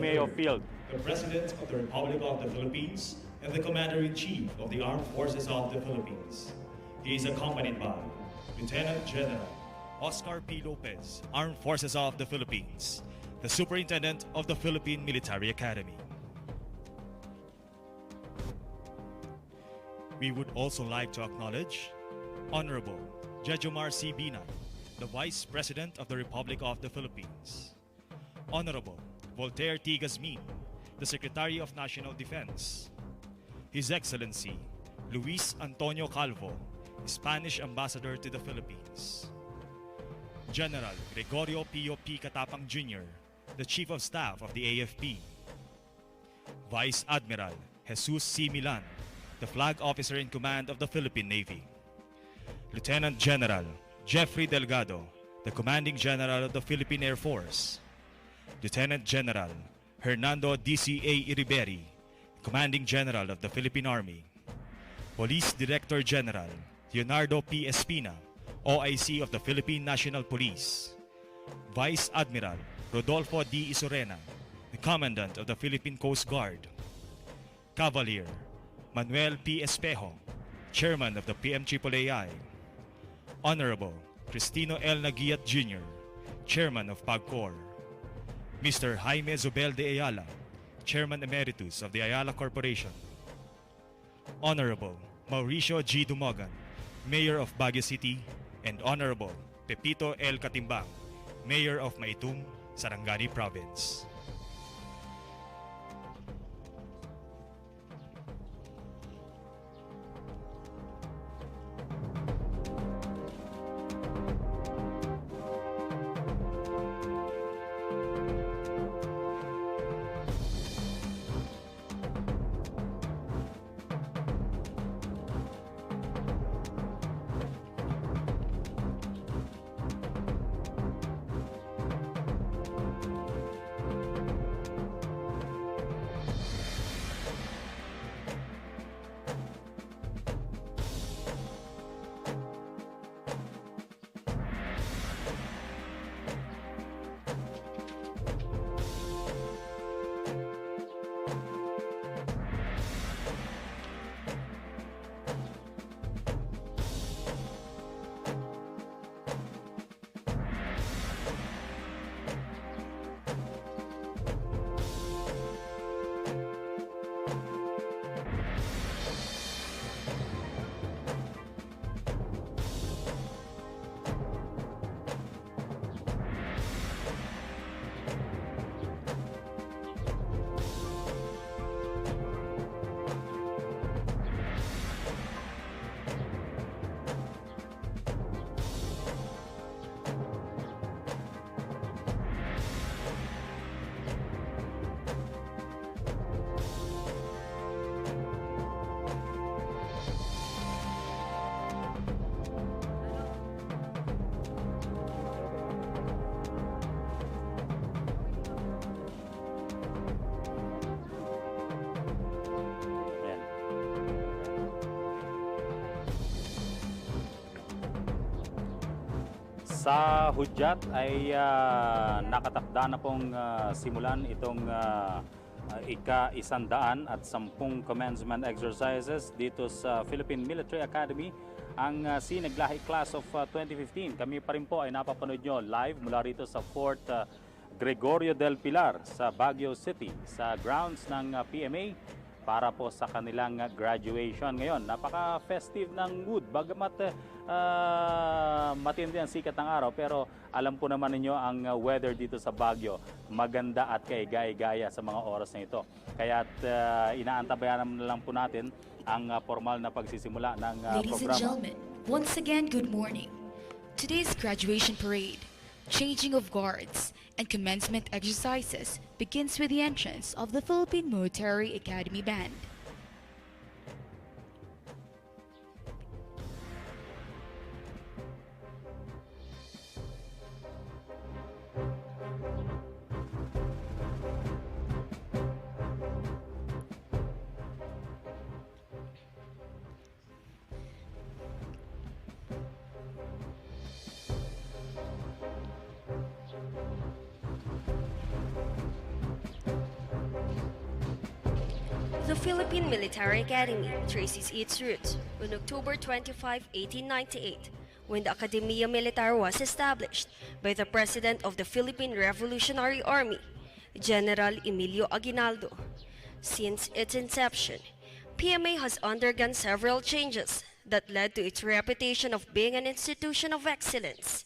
Mayo Field. The President of the Republic of the Philippines and the Commander-in-Chief of the Armed Forces of the Philippines. He is accompanied by Lieutenant General Oscar P. Lopez, Armed Forces of the Philippines, the Superintendent of the Philippine Military Academy. We would also like to acknowledge Honorable Jejomar C. Binay, the Vice President of the Republic of the Philippines. Honorable Voltaire T. Gazmin, the Secretary of National Defense. His Excellency Luis Antonio Calvo, Spanish Ambassador to the Philippines. General Gregorio Pio P. Katapang Jr., the Chief of Staff of the AFP. Vice Admiral Jesus C. Milan, the Flag Officer in Command of the Philippine Navy. Lieutenant General Jeffrey Delgado, the Commanding General of the Philippine Air Force. Lieutenant General Hernando D.C.A. Iriberi, Commanding General of the Philippine Army. Police Director General Leonardo P. Espina, OIC of the Philippine National Police. Vice Admiral Rodolfo D. Isorena, the Commandant of the Philippine Coast Guard. Cavalier Manuel P. Espejo, Chairman of the PMAAI. Honorable Cristino L. Nagiat Jr., Chairman of PAGCOR. Mr. Jaime Zobel de Ayala, Chairman Emeritus of the Ayala Corporation. Honorable Mauricio G. Dumogan, Mayor of Baguio City, and Honorable Pepito L. Katimbang, Mayor of Maitum, Sarangani Province. Sa hudyat ay nakatakda na pong simulan itong ika-110 commencement exercises dito sa Philippine Military Academy, ang Sinag Lahi Class of 2015. Kami pa rin po ay napapanood nyo live mula rito sa Fort Gregorio del Pilar sa Baguio City sa grounds ng PMA para po sa kanilang graduation ngayon. Napaka-festive ng mood, bagamat matindi ang sikat ng araw, pero alam po naman ninyo ang weather dito sa Baguio, maganda at kaigaya-gaya sa mga oras na ito. Kaya inaantabayan na lang po natin ang formal na pagsisimula ng Ladies programa. and gentlemen, once again, good morning. Today's graduation parade, changing of guards, and commencement exercises begins with the entrance of the Philippine Military Academy Band. The Philippine Military Academy traces its roots on October 25, 1898, when the Academia Militar was established by the President of the Philippine Revolutionary Army, General Emilio Aguinaldo. Since its inception, PMA has undergone several changes that led to its reputation of being an institution of excellence.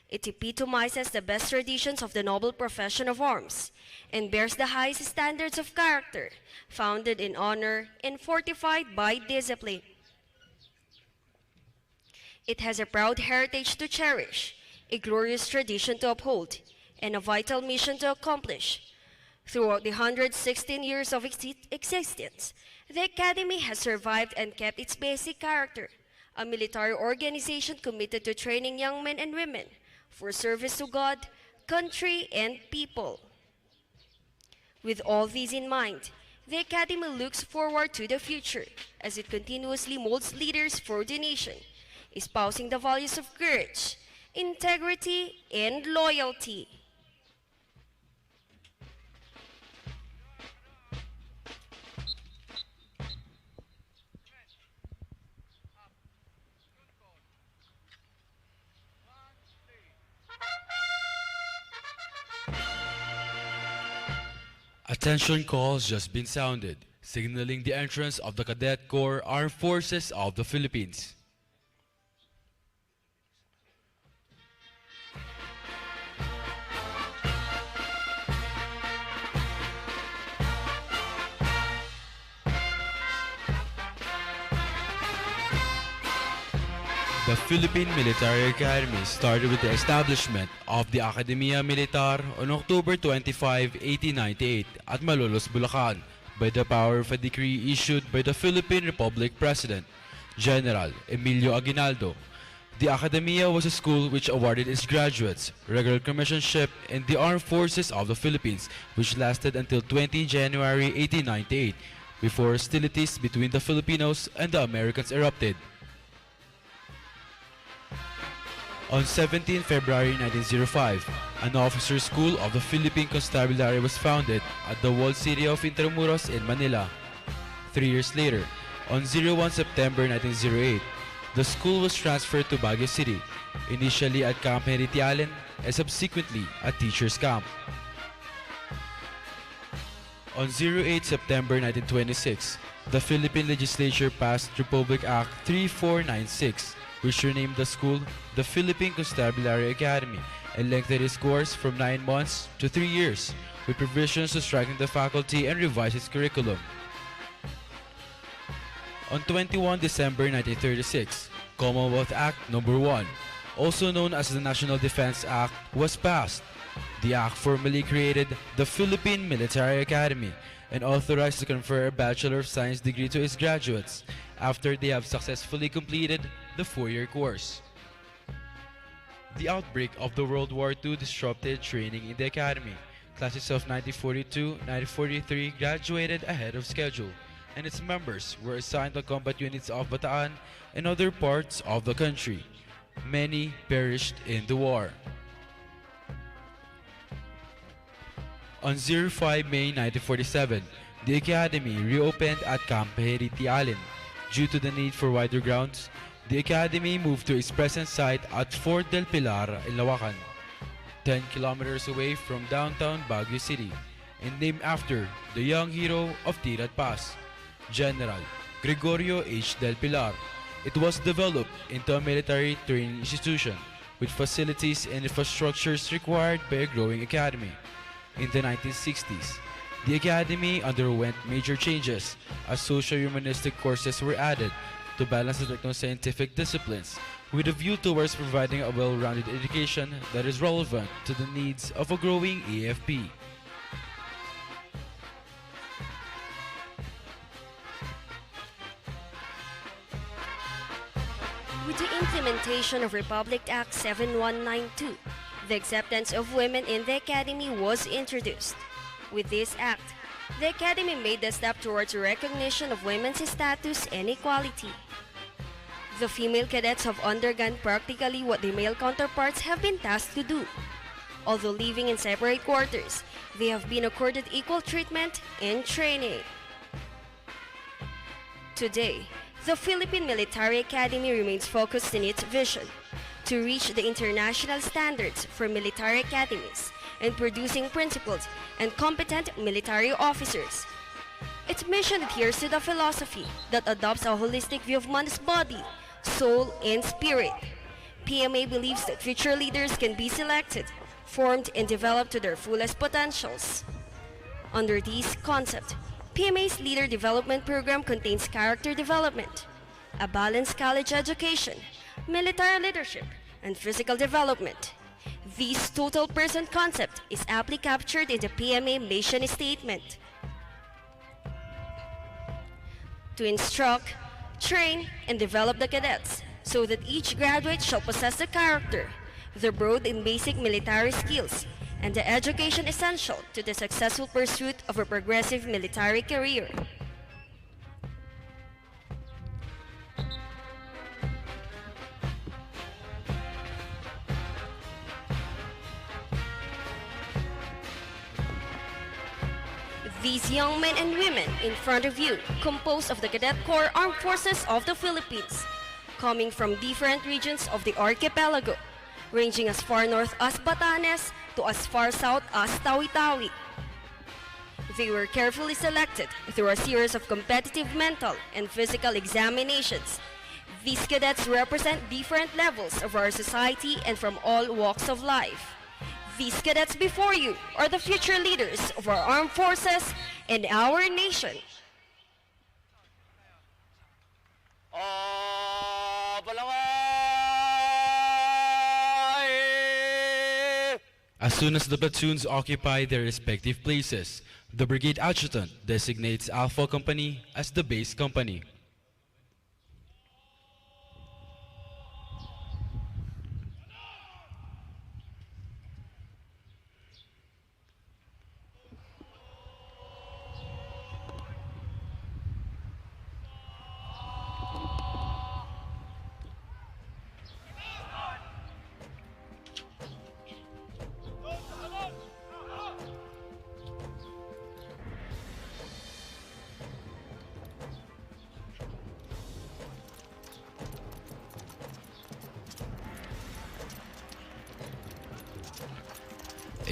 It epitomizes the best traditions of the noble profession of arms and bears the highest standards of character, founded in honor and fortified by discipline. It has a proud heritage to cherish, a glorious tradition to uphold, and a vital mission to accomplish. Throughout the 116 years of its existence, the Academy has survived and kept its basic character, a military organization committed to training young men and women for service to God, country, and people. With all these in mind, the Academy looks forward to the future as it continuously molds leaders for the nation, espousing the values of courage, integrity, and loyalty. Attention calls just been sounded, signaling the entrance of the Cadet Corps Armed Forces of the Philippines. The Philippine Military Academy started with the establishment of the Academia Militar on October 25, 1898 at Malolos, Bulacan by the power of a decree issued by the Philippine Republic President, General Emilio Aguinaldo. The Academia was a school which awarded its graduates regular commissionship in the Armed Forces of the Philippines, which lasted until 20 January 1898, before hostilities between the Filipinos and the Americans erupted. On 17 February 1905, an officer's school of the Philippine Constabulary was founded at the walled city of Intramuros in Manila. 3 years later, on 01 September 1908, the school was transferred to Baguio City, initially at Camp Heritialen and subsequently at Teachers Camp. On 08 September 1926, the Philippine Legislature passed Republic Act 3496, which renamed the school the Philippine Constabulary Academy and lengthened its course from 9 months to 3 years, with provisions to strengthen the faculty and revise its curriculum. On 21 December 1936, Commonwealth Act No. 1, also known as the National Defense Act, was passed. The act formally created the Philippine Military Academy and authorized to confer a Bachelor of Science degree to its graduates after they have successfully completed the 4-year course. The outbreak of the World War II disrupted training in the academy. Classes of 1942-1943 graduated ahead of schedule, and its members were assigned to combat units of Bataan and other parts of the country. Many perished in the war. On 05 May 1947, the academy reopened at Camp Heritialen. Due to the need for wider grounds, the academy moved to its present site at Fort del Pilar in Lawakan, 10 kilometers away from downtown Baguio City, and named after the young hero of Tirad Pass, General Gregorio H. del Pilar. It was developed into a military training institution with facilities and infrastructures required by a growing academy. In the 1960s, the academy underwent major changes as socio-humanistic courses were added to balance the techno-scientific disciplines with a view towards providing a well-rounded education that is relevant to the needs of a growing AFP. With the implementation of Republic Act 7192, the acceptance of women in the Academy was introduced. With this act, the Academy made the step towards recognition of women's status and equality. The female cadets have undergone practically what their male counterparts have been tasked to do. Although living in separate quarters, they have been accorded equal treatment and training. Today, the Philippine Military Academy remains focused in its vision to reach the international standards for military academies and producing principled and competent military officers. Its mission adheres to the philosophy that adopts a holistic view of one's body, soul, and spirit. PMA believes that future leaders can be selected, formed, and developed to their fullest potentials. Under this concept, PMA's Leader Development Program contains character development, a balanced college education, military leadership, and physical development. This total person concept is aptly captured in the PMA mission statement. To instruct, train, and develop the cadets so that each graduate shall possess the character, the broad and basic military skills, and the education essential to the successful pursuit of a progressive military career. These young men and women in front of you, composed of the Cadet Corps Armed Forces of the Philippines, coming from different regions of the archipelago, ranging as far north as Batanes to as far south as Tawi-Tawi. They were carefully selected through a series of competitive mental and physical examinations. These cadets represent different levels of our society and from all walks of life. These cadets before you are the future leaders of our armed forces and our nation. As soon as the platoons occupy their respective places, the brigade adjutant designates Alpha Company as the base company.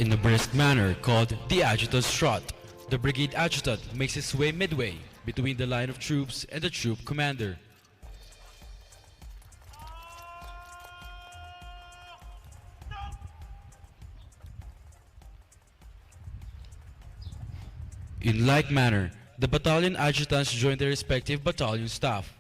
In a brisk manner called the adjutant's trot, the brigade adjutant makes his way midway between the line of troops and the troop commander. In like manner, the battalion adjutants join their respective battalion staff.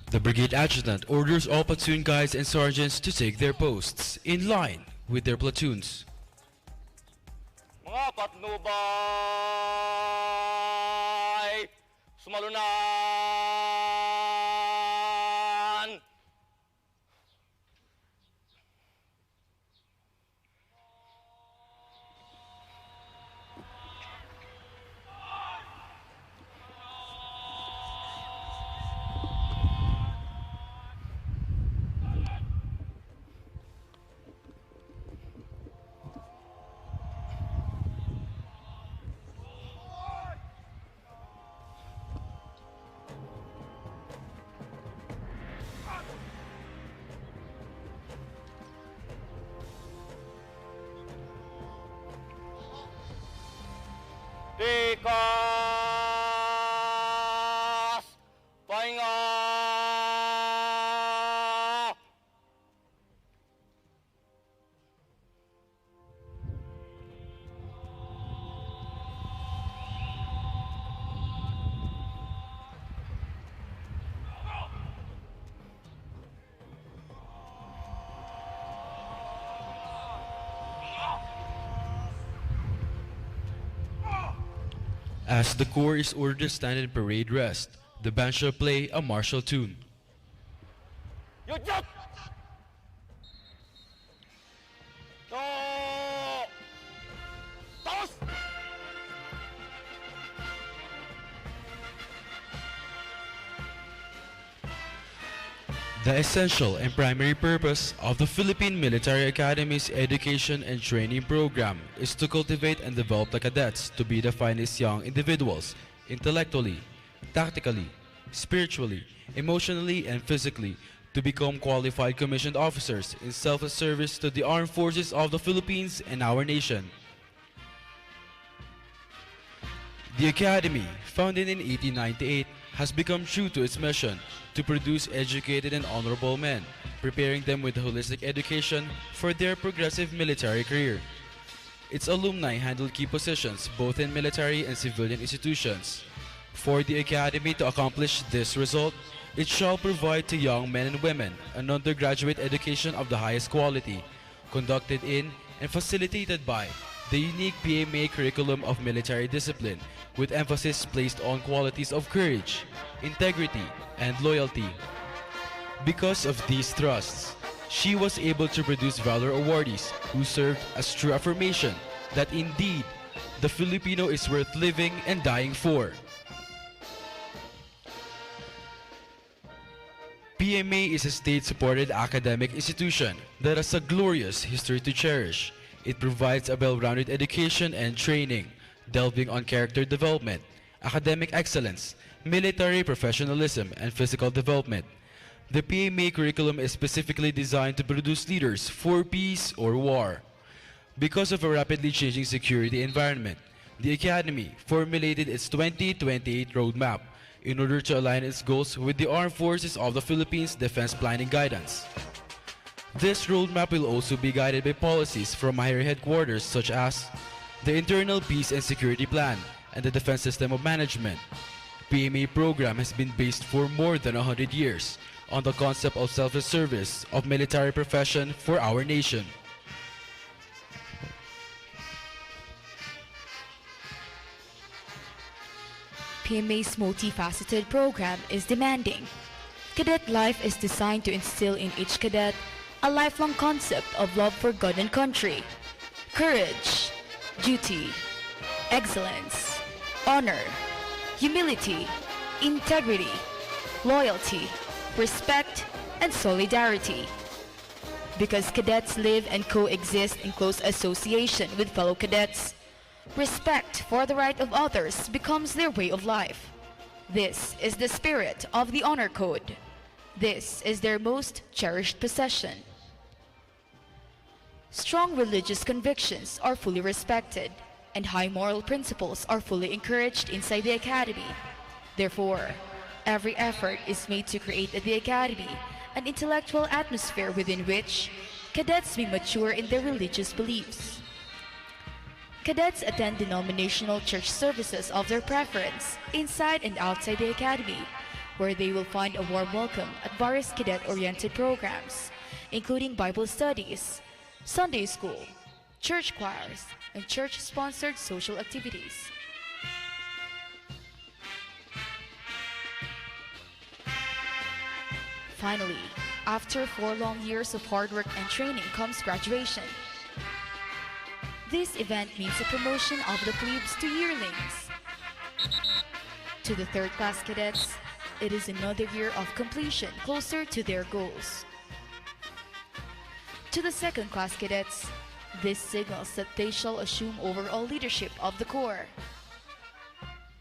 The brigade adjutant orders all platoon guides and sergeants to take their posts in line with their platoons. Mga patnubay, sumalunan. Tikas, pahinga. As the Corps is ordered to stand in parade rest, the band shall play a martial tune. Yut! No! Tapos! The essential and primary purpose of the Philippine Military Academy's education and training program is to cultivate and develop the cadets to be the finest young individuals, intellectually, tactically, spiritually, emotionally, and physically, to become qualified commissioned officers in selfless service to the armed forces of the Philippines and our nation. The Academy, founded in 1898, has become true to its mission to produce educated and honorable men, preparing them with holistic education for their progressive military career. Its alumni handle key positions both in military and civilian institutions. For the Academy to accomplish this result, it shall provide to young men and women an undergraduate education of the highest quality, conducted in and facilitated by the unique PMA curriculum of military discipline, with emphasis placed on qualities of courage, integrity, and loyalty. Because of these thrusts, she was able to produce Valor awardees who served as true affirmation that indeed the Filipino is worth living and dying for. PMA is a state-supported academic institution that has a glorious history to cherish. It provides a well-rounded education and training, delving on character development, academic excellence, military professionalism, and physical development. The PMA curriculum is specifically designed to produce leaders for peace or war. Because of a rapidly changing security environment, the Academy formulated its 2028 roadmap in order to align its goals with the Armed Forces of the Philippines Defense Planning Guidance. This roadmap will also be guided by policies from higher headquarters such as the Internal Peace and Security Plan and the Defense System of Management. PMA program has been based for more than 100 years on the concept of selfless service of military profession for our nation. PMA's multifaceted program is demanding. Cadet life is designed to instill in each cadet a lifelong concept of love for God and country, courage, duty, excellence, honor, humility, integrity, loyalty, respect, and solidarity. Because cadets live and coexist in close association with fellow cadets, respect for the right of others becomes their way of life. This is the spirit of the Honor Code. This is their most cherished possession. Strong religious convictions are fully respected, and high moral principles are fully encouraged inside the Academy. Therefore, every effort is made to create at the Academy an intellectual atmosphere within which cadets may mature in their religious beliefs. Cadets attend denominational church services of their preference, inside and outside the Academy, where they will find a warm welcome at various cadet-oriented programs, including Bible studies, Sunday school, church choirs, and church-sponsored social activities. Finally, after 4 long years of hard work and training comes graduation. This event means a promotion of the plebes to yearlings. To the third-class cadets, it is another year of completion closer to their goals. To the second-class cadets, this signals that they shall assume overall leadership of the Corps.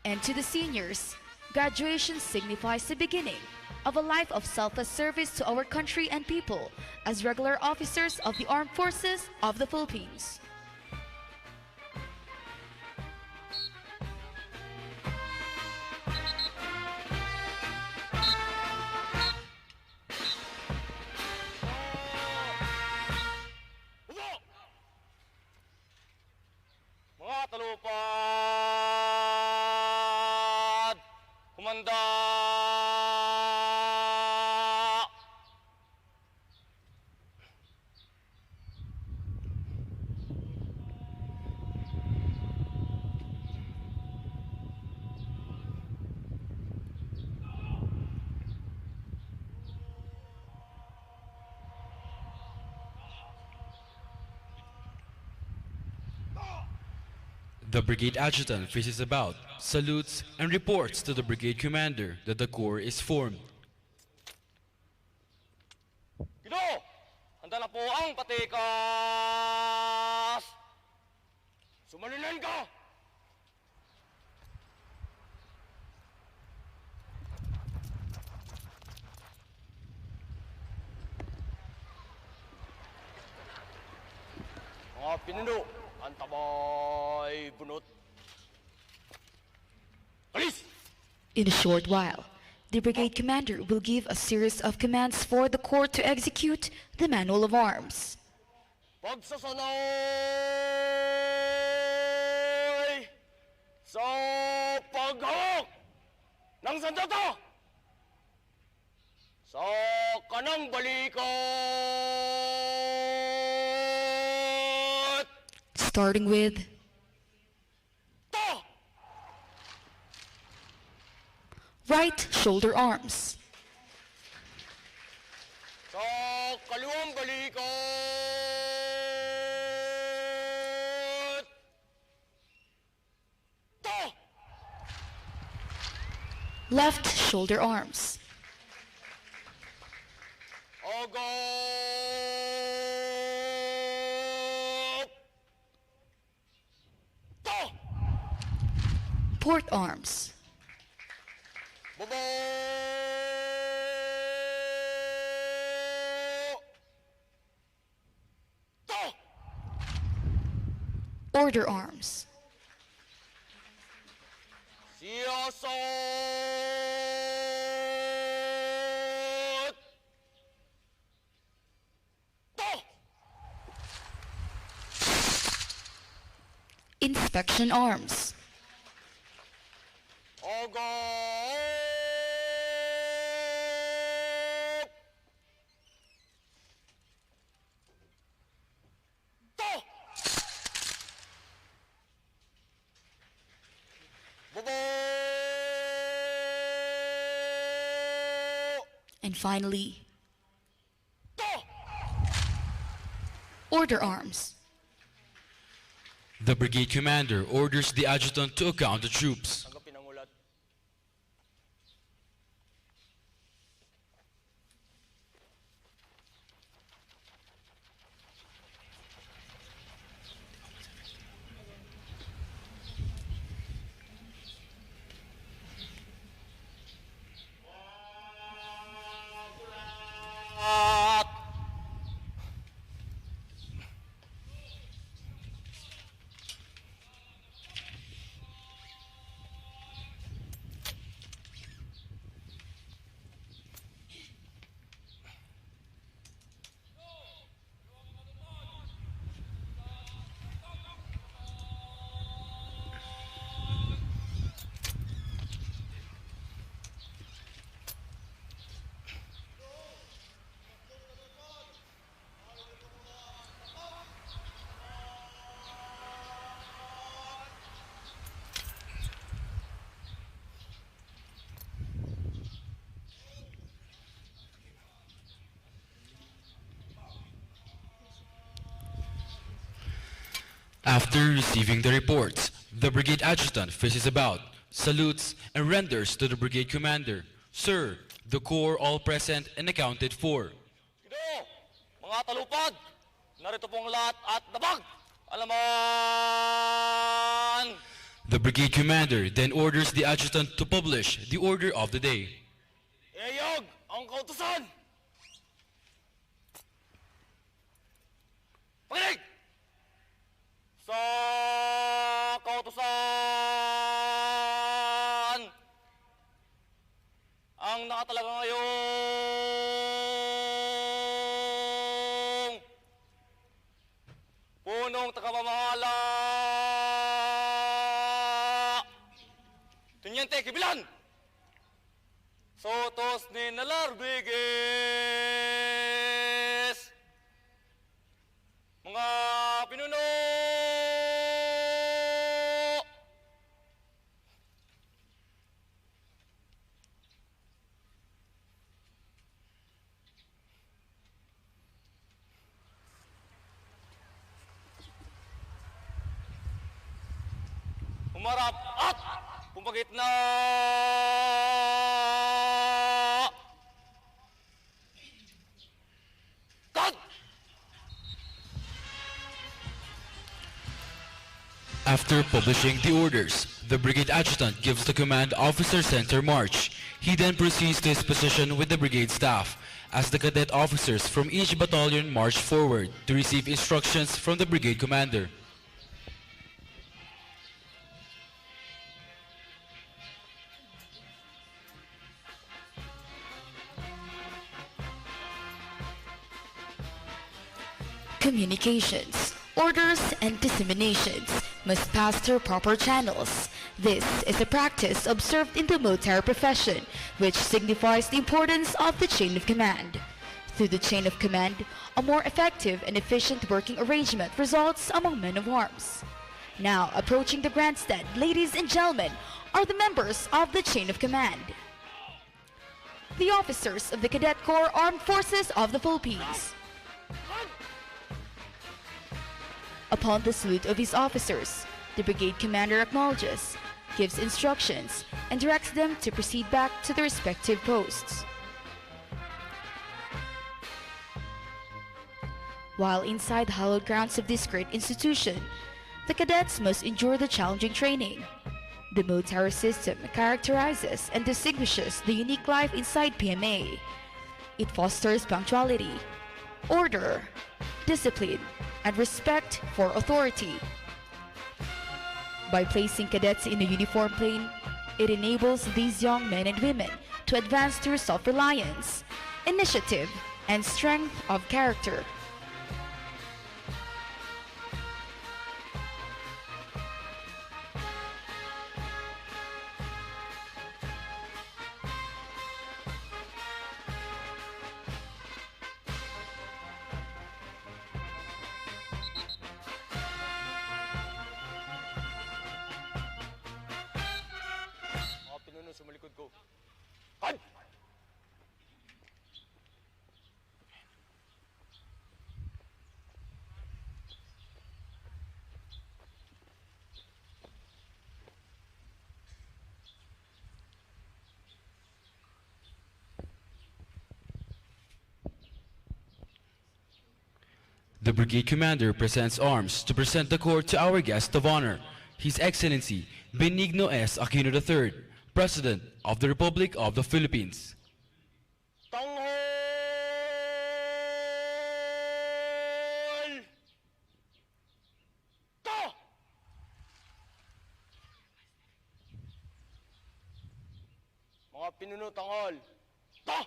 And to the seniors, graduation signifies the beginning of a life of selfless service to our country and people as regular officers of the Armed Forces of the Philippines. Mga talupad! Kumanda! The brigade adjutant faces about, salutes, and reports to the brigade commander that the corps is formed. Ginoo, handa na po ang patikas. Sumalunan ka! Mga pinuno, ang tabay bunot. Alis! In a short while, the brigade commander will give a series of commands for the corps to execute the manual of arms. Pagsasanay sa paghawak ng sandata sa kanang balikat. Starting with Ta! right shoulder arms, Sa kaliwang balikat. Ta! left shoulder arms, Agap! Ta! port arms, Baba! Ta! order arms, Siyasat! Ta! inspection arms, Agap! Ta! Baba! and finally, Ta! order arms. The brigade commander orders the adjutant to account the troops. Tanggapin ang ulat. At After receiving the reports, the brigade adjutant faces about, salutes, and renders to the brigade commander, "Sir, the corps all present and accounted for." Ginoo, mga talupad, narito pong lahat at dabag. Alaman! The brigade commander then orders the adjutant to publish the order of the day. Iyag ang kautusan! Pakinig! Sa kautusan ang nakatalaga ngayong punong tagapamahala Teniente Kibilan Sotos ni Nalarbiges mga pinuno humarap at pumagitna. Cut! After publishing the orders, the brigade adjutant gives the command officer center march. He then proceeds to his position with the brigade staff as the cadet officers from each battalion march forward to receive instructions from the brigade commander. Communications, orders, and disseminations must pass through proper channels. This is a practice observed in the military profession, which signifies the importance of the chain of command. Through the chain of command, a more effective and efficient working arrangement results among men of arms. Now, approaching the grandstand, ladies and gentlemen, are the members of the chain of command. The officers of the Cadet Corps Armed Forces of the Philippines. Upon the salute of his officers, the brigade commander acknowledges, gives instructions, and directs them to proceed back to their respective posts. While inside the hallowed grounds of this great institution, the cadets must endure the challenging training. The military system characterizes and distinguishes the unique life inside PMA. It fosters punctuality, order, discipline, and respect for authority. By placing cadets in a uniform plane, it enables these young men and women to advance through self-reliance, initiative, and strength of character. Sumalikod ko. Cut! The brigade commander presents arms to present the corps to our guest of honor, His Excellency Benigno S. Aquino III, President of the Republic of the Philippines. Tanghol! Ta! Mga pinuno, tanghol! Ta!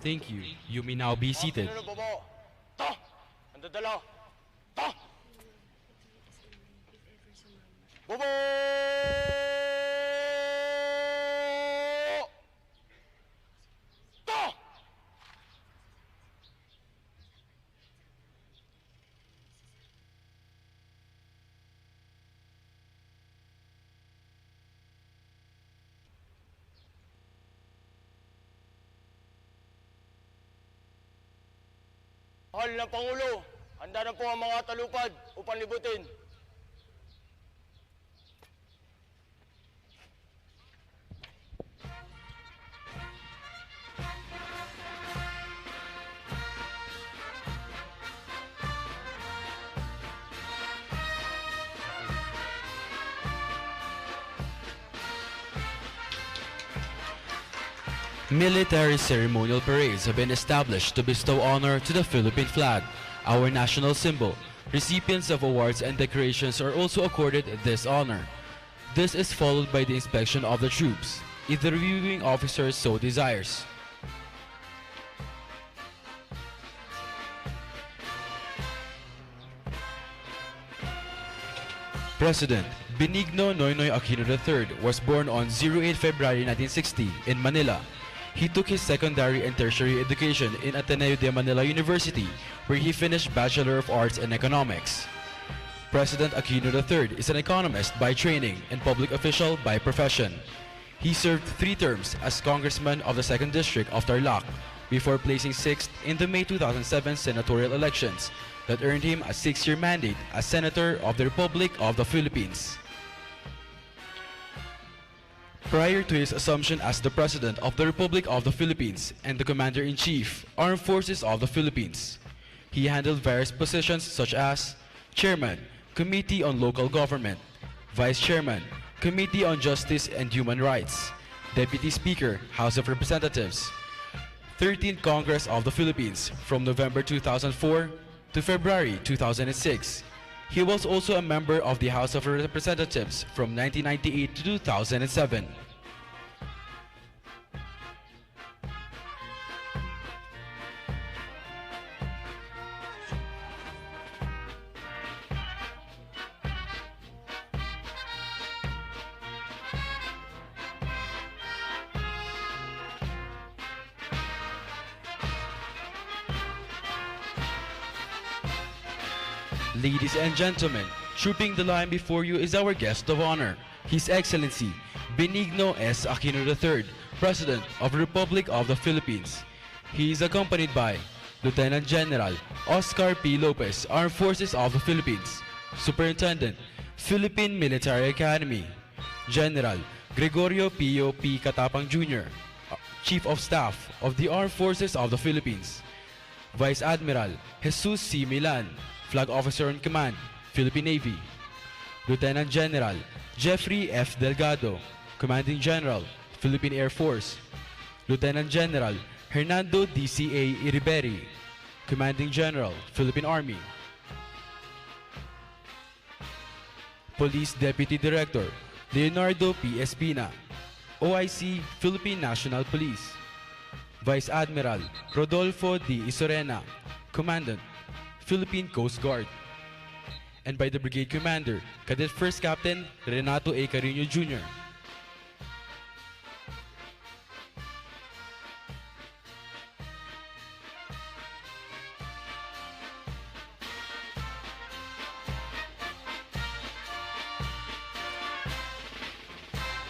Thank you. You may now be seated. Mga pinuno, babo! Ta! Ang dadala! Ta! Babo! Ta! Mahal ng Pangulo, handa na po ang mga talupad upang libutin. Military ceremonial parades have been established to bestow honor to the Philippine flag, our national symbol. Recipients of awards and decorations are also accorded this honor. This is followed by the inspection of the troops, if the reviewing officer so desires. President Benigno Noynoy Aquino III was born on 08 February 1960 in Manila. He took his secondary and tertiary education in Ateneo de Manila University, where he finished Bachelor of Arts in Economics. President Aquino III is an economist by training and public official by profession. He served 3 terms as Congressman of the 2nd District of Tarlac, before placing 6th in the May 2007 senatorial elections that earned him a 6-year mandate as Senator of the Republic of the Philippines. Prior to his assumption as the President of the Republic of the Philippines and the Commander-in-Chief, Armed Forces of the Philippines, he handled various positions such as Chairman, Committee on Local Government, Vice Chairman, Committee on Justice and Human Rights, Deputy Speaker, House of Representatives, 13th Congress of the Philippines from November 2004 to February 2006. He was also a member of the House of Representatives from 1998 to 2007. Ladies and gentlemen, trooping the line before you is our guest of honor, His Excellency Benigno S. Aquino III, President of the Republic of the Philippines. He is accompanied by Lieutenant General Oscar P. Lopez, Armed Forces of the Philippines, Superintendent, Philippine Military Academy, General Gregorio Pio P. Katapang Jr., Chief of Staff of the Armed Forces of the Philippines, Vice Admiral Jesus C. Milan, Flag Officer in Command, Philippine Navy, Lieutenant General Jeffrey F. Delgado, Commanding General, Philippine Air Force, Lieutenant General Hernando D.C.A. Iriberi, Commanding General, Philippine Army, Police Deputy Director Leonardo P. Espina, OIC, Philippine National Police, Vice Admiral Rodolfo D. Isorena, Commandant, Philippine Coast Guard, and by the Brigade Commander, Cadet First Captain Renato A. Carino Jr.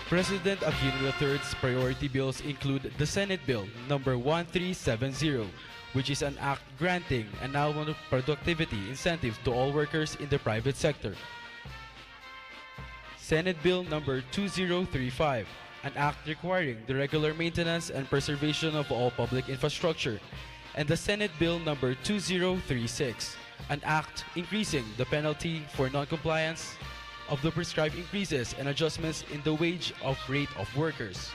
President Aquino III's priority bills include the Senate Bill number 1370, which is an act granting an annual productivity incentive to all workers in the private sector. Senate Bill number 2035, an act requiring the regular maintenance and preservation of all public infrastructure, and the Senate Bill number 2036, an act increasing the penalty for non-compliance of the prescribed increases and adjustments in the wage of rate of workers.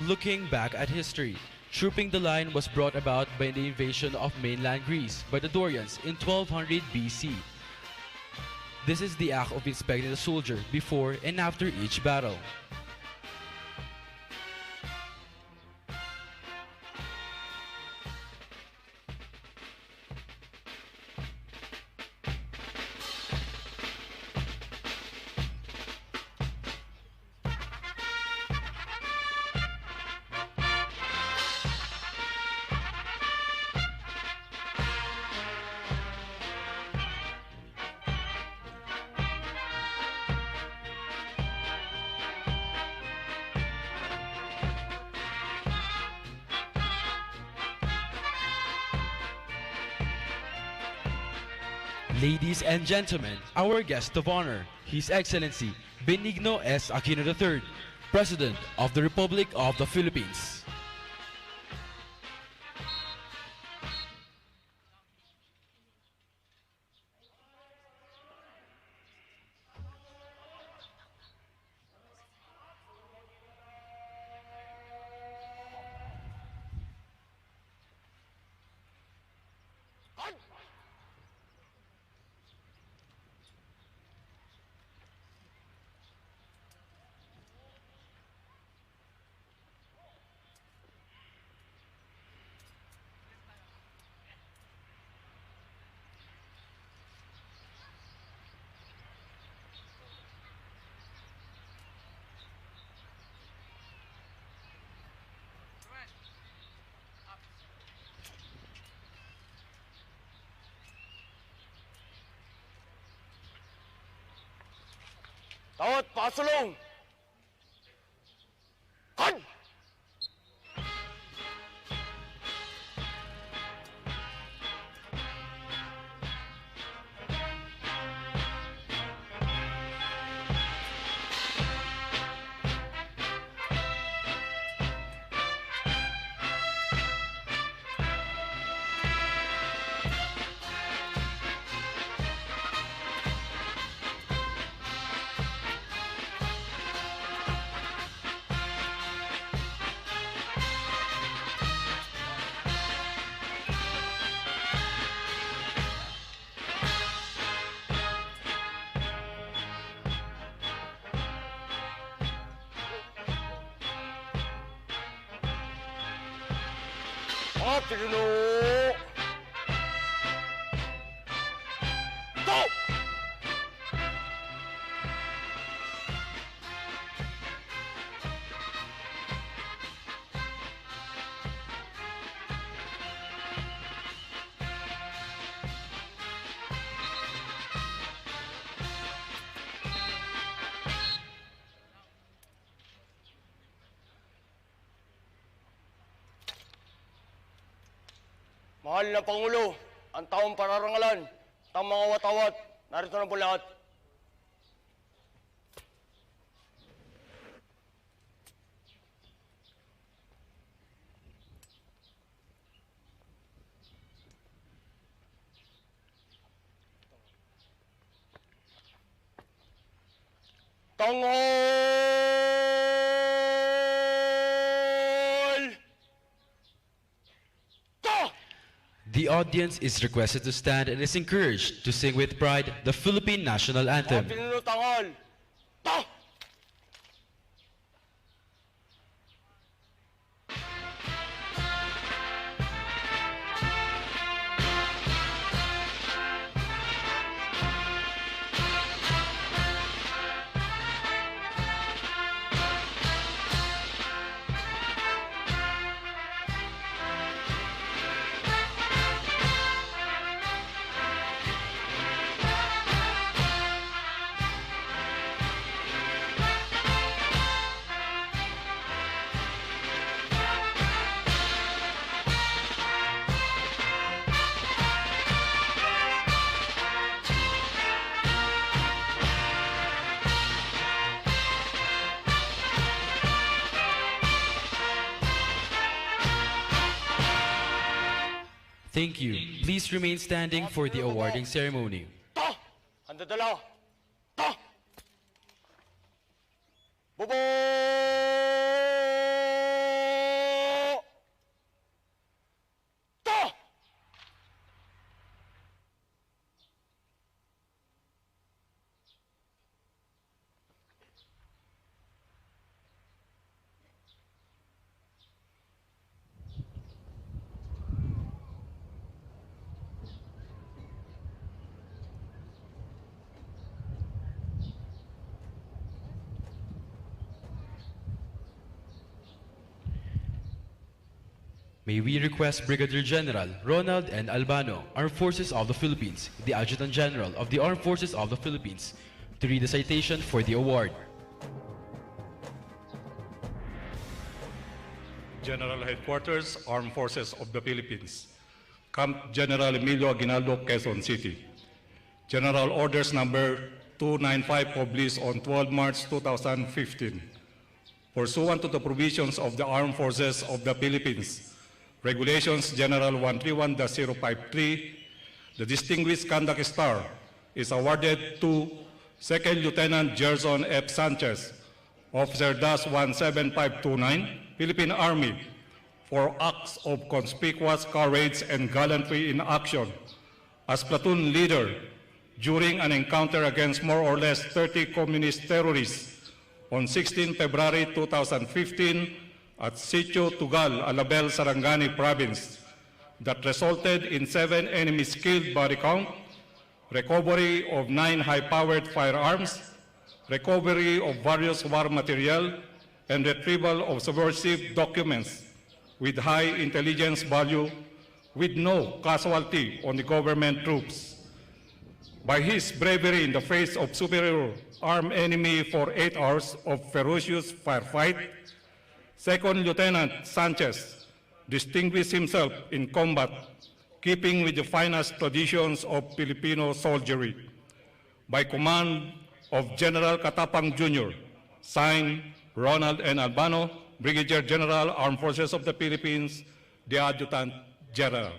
Looking back at history, trooping the line was brought about by the invasion of mainland Greece by the Dorians in 1200 BC. This is the act of inspecting the soldier before and after each battle. Ladies and gentlemen, our guest of honor, His Excellency Benigno S. Aquino III, President of the Republic of the Philippines. Tawat pasulong! Kan! Pinuno! Go! Mahal na Pangulo, ang taong pararangalan, ang mga watawat, narito na po lahat. Tanghol! Ta! The audience is requested to stand and is encouraged to sing with pride the Philippine national anthem. Pinuno tanghol! Ta! Thank you. Please remain standing for the awarding ceremony. Ta! Ang dadala! Ta! Bobo! Ta! May we request Brigadier General Ronald N. Albano, Armed Forces of the Philippines, the Adjutant General of the Armed Forces of the Philippines, to read the citation for the award. General Headquarters, Armed Forces of the Philippines, Camp General Emilio Aguinaldo, Quezon City. General Orders Number 295 published on 12 March 2015. Pursuant to the provisions of the Armed Forces of the Philippines, Regulations General 131-053, the Distinguished Conduct Star is awarded to Second Lieutenant Gerson F. Sanchez, Officer DAS 17529, Philippine Army, for acts of conspicuous courage and gallantry in action as platoon leader during an encounter against more or less 30 communist terrorists on 16 February 2015 at Sitio Tugal, Alabel, Sarangani Province that resulted in 7 enemies killed body count, recovery of 9 high-powered firearms, recovery of various war material, and retrieval of subversive documents with high intelligence value with no casualty on the government troops. by his bravery in the face of superior armed enemy for 8 hours of ferocious firefight. Second Lieutenant Sanchez distinguished himself in combat, keeping with the finest traditions of Filipino soldiery, by command of General Katapang Jr., signed Ronald N. Albano, Brigadier General, Armed Forces of the Philippines, the Adjutant General.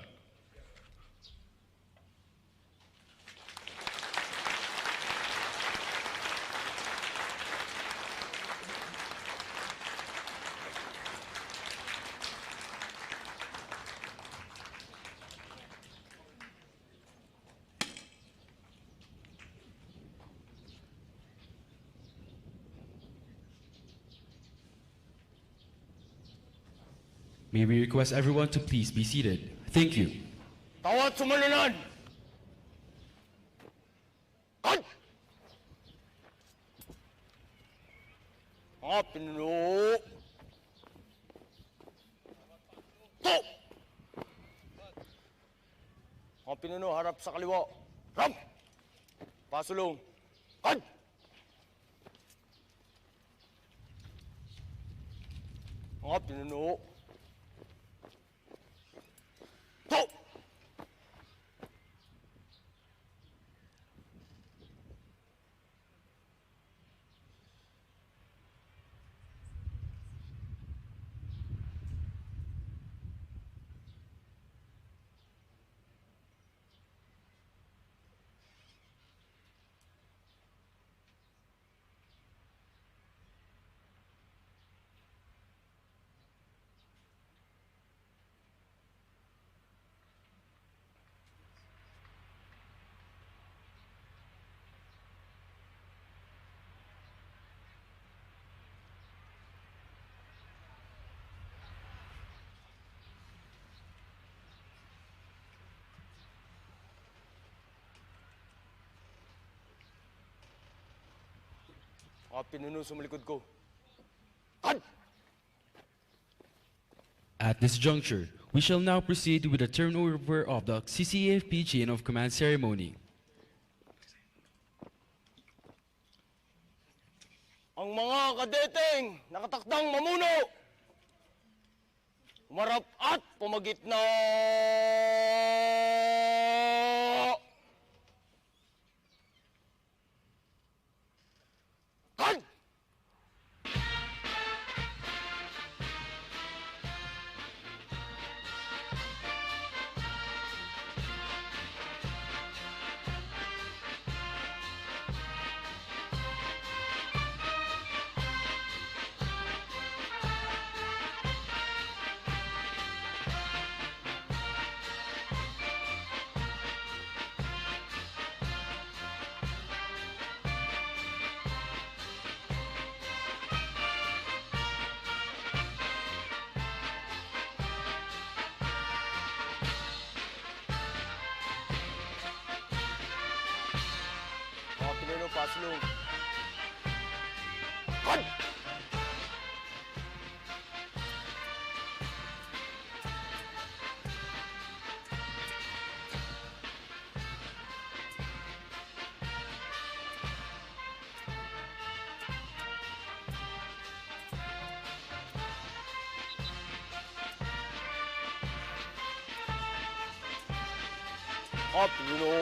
May we request everyone to please be seated. Thank you. Tawad sumalunan! Cut! Mga pinuno! To! Mga pinuno, harap sa kaliwa. Harap! Pasulong. Cut! Mga pinuno. To! Mga pinuno sa malikod ko. Cut! At this juncture, we shall now proceed with the turnover of the CCAFP Chain of Command Ceremony. Ang mga kadeteng nakatakdang mamuno, umarap at pumagitna. Cut! Mga pinuno, pasulong. Cut! Mga pinuno.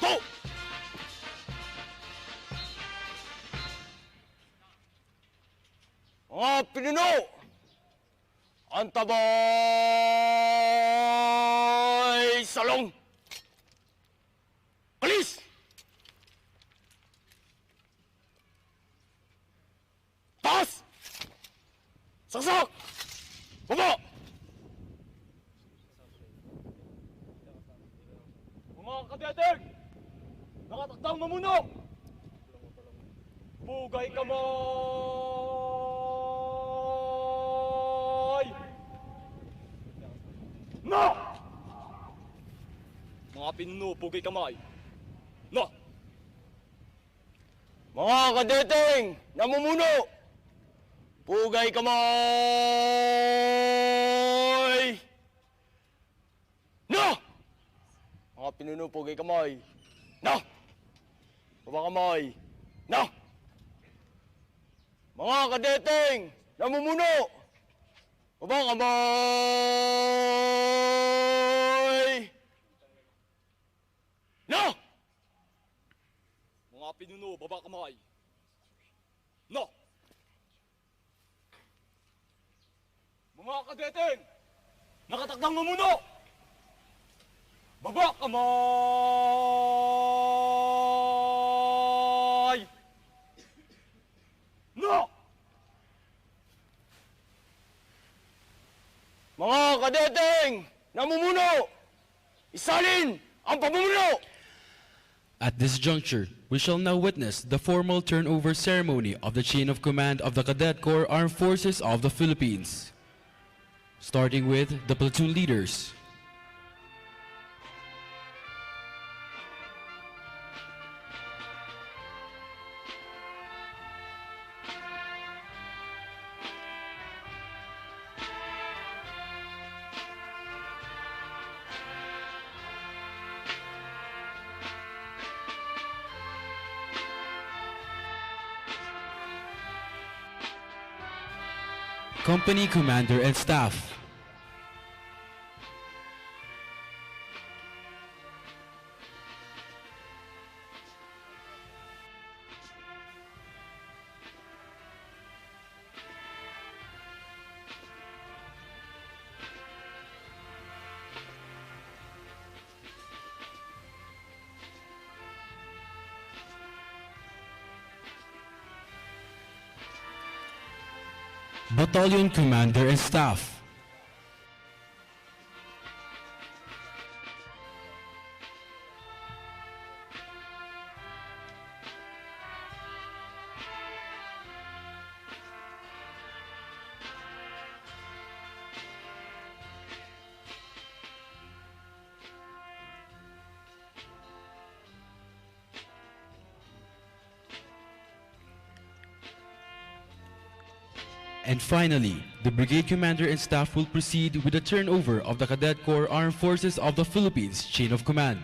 To! Mga pinuno, ang tabay salong. Alis! Taas! Saksak! Baba! Mga kadeteng, nakatakdang mamuno! Bugay kamay! Na! Mga pinuno, bugay kamay! Na! Mga kadeteng, namumuno! Bugay kamay! Na! pinuno po kay kamay. Na! Baba kamay. Na! Mga kadeteng namumuno. Baba kamay. Na! Mga pinuno, baba kamay. Na! Mga kadeteng nakatakdang mamuno. Baba kamay! No! Mga kadeteng namumuno, isalin ang pamumuno! At this juncture, we shall now witness the formal turnover ceremony of the chain of command of the Cadet Corps Armed Forces of the Philippines. Starting with the platoon leaders. Company Commander and Staff. Battalion Commander and Staff. And finally, the Brigade Commander and Staff will proceed with the turnover of the Cadet Corps Armed Forces of the Philippines chain of command.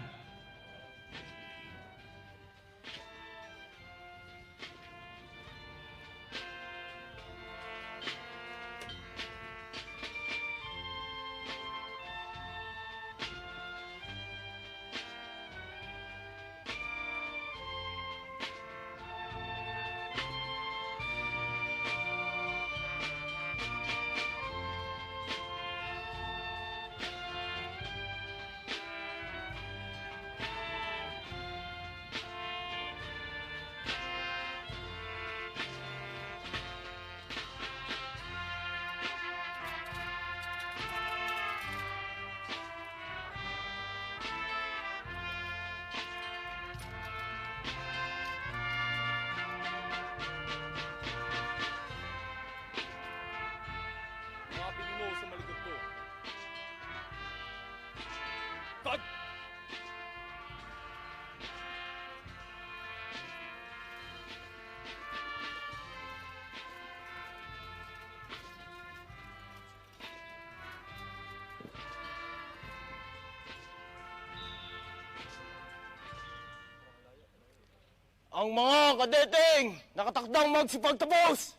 Ang mga kadeteng nakatakdang magsipagtapos,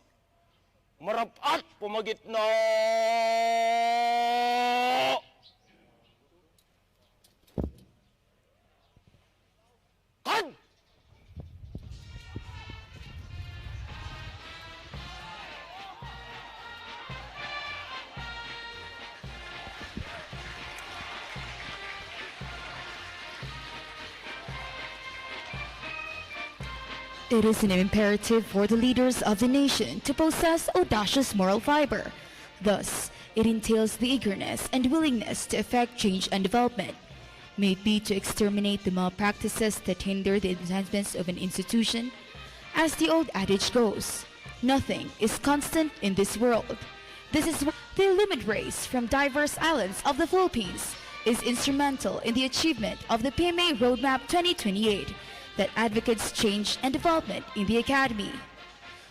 umarap at pumagitna. Kad! It is an imperative for the leaders of the nation to possess audacious moral fiber. Thus, it entails the eagerness and willingness to effect change and development, may it be to exterminate the malpractices that hinder the advancements of an institution. As the old adage goes, nothing is constant in this world. This is why the Limit Race from diverse islands of the Philippines is instrumental in the achievement of the PMA Roadmap 2028 that advocates change and development in the Academy.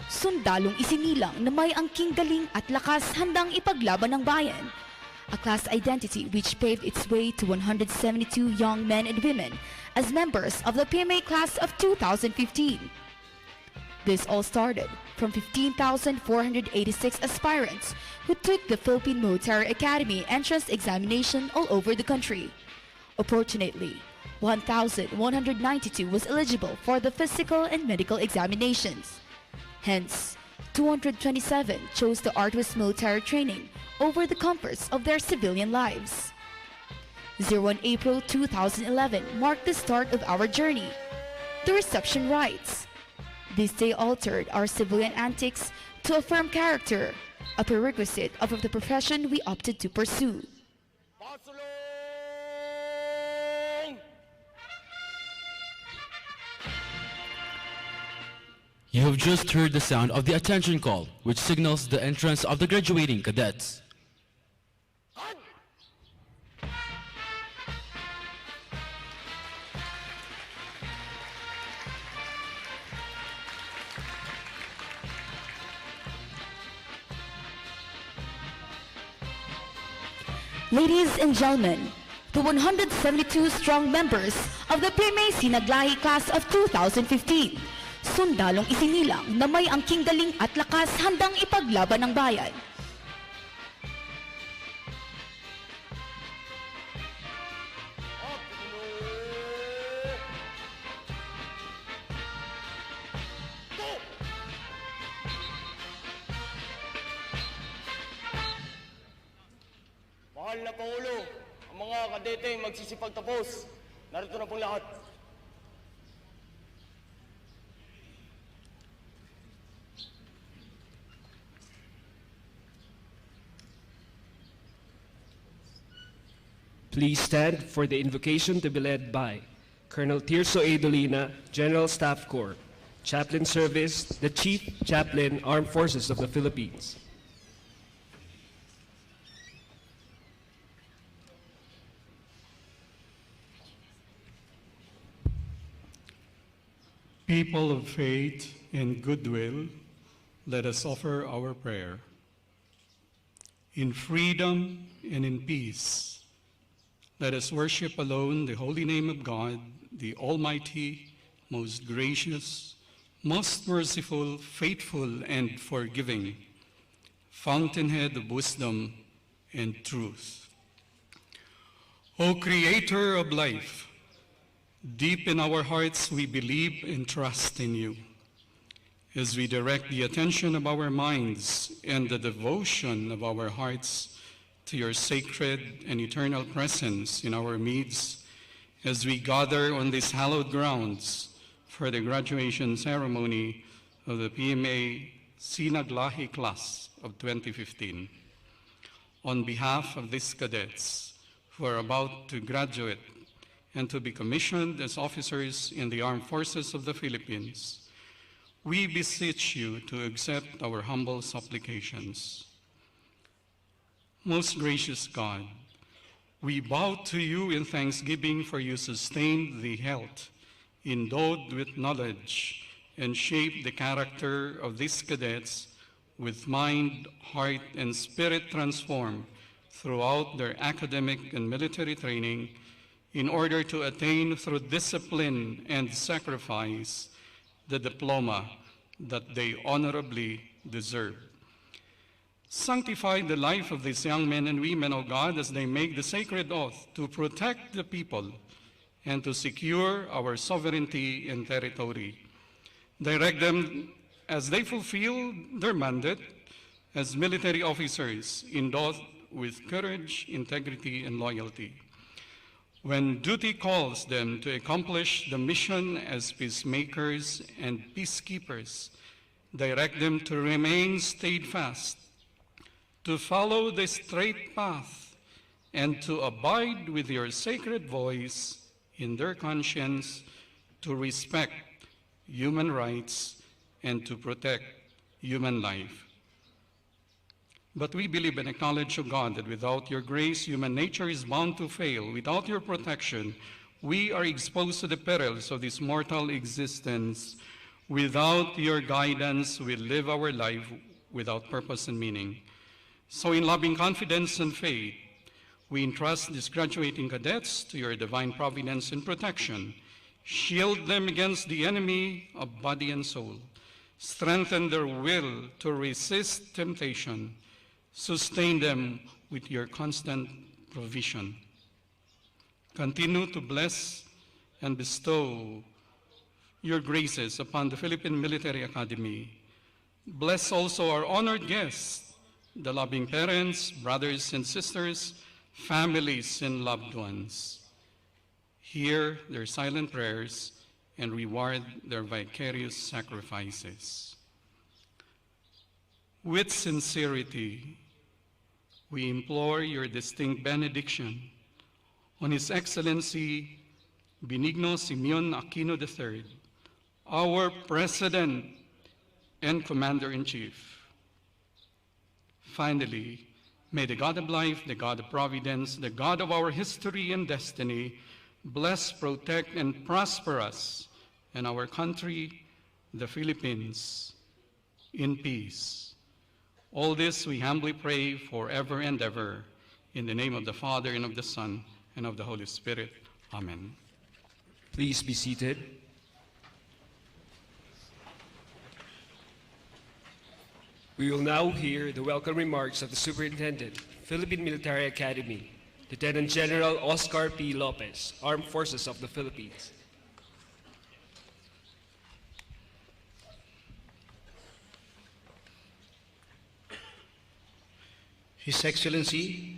Sundalong isinilang na may angking galing at lakas handang ipaglaban ng bayan. a class identity which paved its way to 172 young men and women as members of the PMA Class of 2015. This all started from 15,486 aspirants who took the Philippine Military Academy entrance examination all over the country. Opportunately, 1,192 was eligible for the physical and medical examinations. Hence, 227 chose the arduous military training over the comforts of their civilian lives. 01 April 2011 marked the start of our journey, the reception rites. This day altered our civilian antics to a firm character, a prerequisite of the profession we opted to pursue. Pasulong! You have just heard the sound of the attention call, which signals the entrance of the graduating cadets. Ladies and gentlemen, the 172 strong members of the PMA Sinag Lahi Class of 2015, sundalong isinilang na may angking galing at lakas handang ipaglaban ng bayan. Mahal na Pangulo, ang mga kadete magsisipagtapos. Narito na pong lahat. Please stand for the invocation to be led by Colonel Tirso A. Dolina, General Staff Corps, Chaplain Service, the Chief Chaplain, Armed Forces of the Philippines. People of faith and goodwill, let us offer our prayer. In freedom and in peace, let us worship alone the holy name of God, the Almighty, most gracious, most merciful, faithful, and forgiving, fountainhead of wisdom and truth. O Creator of life, deep in our hearts we believe and trust in you. As we direct the attention of our minds and the devotion of our hearts to your sacred and eternal presence in our midst, as we gather on these hallowed grounds for the graduation ceremony of the PMA Sinag Lahi Class of 2015. On behalf of these cadets who are about to graduate and to be commissioned as officers in the Armed Forces of the Philippines, we beseech you to accept our humble supplications. Most gracious God, we bow to you in thanksgiving for you sustained the health, endowed with knowledge, and shaped the character of these cadets with mind, heart, and spirit transformed throughout their academic and military training in order to attain through discipline and sacrifice the diploma that they honorably deserve. Sanctify the life of these young men and women, O God, as they make the sacred oath to protect the people and to secure our sovereignty and territory. Direct them as they fulfill their mandate as military officers endowed with courage, integrity, and loyalty. When duty calls them to accomplish the mission as peacemakers and peacekeepers, direct them to remain steadfast, to follow the straight path, and to abide with your sacred voice in their conscience, to respect human rights and to protect human life. But we believe and acknowledge, O God, that without your grace, human nature is bound to fail. Without your protection, we are exposed to the perils of this mortal existence. Without your guidance, we live our life without purpose and meaning. So in loving confidence and faith, We entrust these graduating cadets to your divine providence and protection. Shield them against the enemy of body and soul. Strengthen their will to resist temptation. Sustain them with your constant provision. Continue to bless and bestow your graces upon the Philippine Military Academy. Bless also our honored guests, the loving parents, brothers and sisters, families and loved ones. Hear their silent prayers and reward their vicarious sacrifices. With sincerity, we implore your distinct benediction on His Excellency Benigno Simeon Aquino III, our President and Commander-in-Chief. Finally, may the God of life, the God of providence, the God of our history and destiny, bless, protect, and prosper us and our country, the Philippines, in peace. All this we humbly pray forever and ever, in the name of the Father, and of the Son, and of the Holy Spirit. Amen. Please be seated. We will now hear the welcome remarks of the Superintendent, Philippine Military Academy, Lieutenant General Oscar P. Lopez, Armed Forces of the Philippines. His Excellency,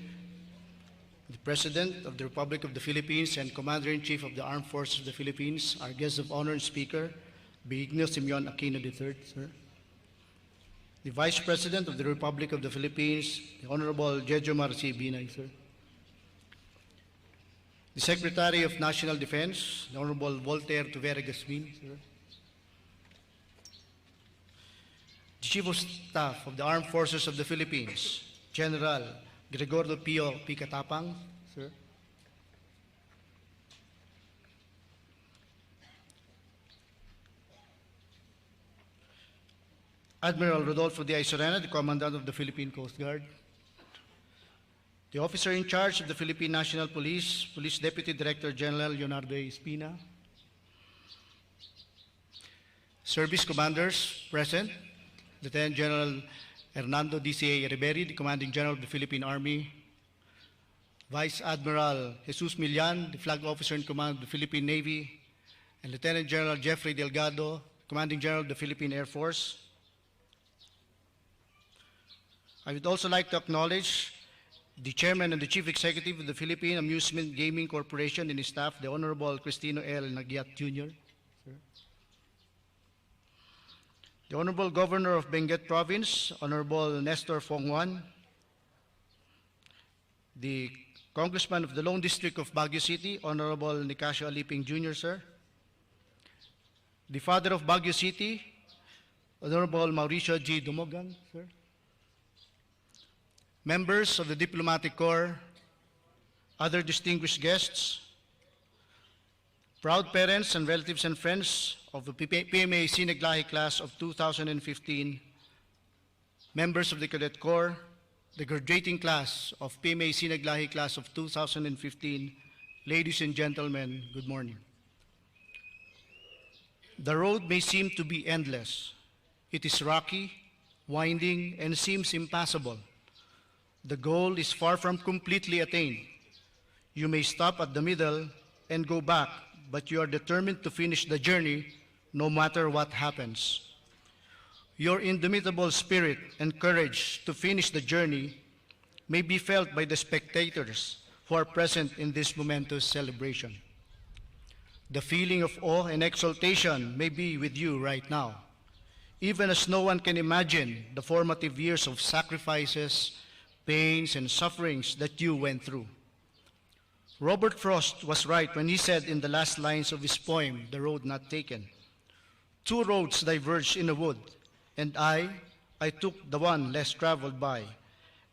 the President of the Republic of the Philippines and Commander-in-Chief of the Armed Forces of the Philippines, our guest of honor and speaker, Benigno Simeon Aquino III, sir. The Vice President of the Republic of the Philippines, the Honorable Jejomar C. Binay, sir. The Secretary of National Defense, the Honorable Voltaire Tuvera Gasmin, sir. The Chief of Staff of the Armed Forces of the Philippines, General Gregorio Pio P. Katapang, sir. Admiral Rodolfo D. Isorena, the Commandant of the Philippine Coast Guard. The Officer in Charge of the Philippine National Police, Police Deputy Director General Leonardo A. Espina. Service Commanders present, Lieutenant General Hernando D.C.A. Riberi, the Commanding General of the Philippine Army. Vice Admiral Jesus Millan, the Flag Officer in Command of the Philippine Navy. And Lieutenant General Jeffrey Delgado, Commanding General of the Philippine Air Force. I would also like to acknowledge the Chairman and the Chief Executive of the Philippine Amusement Gaming Corporation and his staff, the Honorable Cristino L. Nagyat Jr., sir. The Honorable Governor of Benguet Province, Honorable Nestor Fongwan, the Congressman of the Lone District of Baguio City, Honorable Nicasio Aliping Jr., sir. The Father of Baguio City, Honorable Mauricio G. Dumogan, sir. Members of the Diplomatic Corps, other distinguished guests, proud parents and relatives and friends of the PMA Sinag Lahi Class of 2015, members of the Cadet Corps, the graduating class of PMA Sinag Lahi Class of 2015, ladies and gentlemen, good morning. The road may seem to be endless. It is rocky, winding, and seems impassable. The goal is far from completely attained. You may stop at the middle and go back, but you are determined to finish the journey no matter what happens. Your indomitable spirit and courage to finish the journey may be felt by the spectators who are present in this momentous celebration. The feeling of awe and exultation may be with you right now, even as no one can imagine the formative years of sacrifices, pains, and sufferings that you went through. Robert Frost was right when he said in the last lines of his poem, The Road Not Taken, "Two roads diverged in a wood, and I took the one less traveled by,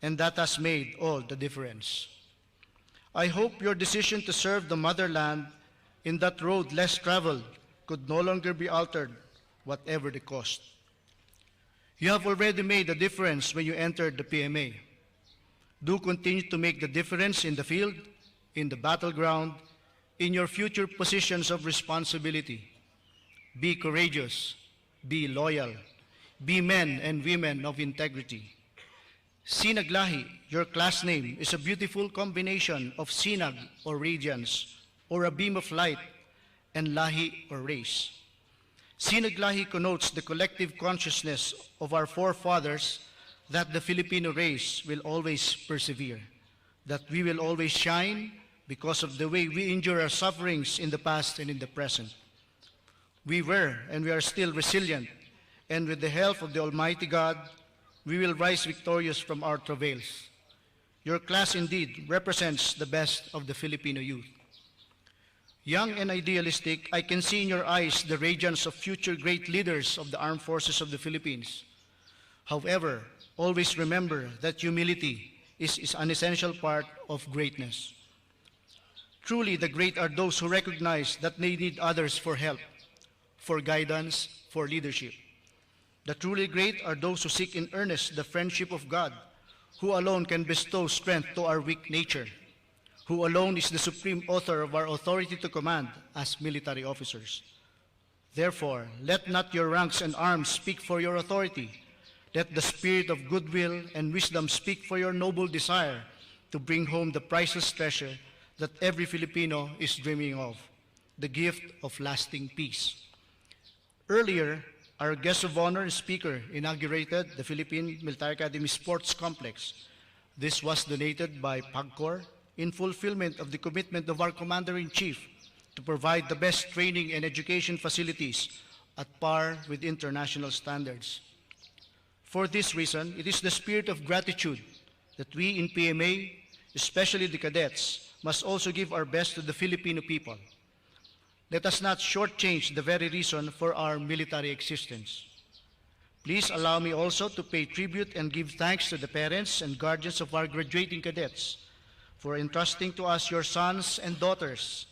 and that has made all the difference." I hope your decision to serve the motherland in that road less traveled could no longer be altered, whatever the cost. You have already made a difference when you entered the PMA. Do continue to make the difference in the field, in the battleground, in your future positions of responsibility. Be courageous, be loyal, be men and women of integrity. Sinag Lahi, your class name, is a beautiful combination of Sinag or radiance, or a beam of light, and Lahi or race. Sinag Lahi connotes the collective consciousness of our forefathers that the Filipino race will always persevere, that we will always shine because of the way we endure our sufferings in the past and in the present. We were and we are still resilient, and with the help of the Almighty God, we will rise victorious from our travails. Your class indeed represents the best of the Filipino youth. Young and idealistic, I can see in your eyes the radiance of future great leaders of the armed forces of the Philippines. However, always remember that humility is an essential part of greatness. Truly, the great are those who recognize that they need others for help, for guidance, for leadership. The truly great are those who seek in earnest the friendship of God, who alone can bestow strength to our weak nature, who alone is the supreme author of our authority to command as military officers. Therefore, let not your ranks and arms speak for your authority. Let the spirit of goodwill and wisdom speak for your noble desire to bring home the priceless treasure that every Filipino is dreaming of, the gift of lasting peace. Earlier, our guest of honor and speaker inaugurated the Philippine Military Academy Sports Complex. This was donated by PAGCOR in fulfillment of the commitment of our Commander-in-Chief to provide the best training and education facilities at par with international standards. For this reason, it is the spirit of gratitude that we in PMA, especially the cadets, must also give our best to the Filipino people. Let us not shortchange the very reason for our military existence. Please allow me also to pay tribute and give thanks to the parents and guardians of our graduating cadets for entrusting to us your sons and daughters.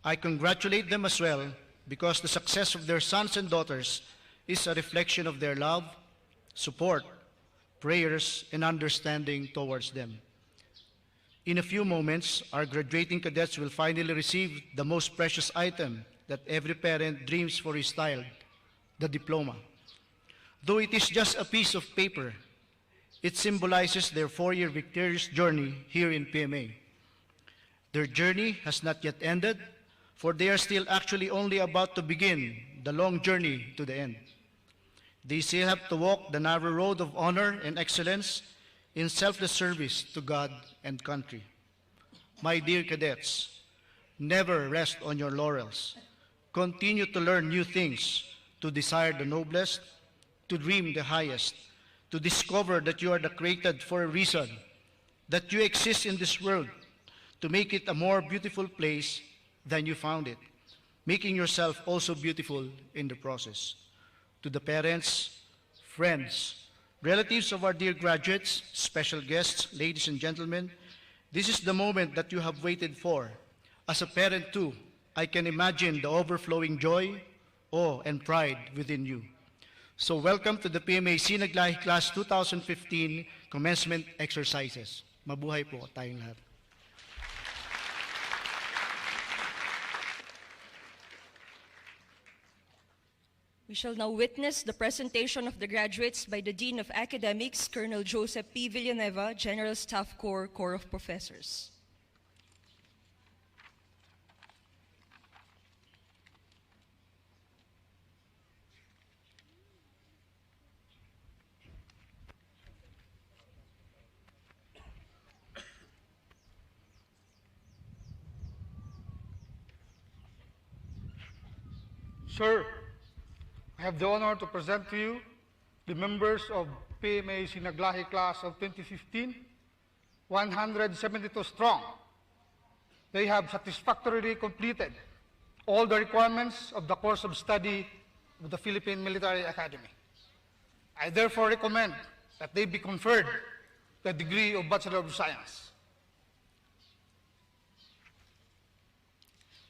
I congratulate them as well because the success of their sons and daughters is a reflection of their love, support, prayers, and understanding towards them. In a few moments, our graduating cadets will finally receive the most precious item that every parent dreams for his child, the diploma. Though it is just a piece of paper, it symbolizes their 4-year victorious journey here in PMA. Their journey has not yet ended, for they are still actually only about to begin the long journey to the end. They still have to walk the narrow road of honor and excellence in selfless service to God and country. My dear cadets, never rest on your laurels. Continue to learn new things, to desire the noblest, to dream the highest, to discover that you are created for a reason, that you exist in this world to make it a more beautiful place than you found it, making yourself also beautiful in the process. To the parents, friends, relatives of our dear graduates, special guests, ladies and gentlemen, this is the moment that you have waited for. As a parent too, I can imagine the overflowing joy, awe, and pride within you. So welcome to the PMA Sinag Lahi Class 2015 Commencement Exercises. Mabuhay po tayong lahat. We shall now witness the presentation of the graduates by the Dean of Academics, Colonel Joseph P. Villanueva, General Staff Corps, Corps of Professors. Sir, I have the honor to present to you the members of PMA Sinag Lahi Class of 2015, 172 strong. They have satisfactorily completed all the requirements of the course of study of the Philippine Military Academy. I therefore recommend that they be conferred the degree of Bachelor of Science.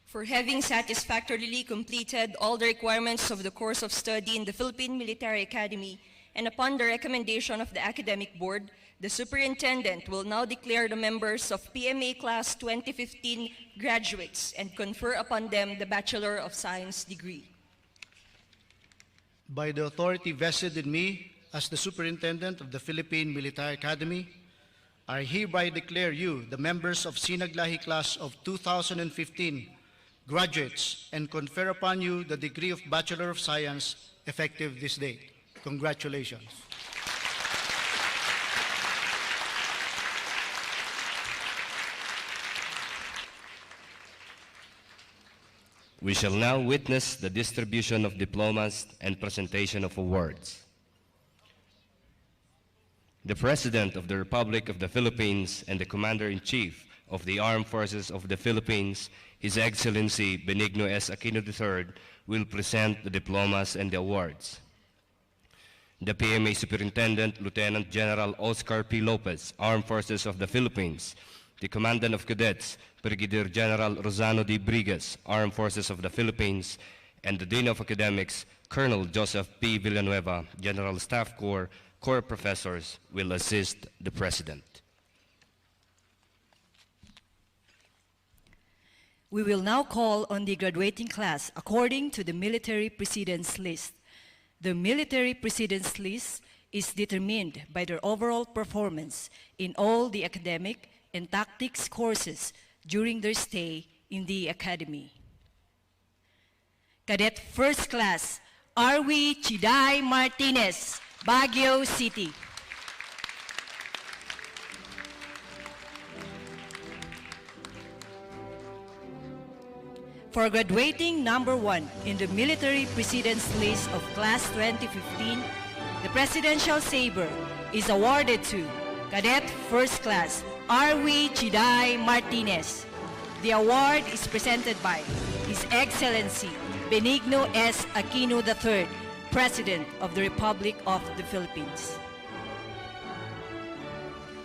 For having satisfactorily completed all the requirements of the course of study in the Philippine Military Academy and upon the recommendation of the Academic Board, the Superintendent will now declare the members of PMA Class 2015 graduates and confer upon them the Bachelor of Science degree. By the authority vested in me as the Superintendent of the Philippine Military Academy, I hereby declare you the members of Sinag Lahi Class of 2015 graduates and confer upon you the degree of Bachelor of Science effective this date. Congratulations. We shall now witness the distribution of diplomas and presentation of awards. The President of the Republic of the Philippines and the Commander-in-Chief of the Armed Forces of the Philippines, His Excellency Benigno S. Aquino III, will present the diplomas and the awards. The PMA Superintendent, Lieutenant General Oscar P. Lopez, Armed Forces of the Philippines, the Commandant of Cadets, Brigadier General Rosano D. Brigues, Armed Forces of the Philippines, and the Dean of Academics, Colonel Joseph P. Villanueva, General Staff Corps, Corps professors will assist the President. We will now call on the graduating class according to the military precedence list. The military precedence list is determined by their overall performance in all the academic and tactics courses during their stay in the academy. Cadet First Class, Arwi Chiday Martinez, Baguio City. For graduating number 1 in the military precedence list of Class 2015, the Presidential Sabre is awarded to Cadet First Class, Arwi Chiday Martinez. The award is presented by His Excellency Benigno S. Aquino III, President of the Republic of the Philippines.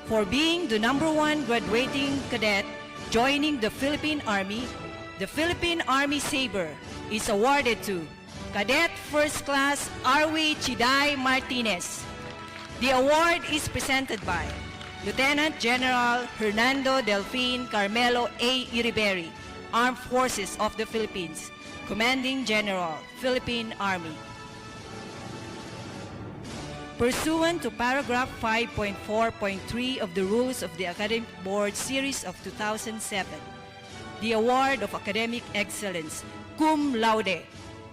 For being the number 1 graduating cadet joining the Philippine Army, the Philippine Army Sabre is awarded to Cadet First Class Arwi Chiday Martinez. The award is presented by Lieutenant General Hernando Delfin Carmelo A. Iriberri, Armed Forces of the Philippines, Commanding General, Philippine Army. Pursuant to paragraph 5.4.3 of the Rules of the Academic Board Series of 2007, the award of Academic Excellence, cum laude,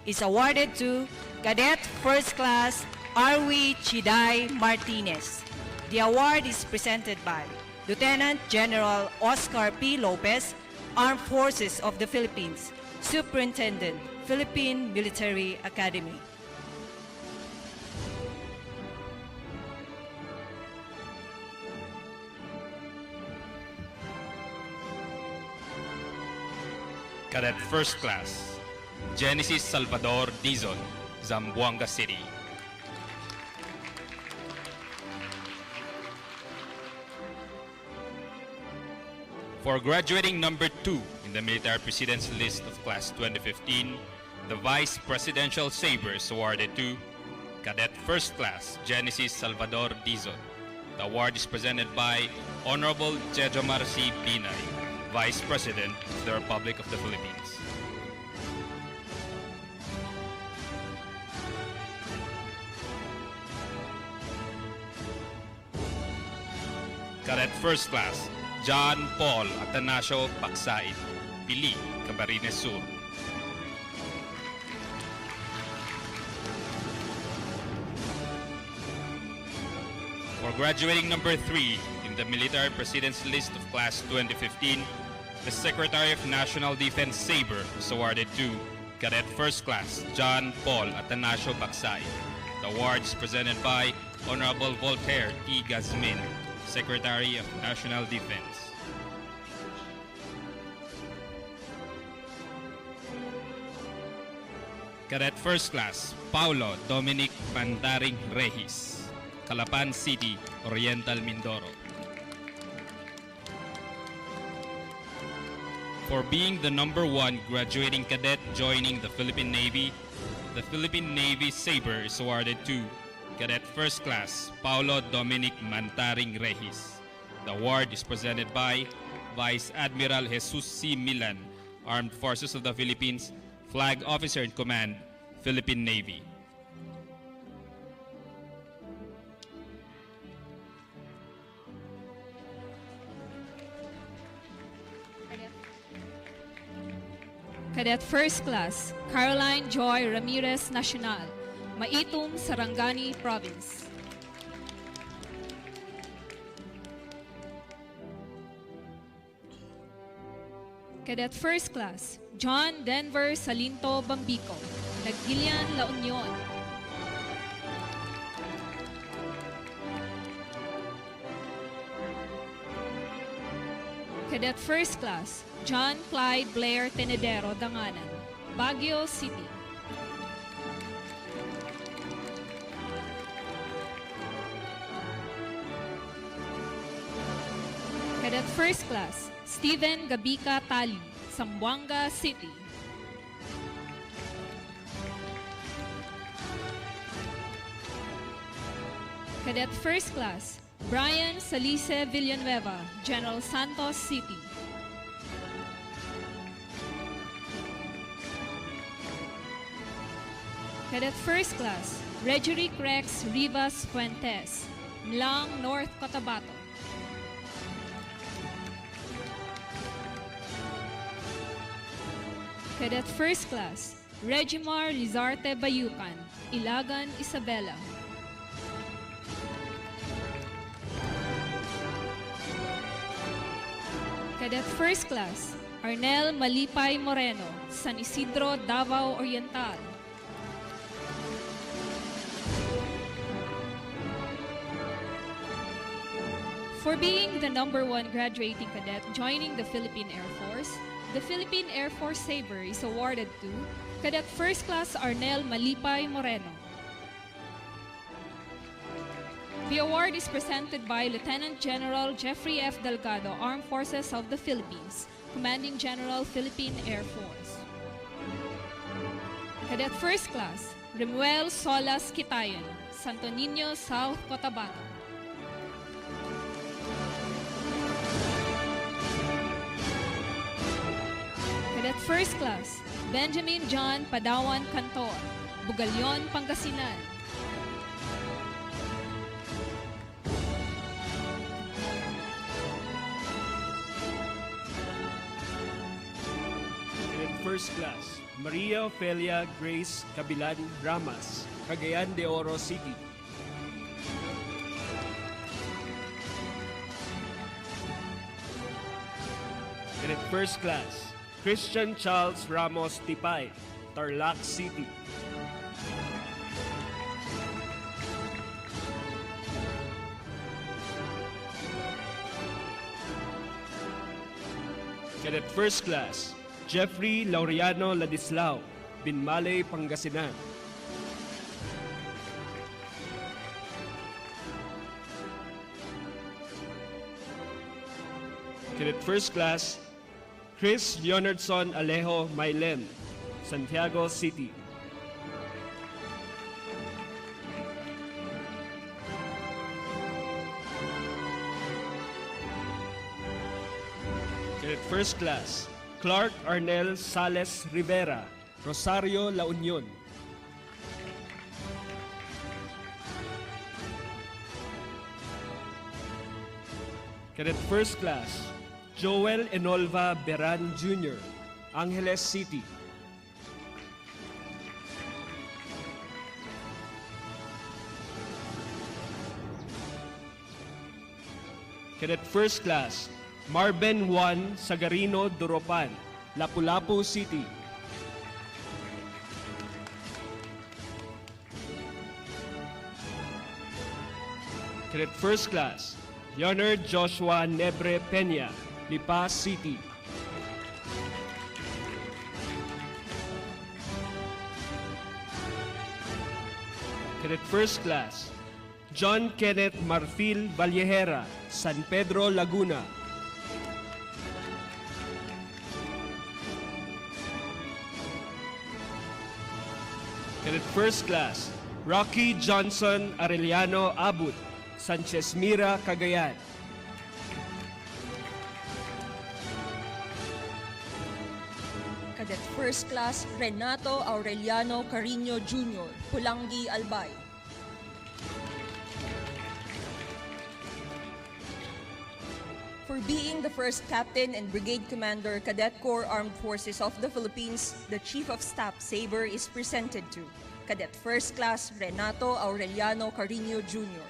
is awarded to Cadet First Class Arwi Chiday Martinez. The award is presented by Lieutenant General Oscar P. Lopez, Armed Forces of the Philippines, Superintendent, Philippine Military Academy. Cadet First Class, Genesis Salvador Dizon, Zamboanga City. For graduating number 2 in the military precedence list of Class 2015, the Vice Presidential Sabre is awarded to Cadet First Class, Genesis Salvador Dizon. The award is presented by Honorable Jejomar C. Binay, Vice President of the Republic of the Philippines. Cadet First Class, John Paul Atanasio Paksaid, Pili, Camarines Sur. For graduating number 3 in the military precedence list of Class 2015, the Secretary of National Defense Sabre is awarded to Cadet First Class, John Paul Atanasio Paksaid. The award is presented by Honorable Voltaire T. Gazmin, Secretary of National Defense. Cadet First Class, Paulo Dominic Mandaring Regis, Calapan City, Oriental Mindoro. For being the number 1 graduating cadet joining the Philippine Navy, the Philippine Navy Sabre is awarded to Cadet First Class Paulo Dominic Mantaring Regis. The award is presented by Vice Admiral Jesus C. Milan, Armed Forces of the Philippines, Flag Officer in Command, Philippine Navy. Cadet First Class, Caroline Joy Ramirez Nacional, Maitum, Sarangani Province. Cadet First Class, John Denver Salinto Bambico, Nagilian, La Union. Cadet First Class, John Clyde Blair Tenedero Danganan, Baguio City. Cadet First Class, Stephen Gabika Tali, Zamboanga City. Cadet First Class, Brian Salice Villanueva, General Santos City. Cadet First Class, Regeric Rex Rivas Fuentes, Mlang, North Cotabato. Cadet First Class, Regimar Lizarte Bayucan, Ilagan, Isabela. Cadet First Class, Arnel Malipay Moreno, San Isidro, Davao Oriental. For being the #1 graduating cadet joining the Philippine Air Force, the Philippine Air Force Sabre is awarded to Cadet First Class Arnel Malipay Moreno. The award is presented by Lieutenant General Jeffrey F. Delgado, Armed Forces of the Philippines, Commanding General, Philippine Air Force. Cadet First Class, Remuel Solas Kitayan, Santo Niño, South Cotabato. Cadet First Class, Benjamin John Padawan Cantor, Bugalyon, Pangasinan. Cadet First Class, Maria Ofelia Grace Cabilan Ramas, Cagayan de Oro City. Cadet First Class, Christian Charles Ramos Tipay, Tarlac City. Cadet First Class, Jeffrey Laureano Ladislao, Binmalay, Pangasinan. Cadet First Class, Chris Leonardson Alejo Mailen, Santiago City. Cadet First Class, Clark Arnel Sales Rivera, Rosario, La Union. Cadet First Class, Joel Enolva Beran Jr., Angeles City. Cadet First Class, Marben Juan Sagarino Duropan, Lapu-Lapu City. Cadet First Class, Leonard Joshua Nebre Peña, Lipa City. Cadet First Class, John Kenneth Marfil Vallejera, San Pedro, Laguna. Cadet First Class, Rocky Johnson Arellano Abud, Sanchez Mira, Cagayan. Cadet First Class Renato Aureliano Carino Jr., Pulangi, Albay. For being the first Captain and Brigade Commander, Cadet Corps Armed Forces of the Philippines, the Chief of Staff saber is presented to Cadet First Class Renato Aureliano Carino Jr.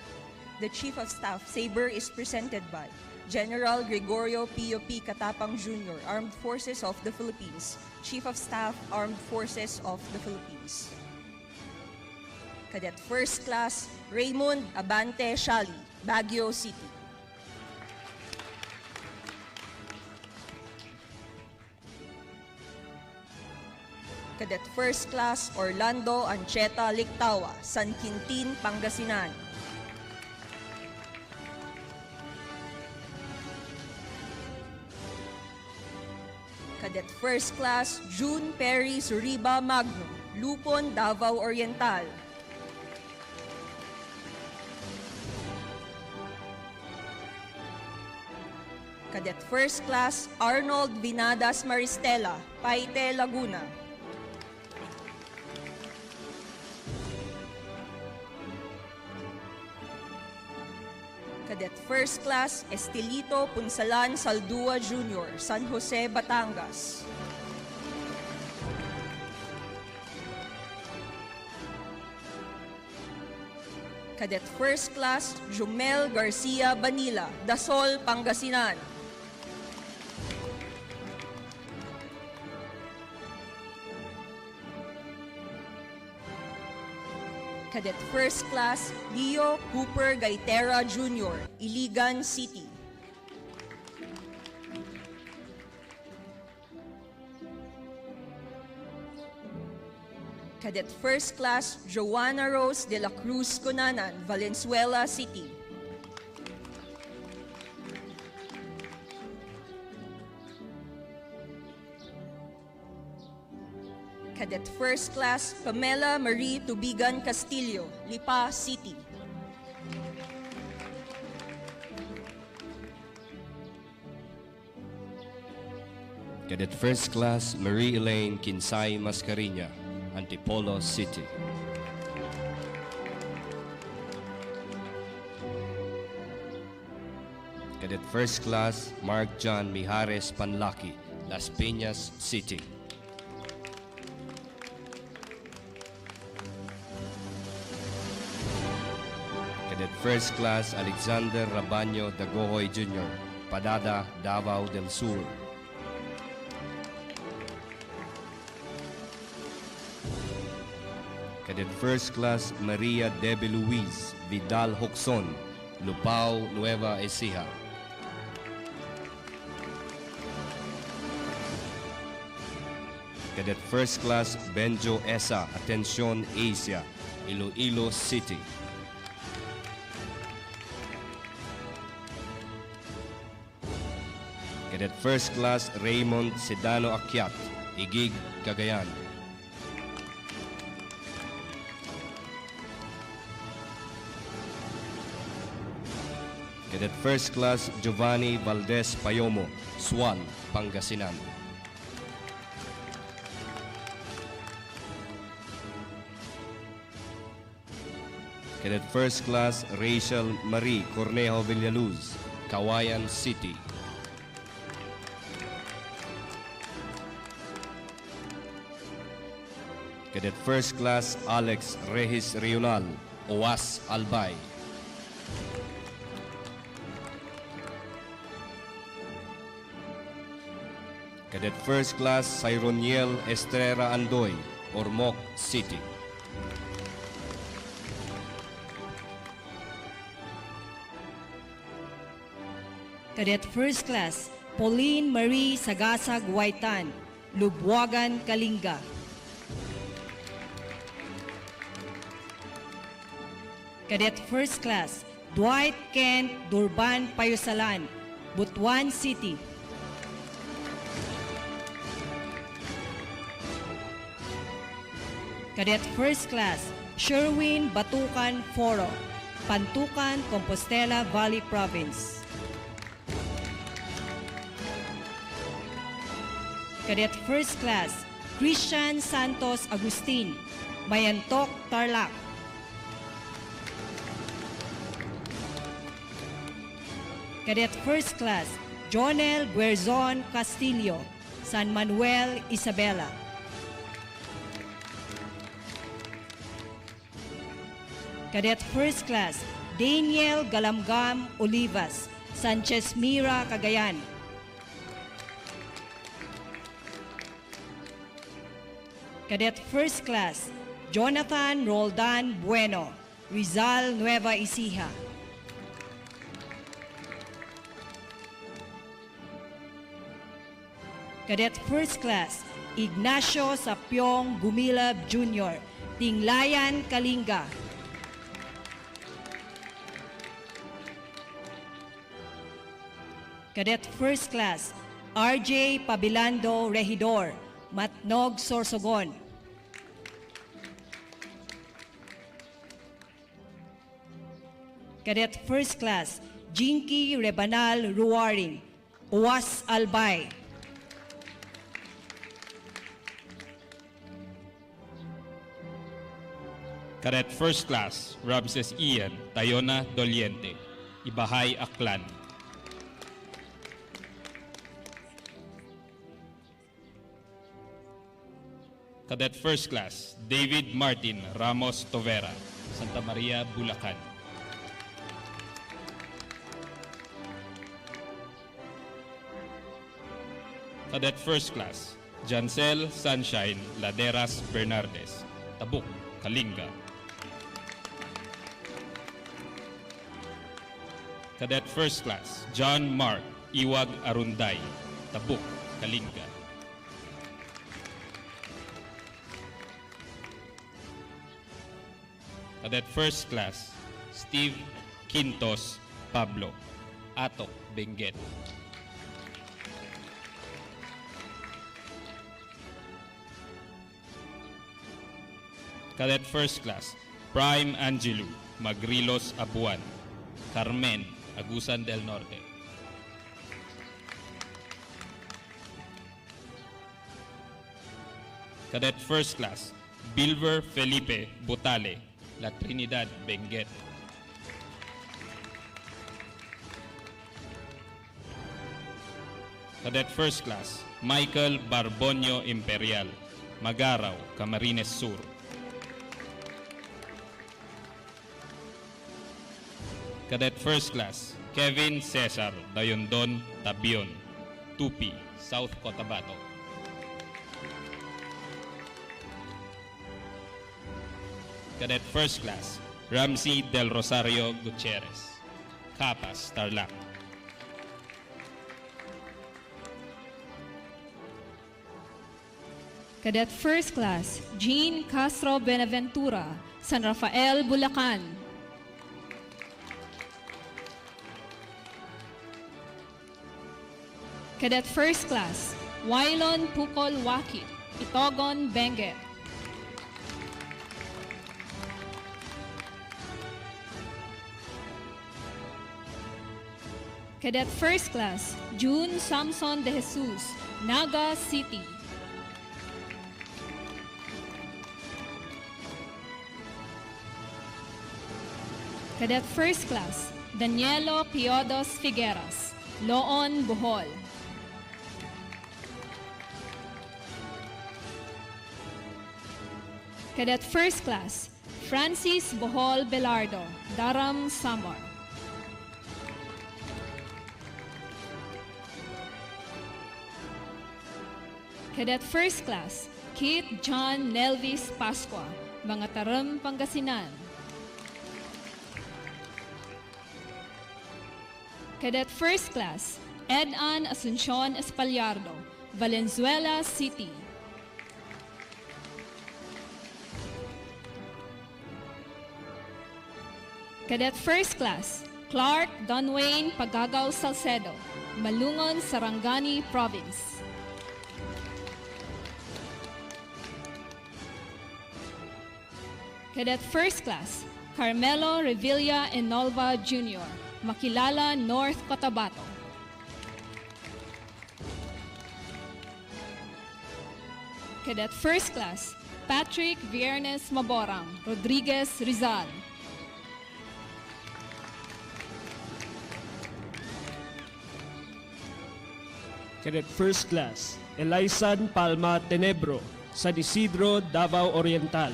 The Chief of Staff saber is presented by General Gregorio P.O.P. Katapang Jr., Armed Forces of the Philippines, Chief of Staff, Armed Forces of the Philippines. Cadet First Class Raymond Abante Shali, Baguio City. Cadet First Class Orlando Ancheta Lictawa, San Quintin, Pangasinan. Cadet First Class June Perry Zuriba Magno, Lupon, Davao Oriental. Cadet First Class Arnold Vinadas Maristela, Paite, Laguna. Cadet First Class Estelito Punsalan Saldua Jr., San Jose, Batangas. Cadet First Class Jumel Garcia Banila, Dasol, Pangasinan. Cadet First Class Leo Cooper Gaitera Jr., Iligan City. Cadet First Class Joanna Rose de la Cruz Conanan, Valenzuela City. Cadet First Class Pamela Marie Tubigan Castillo, Lipa City. Cadet First Class Marie Elaine Kinsay Mascareña, Antipolo City. Cadet First Class Mark John Mijares Panlaki, Las Piñas City. Cadet First Class Alexander Rabaño Dagohoy Jr., Padada, Davao del Sur. Cadet First Class Maria Debe Luis Vidal Hoxon, Lupao, Nueva Ecija. Cadet First Class Benjo Esa Atención Asia, Iloilo City. Cadet First Class Raymond Sedano Akyat, Igig, Cagayan. Cadet First Class Giovanni Valdez Payomo, Sual, Pangasinan. Cadet First Class Rachel Marie Cornejo Villaluz, Kawayan City. Cadet First Class Alex Regis Rional, Owas, Albay. Cadet First Class Cyroniel Estrera Andoy, Ormoc City. Cadet First Class Pauline Marie Sagasag Waitan, Lubwagan, Kalinga. Cadet First Class Dwight Kent Durban Payusalan, Butuan City. Cadet First Class Sherwin Batucan Foro, Pantucan, Compostela Valley Province. Cadet First Class, Christian Santos Agustin, Mayantok, Tarlac. Cadet First Class, Jonel Guerzon Castillo, San Manuel, Isabela. Cadet First Class, Daniel Galamgam Olivas, Sanchez Mira, Cagayan. Cadet First Class, Jonathan Roldan Bueno, Rizal, Nueva Ecija. Cadet First Class, Ignacio Sapiong Gumilab Jr., Tinglayan, Kalinga. Cadet First Class, RJ Pabilando Regidor, Matnog, Sorsogon. Cadet First Class, Jinky Rebanal Ruwaring, Uwas Albay. Cadet First Class, Ramses Ian Tayona Doliente, Ibahay, Aklan. Cadet First Class, David Martin Ramos Tovera, Santa Maria, Bulacan. Cadet First Class, Jancel Sunshine Laderas Bernardes, Tabuk, Kalinga. Cadet First Class, John Mark Iwag Arunday, Tabuk, Kalinga. Cadet First Class, Steve Quintos Pablo, Atok, Benguet. Cadet First Class, Prime Angelo Magrilos Abuan, Carmen, Agusan del Norte. Cadet First Class, Bilver Felipe Butale, La Trinidad, Benguet. Cadet First Class, Michael Barbonio Imperial, Magaraw, Camarines Sur. Cadet First Class, Kevin Cesar Dayondon Tabion, Tupi, South Cotabato. Cadet First Class, Ramsey Del Rosario Gutierrez, Capas, Tarlac. Cadet First Class, Jean Castro Benaventura, San Rafael, Bulacan. Cadet First Class, Wailon Pukol Wakit, Itogon, Benguet. Cadet First Class, June Samson de Jesus, Naga City. Cadet First Class, Danielo Piodos Figueras, Loon, Bohol. Cadet First Class, Francis Bohol Belardo, Daram, Samar. Cadet First Class, Kit John Nelvis Pascua, Mga Taram, Pangasinan. Cadet First Class, Ed-An Asuncion Espallardo, Valenzuela City. Cadet First Class, Clark Donwayne Pagagaw Salcedo, Malungon, Sarangani Province. Cadet First Class, Carmelo Revilla Enolva Jr., Makilala, North Cotabato. Cadet First Class, Patrick Viernes Maborang, Rodriguez, Rizal. Cadet First Class, Elaisan Palma Tenebro, San Isidro, Davao Oriental.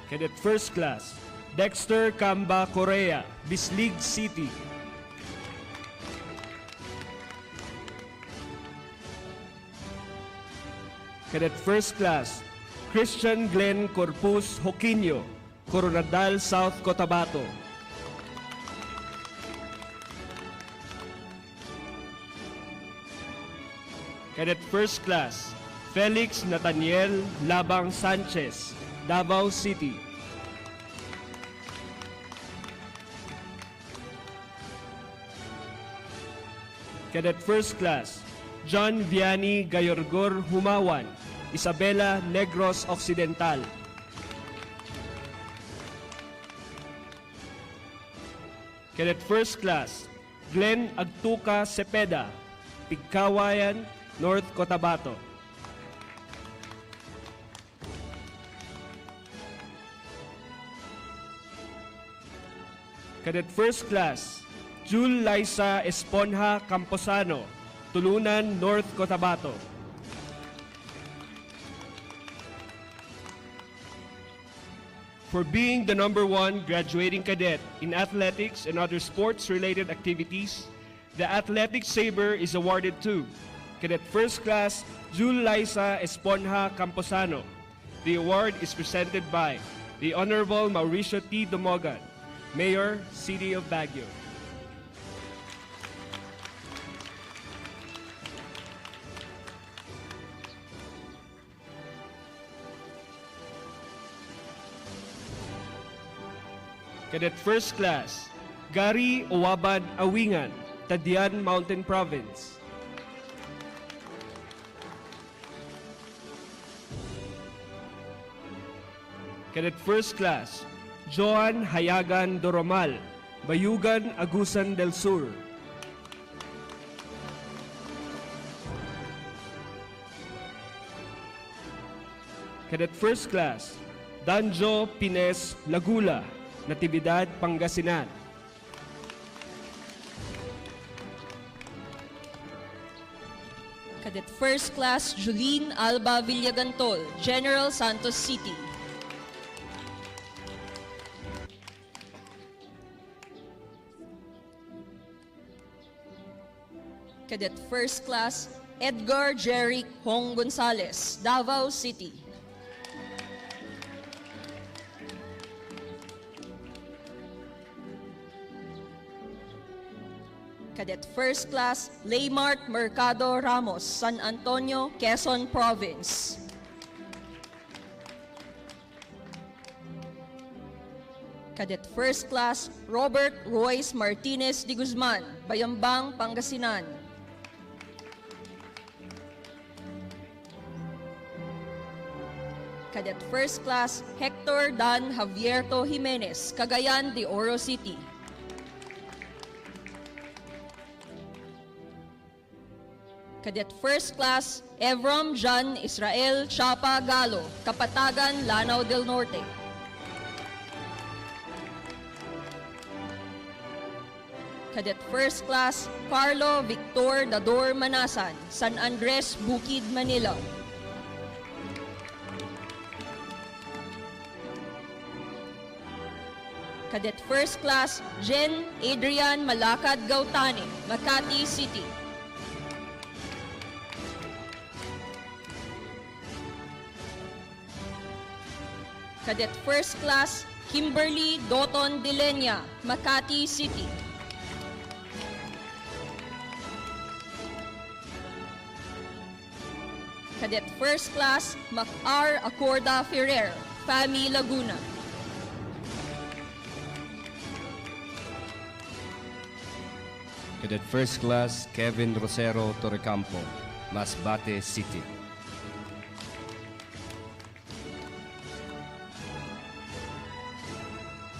Cadet First Class, Dexter Camba Correa, Bislig City. Cadet First Class, Christian Glenn Corpus Joquino, Coronadal, South Cotabato. Cadet First Class, Felix Nathaniel Labang Sanchez, Davao City. Cadet First Class, John Vianney Gayorgor Humawan, Isabela, Negros Occidental. Cadet First Class, Glenn Agtuca Cepeda, Pigkawayan, North Cotabato. Cadet First Class, Jul Liza Esponja Camposano, Tulunan, North Cotabato. For being the #1 graduating cadet in athletics and other sports-related activities, the Athletic Saber is awarded to Cadet First Class Jul Liza Esponja Camposano. The award is presented by the Honorable Mauricio T. Domogan, Mayor, City of Baguio. Cadet First Class, Gary Owaban Awingan, Tadian Mountain Province. Cadet First Class, Joan Hayagan Doromal, Bayugan, Agusan del Sur. Cadet First Class, Danjo Pines Lagula, Natividad, Pangasinan. Cadet First Class Julene Alba Villagantol, General Santos City. Cadet First Class Edgar Jeric Hong Gonzalez, Davao City. Cadet First Class Laymart Mercado Ramos, San Antonio, Quezon Province. Cadet First Class Robert Royce Martinez de Guzman, Bayambang, Pangasinan. Cadet First Class Hector Dan Javierto Jimenez, Cagayan de Oro City. Cadet First Class Evram Jan Israel Chapa Galo, Kapatagan, Lanao del Norte. Cadet First Class Carlo Victor Dador Manasan, San Andres, Bukid, Manila. Cadet First Class Jen Adrian Malakad Gautani, Makati City. Cadet First Class Kimberly Doton Dilenia, Makati City. Cadet First Class Mac-R Acorda Ferrer, Fami, Laguna. Cadet First Class Kevin Rosero Torrecampo, Masbate City.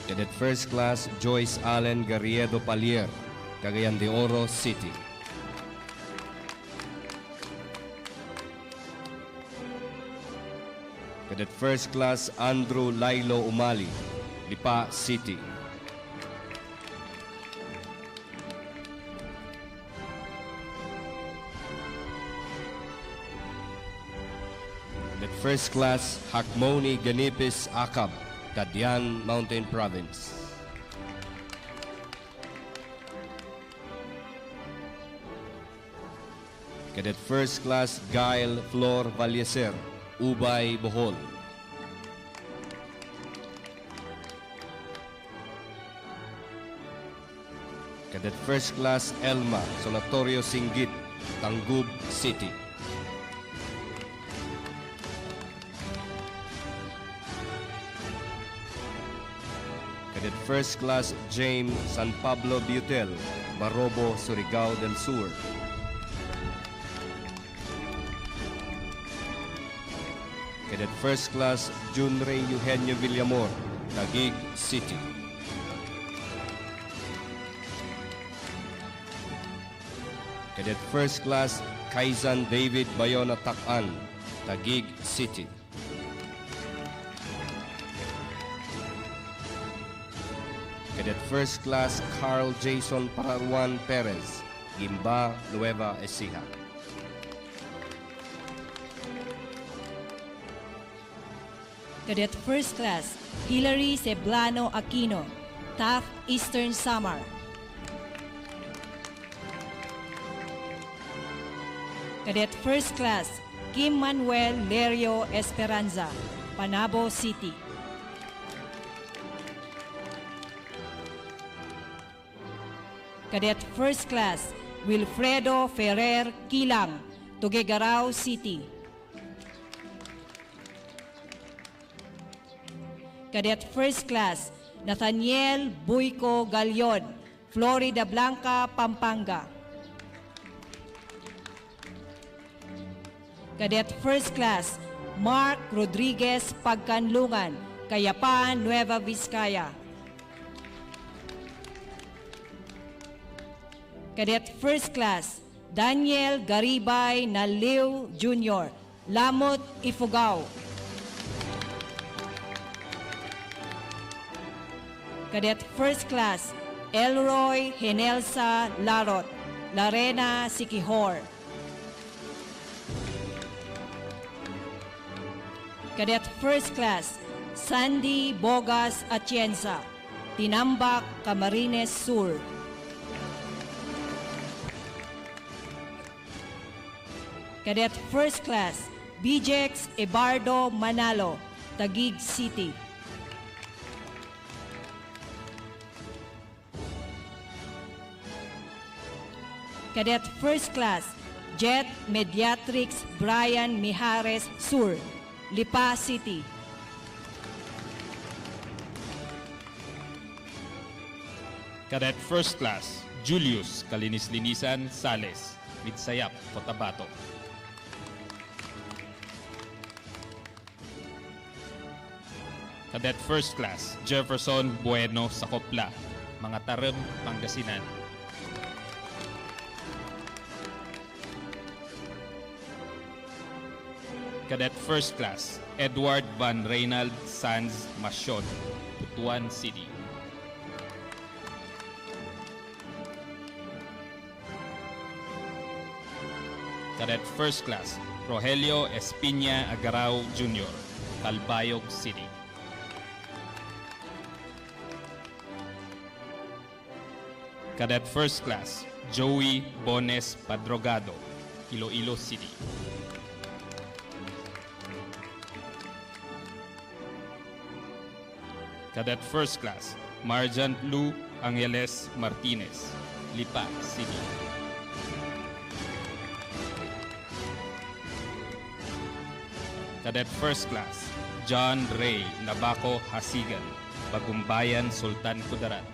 Cadet First Class Joyce Allen Garriedo Palier, Cagayan de Oro City. Cadet First Class Andrew Lailo Umali, Lipa City. Cadet First Class Hakmoni Ganipis Akab, Cadian Mountain Province. Cadet First Class Gail Flor Valleser, Ubay, Bohol. Cadet First Class Elma Solatorio Singgit, Tangub City. Cadet First Class James San Pablo Butel, Barobo, Surigao del Sur. Cadet First Class Junrey Eugenio Villamor, Taguig City. Cadet First Class Kaisan David Bayona Takan, Taguig City. Cadet First Class Carl Jason Pararuan Perez, Gimba, Nueva Ecija. Cadet First Class Hilary Ceblano Aquino, Taft, Eastern Samar. Cadet First Class Kim Manuel Lerio Esperanza, Panabo City. Cadet First Class Wilfredo Ferrer Kilang, Tuguegarao City. Cadet First Class Nathaniel Buico Galion, Florida Blanca, Pampanga. Cadet First Class Mark Rodriguez Pagkanlungan, Kayapan, Nueva Vizcaya. Cadet First Class Daniel Garibay Naliw Jr., Lamot, Ifugao. Cadet First Class Elroy Henelsa Larot, Larena, Siquijor. Cadet First Class Sandy Bogas Atienza, Tinambak, Camarines Sur. Cadet First Class Bijex Ebardo Manalo, Taguig City. Cadet First Class Jet Mediatrix Brian Mijares Sur, Lipa City. Cadet First Class Julius Kalinis-Linisan Sales, Mitsayap, Cotabato. Cadet First Class Jefferson Bueno Sakopla, Mga Tarem, Pangasinan. Cadet First Class Edward Van Reynald Sanz Masyon, Butuan City. Cadet First Class Rogelio Espina Agarao Jr., Calbayog City. Cadet First Class Joey Bones Padrogado, Iloilo City. Cadet First Class Marjan Lu Angeles Martinez, Lipa City. Cadet First Class John Ray Labaco Hasigan, Bagumbayan, Sultan Kudarat.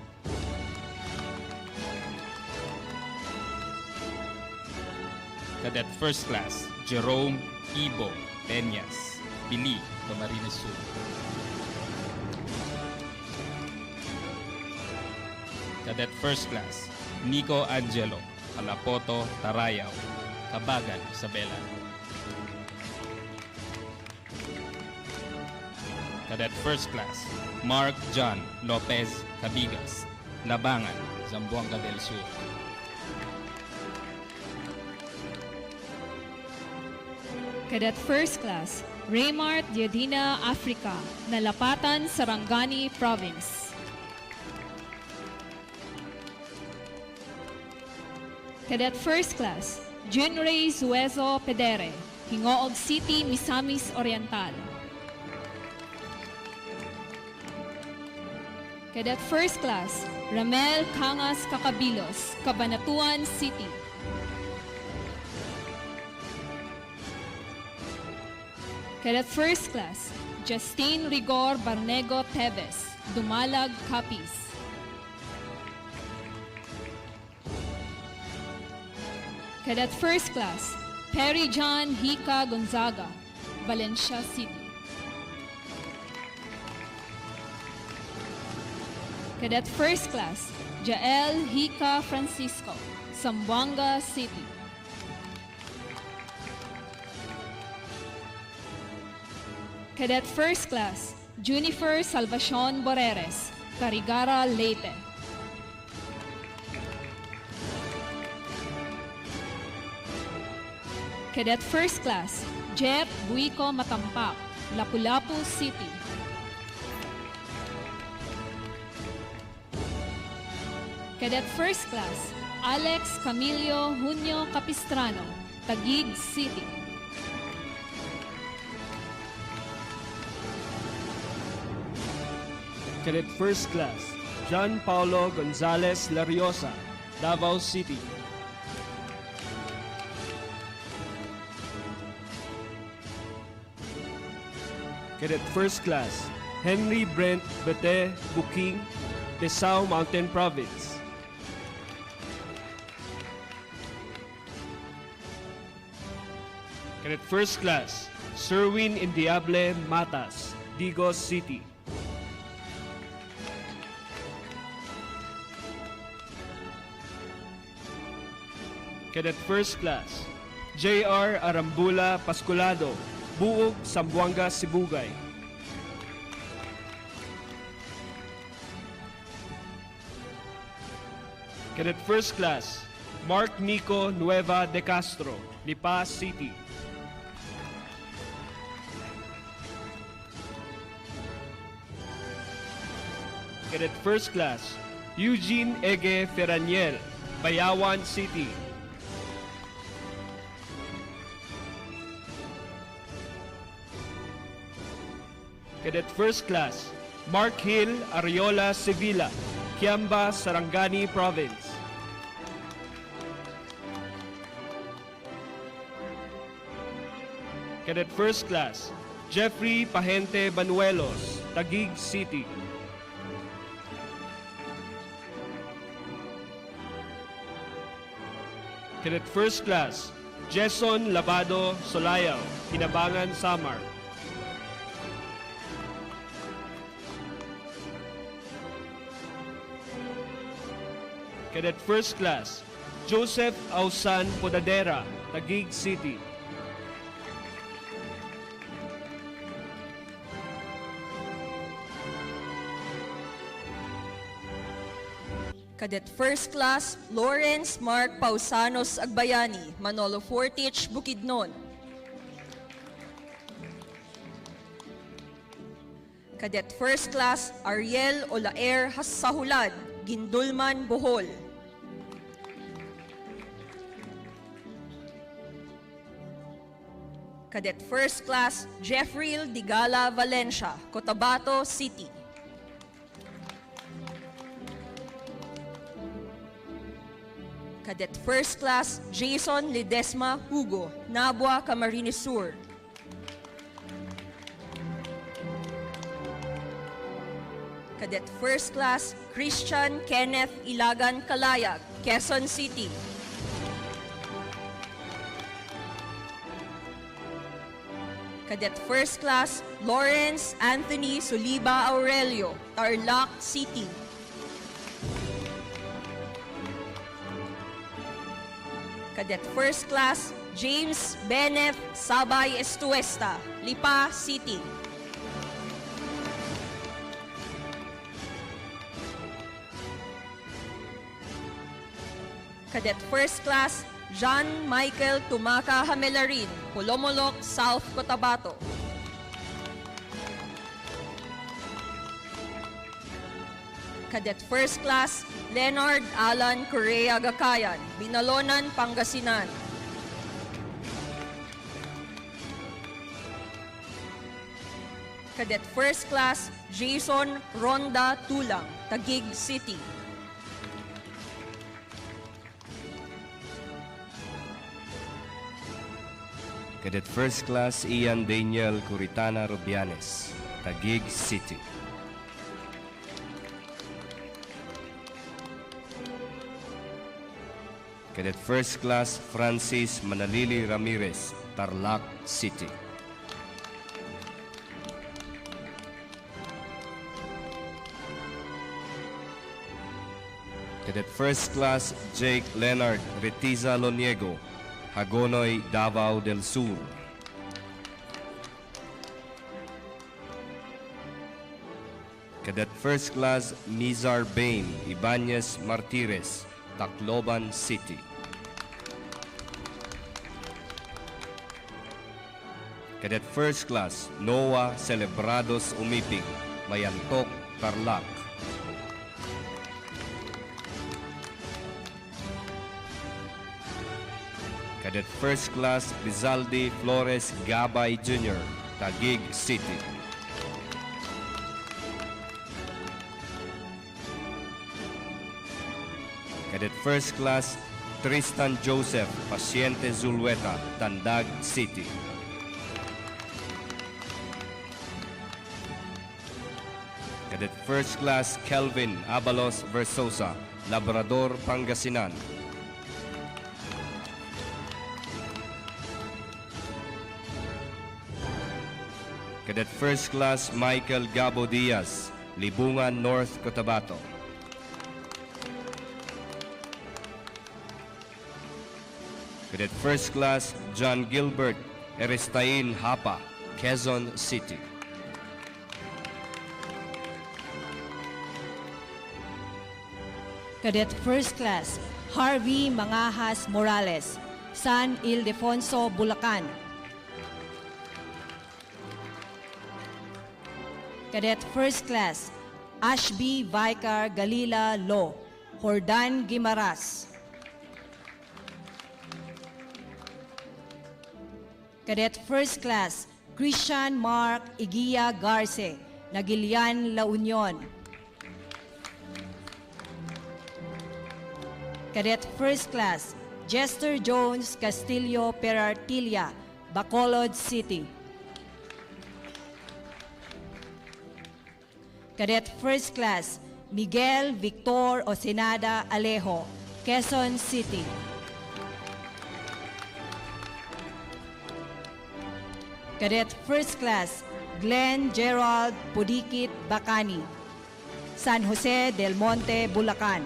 Cadet First Class Jerome Ibo Peñas, Pili, Camarines Sur. Cadet First Class Nico Angelo, Alapoto, Tarayaw, Kabagan, Isabela. Cadet First Class Mark John Lopez Cabigas, Labangan, Zamboanga del Sur. Cadet First Class Raymart Diadina Africa, Nalapatan, Sarangani Province. Cadet First Class Junray Zuezo Pedere, Hingoog City, Misamis Oriental. Cadet First Class Ramel Cangas Cacabilos, Cabanatuan City. Cadet First Class Justine Rigor Barnego Teves, Dumalag, Capiz. Cadet First Class Perry John Hika Gonzaga, Valencia City. Cadet First Class Jael Hika Francisco, Zamboanga City. Cadet First Class Junifer Salvacion Boreres, Carigara, Leyte. Cadet First Class Jeff Buico Matampak, Lapu-Lapu City. Cadet First Class Alex Camilio Junio Capistrano, Taguig City. Cadet First Class John Paulo Gonzalez Lariosa, Davao City. Cadet First Class Henry Brent Bete Buking, Tesao Mountain Province. Cadet First Class Sherwin Indiable Matas, Digos City. Cadet First Class J.R. Arambula Pasculado, Buog, Zamboanga, Sibugay. Cadet First Class Mark Nico Nueva de Castro, Lipa City. Cadet First Class Eugene Ege Ferraniel, Bayawan City. Cadet First Class Mark Hill Ariola Sevilla, Kiamba, Sarangani Province. Cadet First Class Jeffrey Pahente Banuelos, Taguig City. Cadet First Class Jason Labado Solayaw, Hinabangan, Samar. Cadet First Class Joseph Ausan Podadera, Taguig City. Cadet First Class Lawrence Mark Pausanos Agbayani, Manolo Fortich, Bukidnon. Cadet First Class Ariel Olaer Hassahulad, Gindulman, Bohol. Cadet First Class Jeffrey Digala Valencia, Cotabato City. Cadet First Class Jason Ledesma Hugo, Nabua, Camarines Sur. Cadet First Class Christian Kenneth Ilagan Kalayag, Quezon City. Cadet First Class Lawrence Anthony Soliba Aurelio, Tarlac City. Cadet First Class James Benef Sabay Estuesta, Lipa City. Cadet First Class John Michael Tumaka Hamelarin, Pulomolok, South Cotabato. Cadet First Class Leonard Alan Correa Gakayan, Binalonan, Pangasinan. Cadet First Class Jason Ronda Tulang, Taguig City. Cadet First Class Ian Daniel Curitana Rubianes, Taguig City. Cadet First Class Francis Manalili Ramirez, Tarlac City. Cadet First Class Jake Leonard Retiza Loniego, Hagonoy, Davao del Sur. Cadet First Class Nizar Bain Ibanez Martires, Tacloban City. Cadet First Class Noah Celebrados Umipig, Mayantok, Tarlac. Cadet First Class Rizaldi Flores Gabay Jr., Taguig City. Cadet First Class Tristan Joseph Paciente Zulueta, Tandag City. Cadet First Class Kelvin Abalos Versosa, Labrador, Pangasinan. Cadet First Class Michael Gabo Diaz, Libungan, North Cotabato. Cadet First Class John Gilbert Eristain Hapa, Quezon City. Cadet First Class Harvey Mangahas Morales, San Ildefonso, Bulacan. Cadet First Class Ashby Vicar Galila Law, Hordan Guimaras. Cadet First Class Christian Mark Igia Garce, Nagilian, La Union. Cadet First Class Jester Jones Castillo Perartilla, Bacolod City. Cadet First Class Miguel Victor Osenada Alejo, Quezon City. Cadet First Class Glenn Gerald Pudikit Bacani, San Jose del Monte, Bulacan.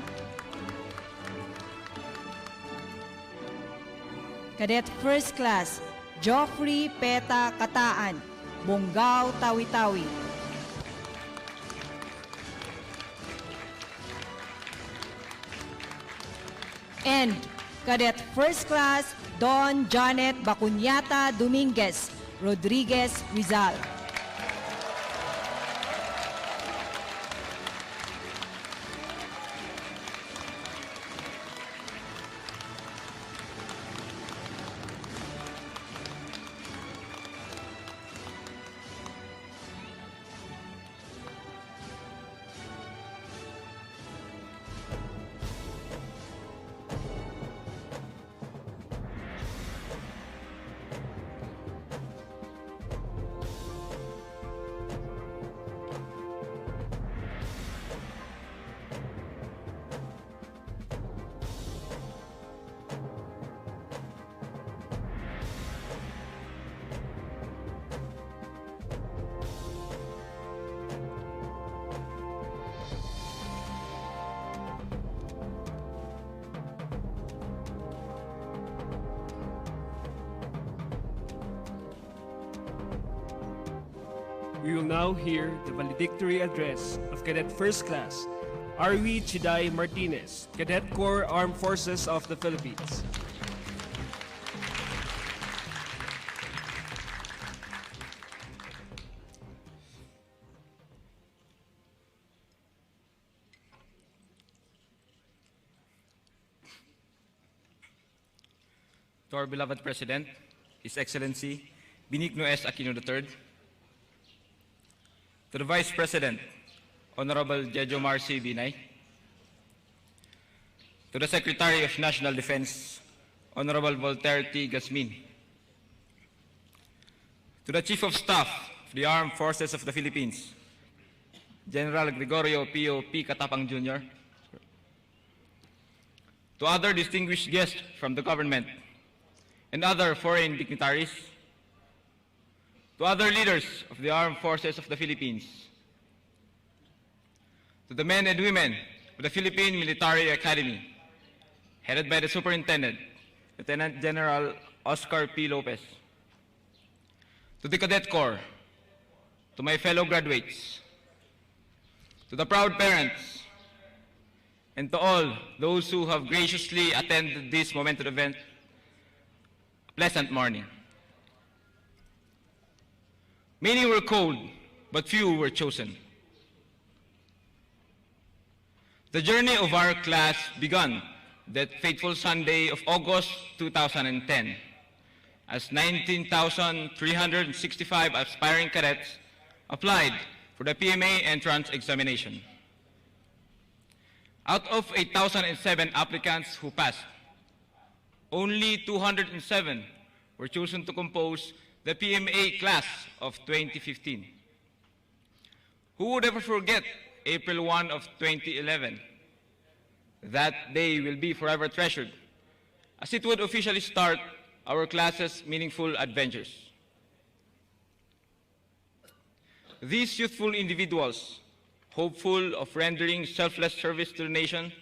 Cadet First Class Joffrey Peta Kataan, Bongao, Tawi-Tawi. And Cadet First Class Don Janet Bacunyata Dominguez, Rodriguez, Rizal. We will now hear the valedictory address of Cadet First Class, Arwi Chiday Martinez, Cadet Corps Armed Forces of the Philippines. To our beloved President, His Excellency Benigno S. Aquino III, to the Vice President, Honorable Jejomar C. Binay, to the Secretary of National Defense, Honorable Voltaire T. Gasmin, to the Chief of Staff of the Armed Forces of the Philippines, General Gregorio Pio P. Katapang Jr., to other distinguished guests from the government and other foreign dignitaries, to other leaders of the Armed Forces of the Philippines, to the men and women of the Philippine Military Academy, headed by the Superintendent, Lieutenant General Oscar P. Lopez, to the Cadet Corps, to my fellow graduates, to the proud parents, and to all those who have graciously attended this momentous event, pleasant morning. Many were called, but few were chosen. The journey of our class began that fateful Sunday of August 2010, as 19,365 aspiring cadets applied for the PMA entrance examination. Out of 8,007 applicants who passed, only 207 were chosen to compose the PMA Class of 2015. Who would ever forget April 1 of 2011? That day will be forever treasured, as it would officially start our class's meaningful adventures. These youthful individuals, hopeful of rendering selfless service to the nation,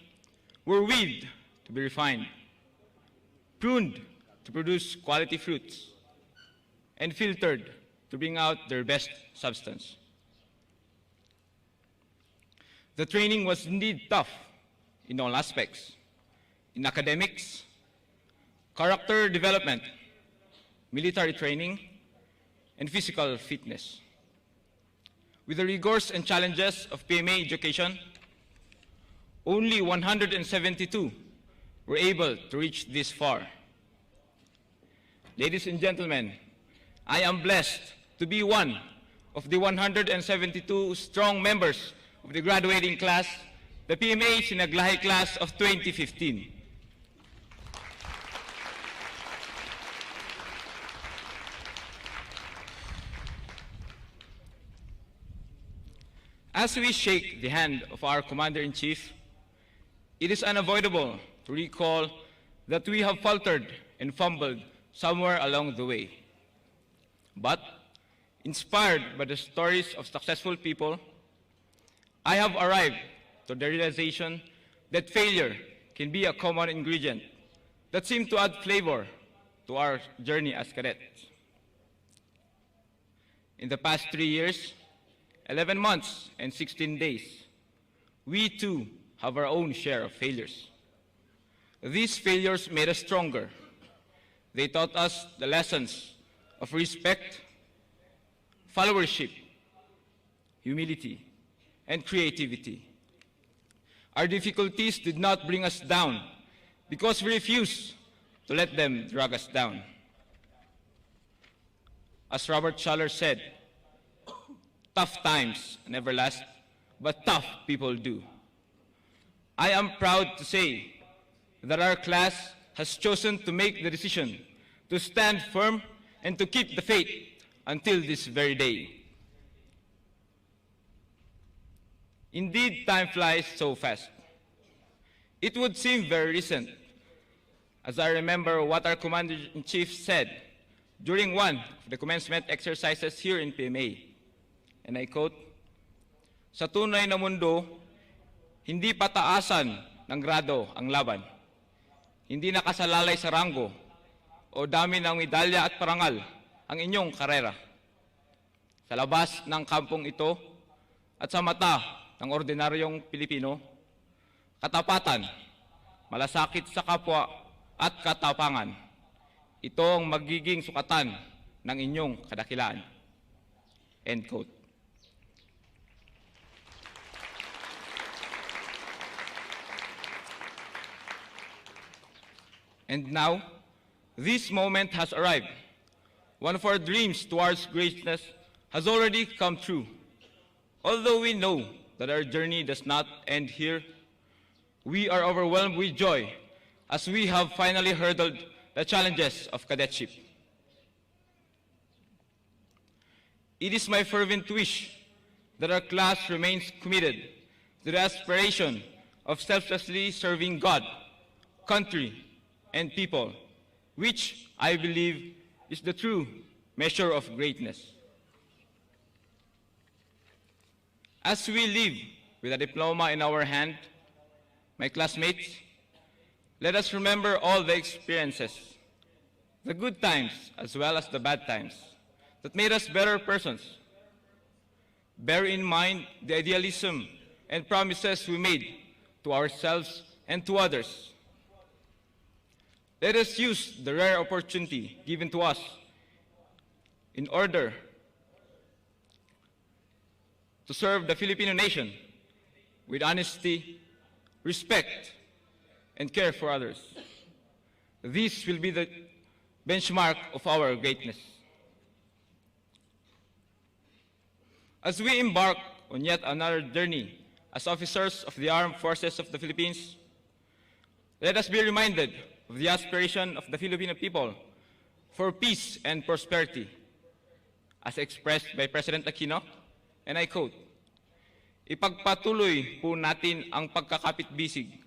were weeded to be refined, pruned to produce quality fruits, and filtered to bring out their best substance. The training was indeed tough in all aspects, in academics, character development, military training, and physical fitness. With the rigors and challenges of PMA education, only 172 were able to reach this far. Ladies and gentlemen, I am blessed to be one of the 172 strong members of the graduating class, the PMA Sinag Lahi Class of 2015. As we shake the hand of our Commander-in-Chief, it is unavoidable to recall that we have faltered and fumbled somewhere along the way. But, inspired by the stories of successful people, I have arrived to the realization that failure can be a common ingredient that seems to add flavor to our journey as cadets. In the past 3 years, 11 months and 16 days, we too have our own share of failures. These failures made us stronger. They taught us the lessons of respect, followership, humility, and creativity. Our difficulties did not bring us down because we refused to let them drag us down. As Robert Schuller said, tough times never last, but tough people do. I am proud to say that our class has chosen to make the decision to stand firm and to keep the faith until this very day. Indeed, time flies so fast. It would seem very recent, as I remember what our Commander-in-Chief said during one of the commencement exercises here in PMA. And I quote, "Sa tunay na mundo, hindi pataasan ng grado ang laban. Hindi nakasalalay sa ranggo o dami ng medalya at parangal ang inyong karera. sa labas ng kampong ito at sa mata ng ordinaryong Pilipino, katapatan, malasakit sa kapwa at katapangan. Ito ang magiging sukatan ng inyong kadakilaan. End quote. And now, this moment has arrived. One of our dreams towards greatness has already come true. Although we know that our journey does not end here, we are overwhelmed with joy as we have finally hurdled the challenges of cadetship. It is my fervent wish that our class remains committed to the aspiration of selflessly serving God, country, and people, which I believe is the true measure of greatness. As we leave with a diploma in our hand, my classmates, let us remember all the experiences, the good times as well as the bad times, that made us better persons. Bear in mind the idealism and promises we made to ourselves and to others. Let us use the rare opportunity given to us in order to serve the Filipino nation with honesty, respect, and care for others. This will be the benchmark of our greatness. As we embark on yet another journey as officers of the Armed Forces of the Philippines, let us be reminded of the aspiration of the Filipino people for peace and prosperity, as expressed by President Aquino, and I quote, "Ipagpatuloy po natin ang pagkakapit-bisig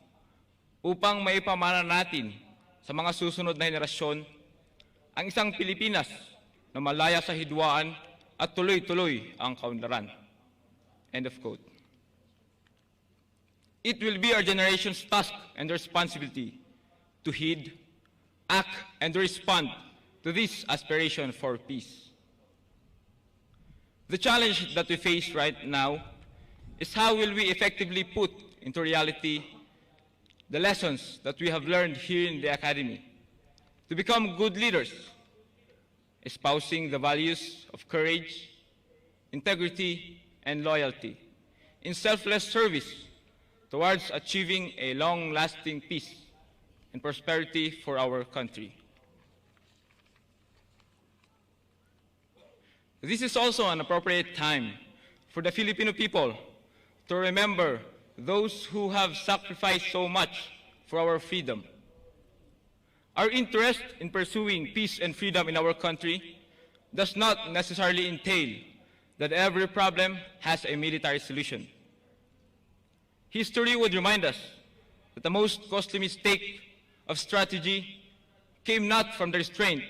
upang maipamana natin sa mga susunod na henerasyon ang isang Pilipinas na malaya sa hidwaan at tuloy-tuloy ang kaunlaran." End of quote. It will be our generation's task and responsibility to heed, act, and respond to this aspiration for peace. The challenge that we face right now is how will we effectively put into reality the lessons that we have learned here in the Academy to become good leaders, espousing the values of courage, integrity, and loyalty in selfless service towards achieving a long-lasting peace and prosperity for our country. This is also an appropriate time for the Filipino people to remember those who have sacrificed so much for our freedom. Our interest in pursuing peace and freedom in our country does not necessarily entail that every problem has a military solution. History would remind us that the most costly mistake of strategy came not from the restraint,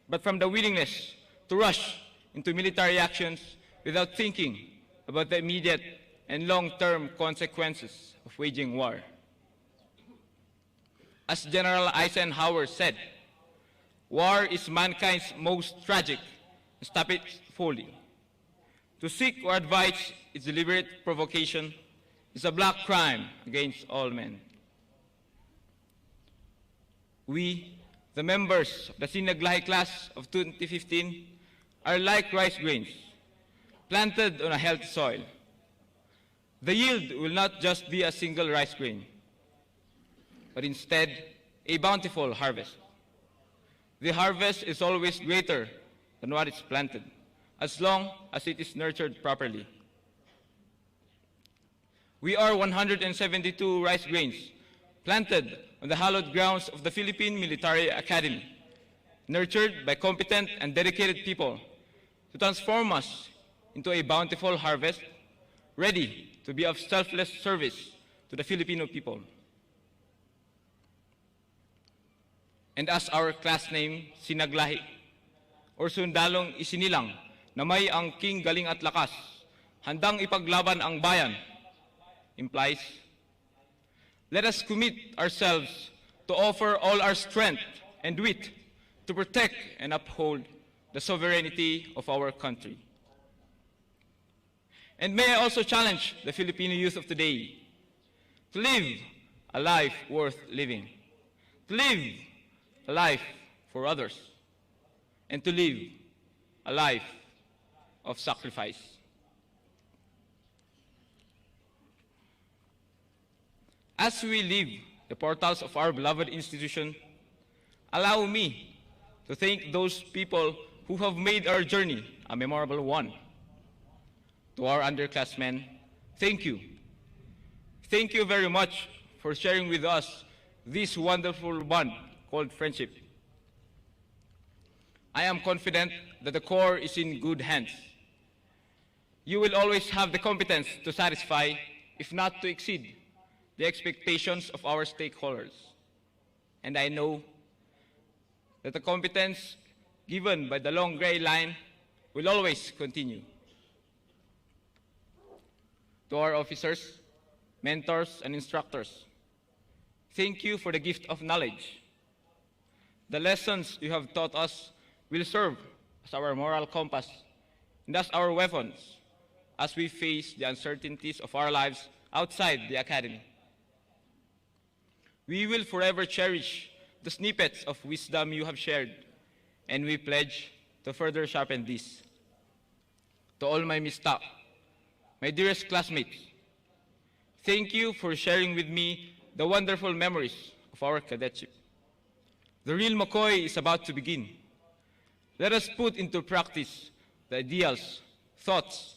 but from the willingness to rush into military actions without thinking about the immediate and long-term consequences of waging war. As General Eisenhower said, war is mankind's most tragic and stupid folly. To seek or advise its deliberate provocation is a black crime against all men. We, the members of the Sinag Lahi class of 2015, are like rice grains, planted on a healthy soil. The yield will not just be a single rice grain, but instead a bountiful harvest. The harvest is always greater than what is planted, as long as it is nurtured properly. We are 172 rice grains planted on the hallowed grounds of the Philippine Military Academy, nurtured by competent and dedicated people to transform us into a bountiful harvest, ready to be of selfless service to the Filipino people. And as our class name, Sinag Lahi, or Sundalong Isinilang, na may angking galing at lakas, handang ipaglaban ang bayan, implies, let us commit ourselves to offer all our strength and wit to protect and uphold the sovereignty of our country. And may I also challenge the Filipino youth of today to live a life worth living, to live a life for others, and to live a life of sacrifice. As we leave the portals of our beloved institution, allow me to thank those people who have made our journey a memorable one. To our underclassmen, thank you. Thank you very much for sharing with us this wonderful bond called friendship. I am confident that the core is in good hands. You will always have the competence to satisfy, if not to exceed, the expectations of our stakeholders. And I know that the competence given by the long gray line will always continue. To our officers, mentors, and instructors, thank you for the gift of knowledge. The lessons you have taught us will serve as our moral compass and as our weapons as we face the uncertainties of our lives outside the academy. We will forever cherish the snippets of wisdom you have shared, and we pledge to further sharpen this. To all my mista, my dearest classmates, thank you for sharing with me the wonderful memories of our cadetship. The real McCoy is about to begin. Let us put into practice the ideals, thoughts,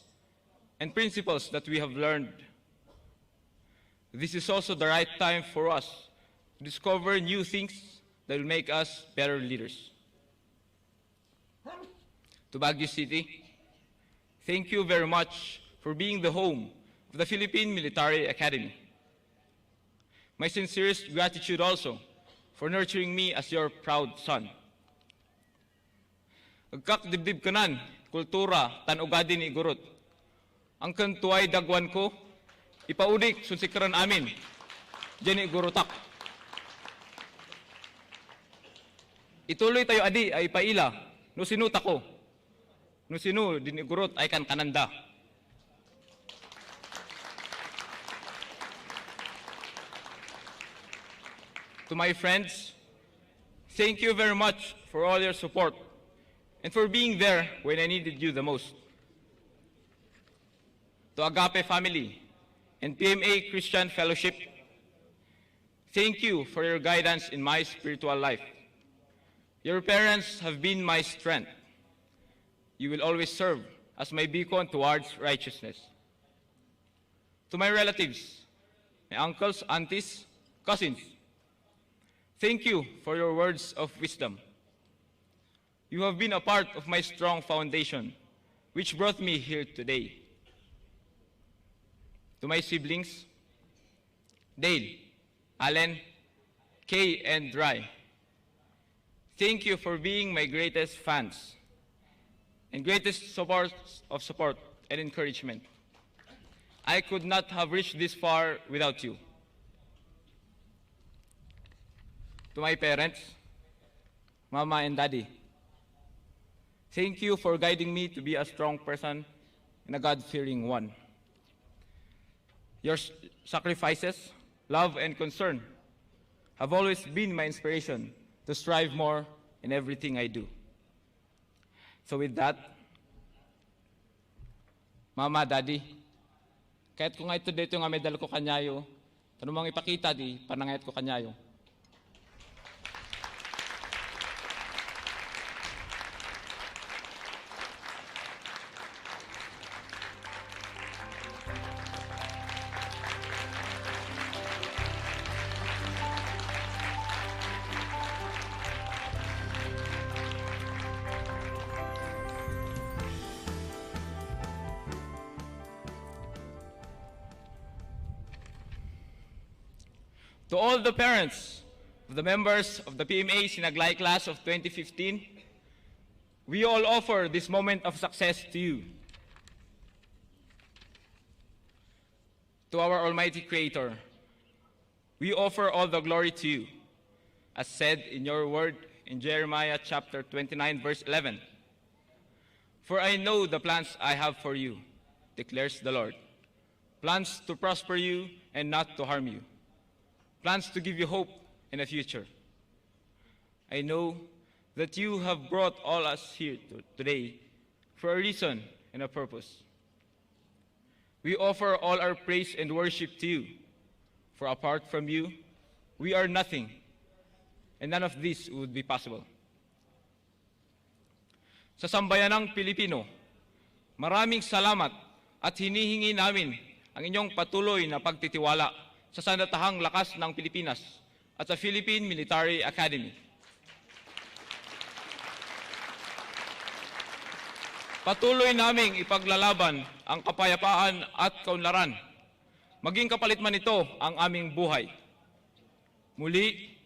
and principles that we have learned. This is also the right time for us to discover new things that will make us better leaders. To Baguio City, thank you very much for being the home of the Philippine Military Academy. My sincerest gratitude also for nurturing me as your proud son. Agkak dibdib kanan, kultura, tanugadi ni Igurot. Ang kantuay dagwan ko, ipaudik sunsikaran amin, dyan ni Igurotak. Ituloy tayo adi ay paila, no sinuta ko. No sinu din Igurot ay kan kananda. To my friends, thank you very much for all your support and for being there when I needed you the most. To Agape family and PMA Christian Fellowship, thank you for your guidance in my spiritual life. Your parents have been my strength. You will always serve as my beacon towards righteousness. To my relatives, my uncles, aunties, cousins, thank you for your words of wisdom. You have been a part of my strong foundation, which brought me here today. To my siblings, Dale, Allen, Kay, and Dry, thank you for being my greatest fans and greatest source of support and encouragement. I could not have reached this far without you. To my parents, Mama and Daddy, thank you for guiding me to be a strong person and a God-fearing one. Your sacrifices, love, and concern have always been my inspiration to strive more in everything I do. So with that, Mama, Daddy, kahit kung ito dito nga medal ko kanyayo, tanong ipakita di panangayat ko kanyayo. To all the parents of the members of the PMA Sinag Lahi Class of 2015, we all offer this moment of success to you. To our Almighty Creator, we offer all the glory to you, as said in your word in Jeremiah chapter 29, verse 11. For I know the plans I have for you, declares the Lord. Plans to prosper you and not to harm you. Plans to give you hope and a future. I know that you have brought all us here today for a reason and a purpose. We offer all our praise and worship to you, for apart from you, we are nothing, and none of this would be possible. Sa sambayanang Pilipino, maraming salamat at hinihingi namin ang inyong patuloy na pagtitiwala sa sandatahang lakas ng Pilipinas at sa Philippine Military Academy. Patuloy naming ipaglalaban ang kapayapaan at kaunlaran, maging kapalit man ito ang aming buhay. Muli,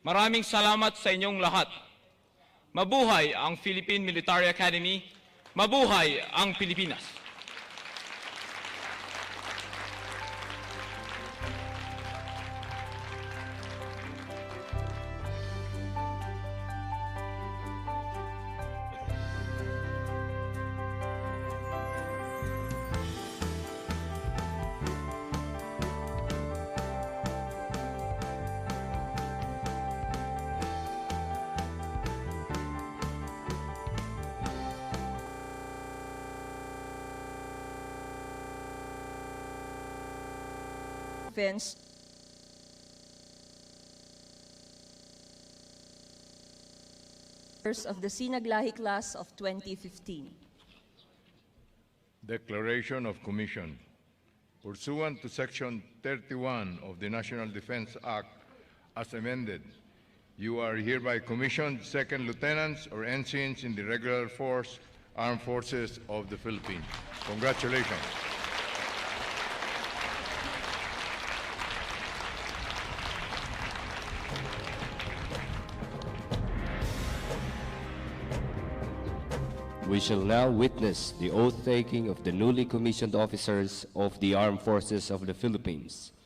maraming salamat sa inyong lahat. Mabuhay ang Philippine Military Academy, mabuhay ang Pilipinas. Defense of the Sinag Lahi Class of 2015. Declaration of Commission. Pursuant to Section 31 of the National Defense Act as amended, you are hereby commissioned second lieutenants or ensigns in the regular force, armed forces of the Philippines. Congratulations. We shall now witness the oath-taking of the newly commissioned officers of the Armed Forces of the Philippines.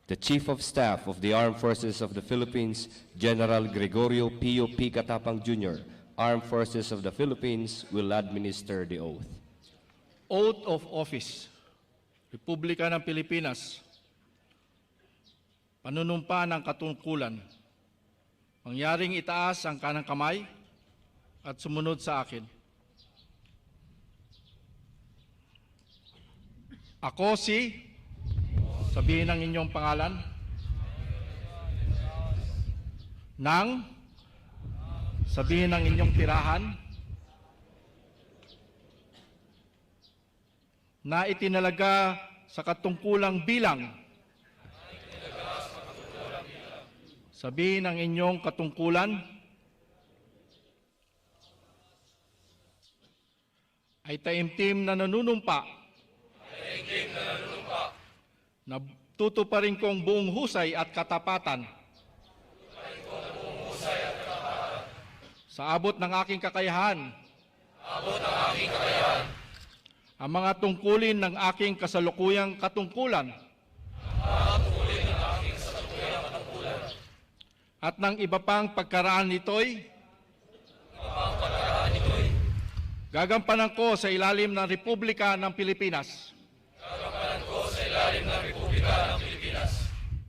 The Chief of Staff of the Armed Forces of the Philippines, General Gregorio Pio P. Katapang Jr., Armed Forces of the Philippines, will administer the oath. Oath of Office. Republika ng Pilipinas. Panunumpa ng katungkulan. Mangyaring itaas ang kanang kamay at sumunod sa akin. Ako si, sabihin ang inyong pangalan, nang, sabihin ang inyong tirahan, na itinalaga sa katungkulang bilang, sabihin ang inyong katungkulan, ay taimtim na nanunumpa, na tutuparin kong buong husay at katapatan sa abot ng aking kakayahan ang mga tungkulin ng aking kasalukuyang katungkulan at ng iba pang pagkaraan nito'y gagampanan ko sa ilalim ng Republika ng Pilipinas.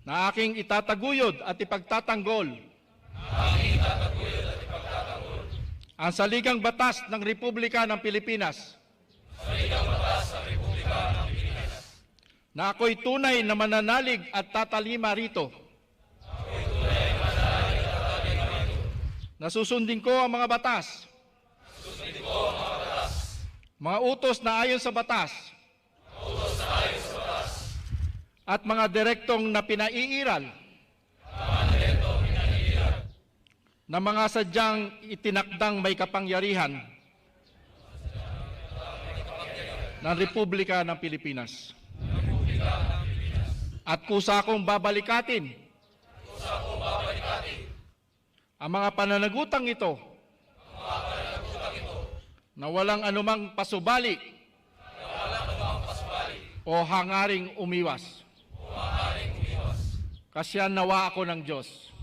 Na aking itataguyod at ipagtatanggol ang saligang batas ng Republika ng Pilipinas. Na ako'y tunay na mananalig at tatalima rito. Na susundin ko ang mga batas. Mga utos na ayon sa batas. At mga direktong na pinaiiral na mga sadyang itinakdang may kapangyarihan ng Republika ng Pilipinas. At kusa akong babalikatin ang mga pananagutang ito na walang anumang pasubali o hangaring umiwas. Kasyan nawa ako ng Diyos.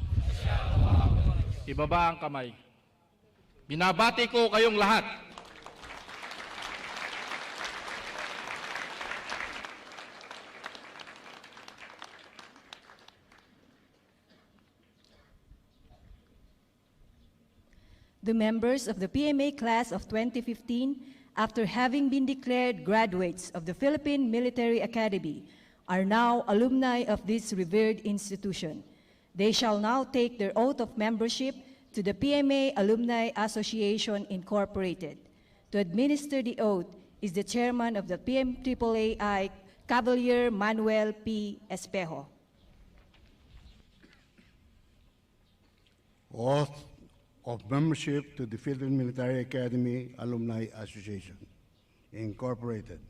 Ibaba ang kamay. Binabati ko kayong lahat. The members of the PMA Class of 2015, after having been declared graduates of the Philippine Military Academy, are now alumni of this revered institution. They shall now take their oath of membership to the PMA Alumni Association Incorporated. To administer the oath is the chairman of the PMAAI, Cavalier Manuel P. Espejo. Oath of membership to the Philippine Military Academy Alumni Association, Incorporated.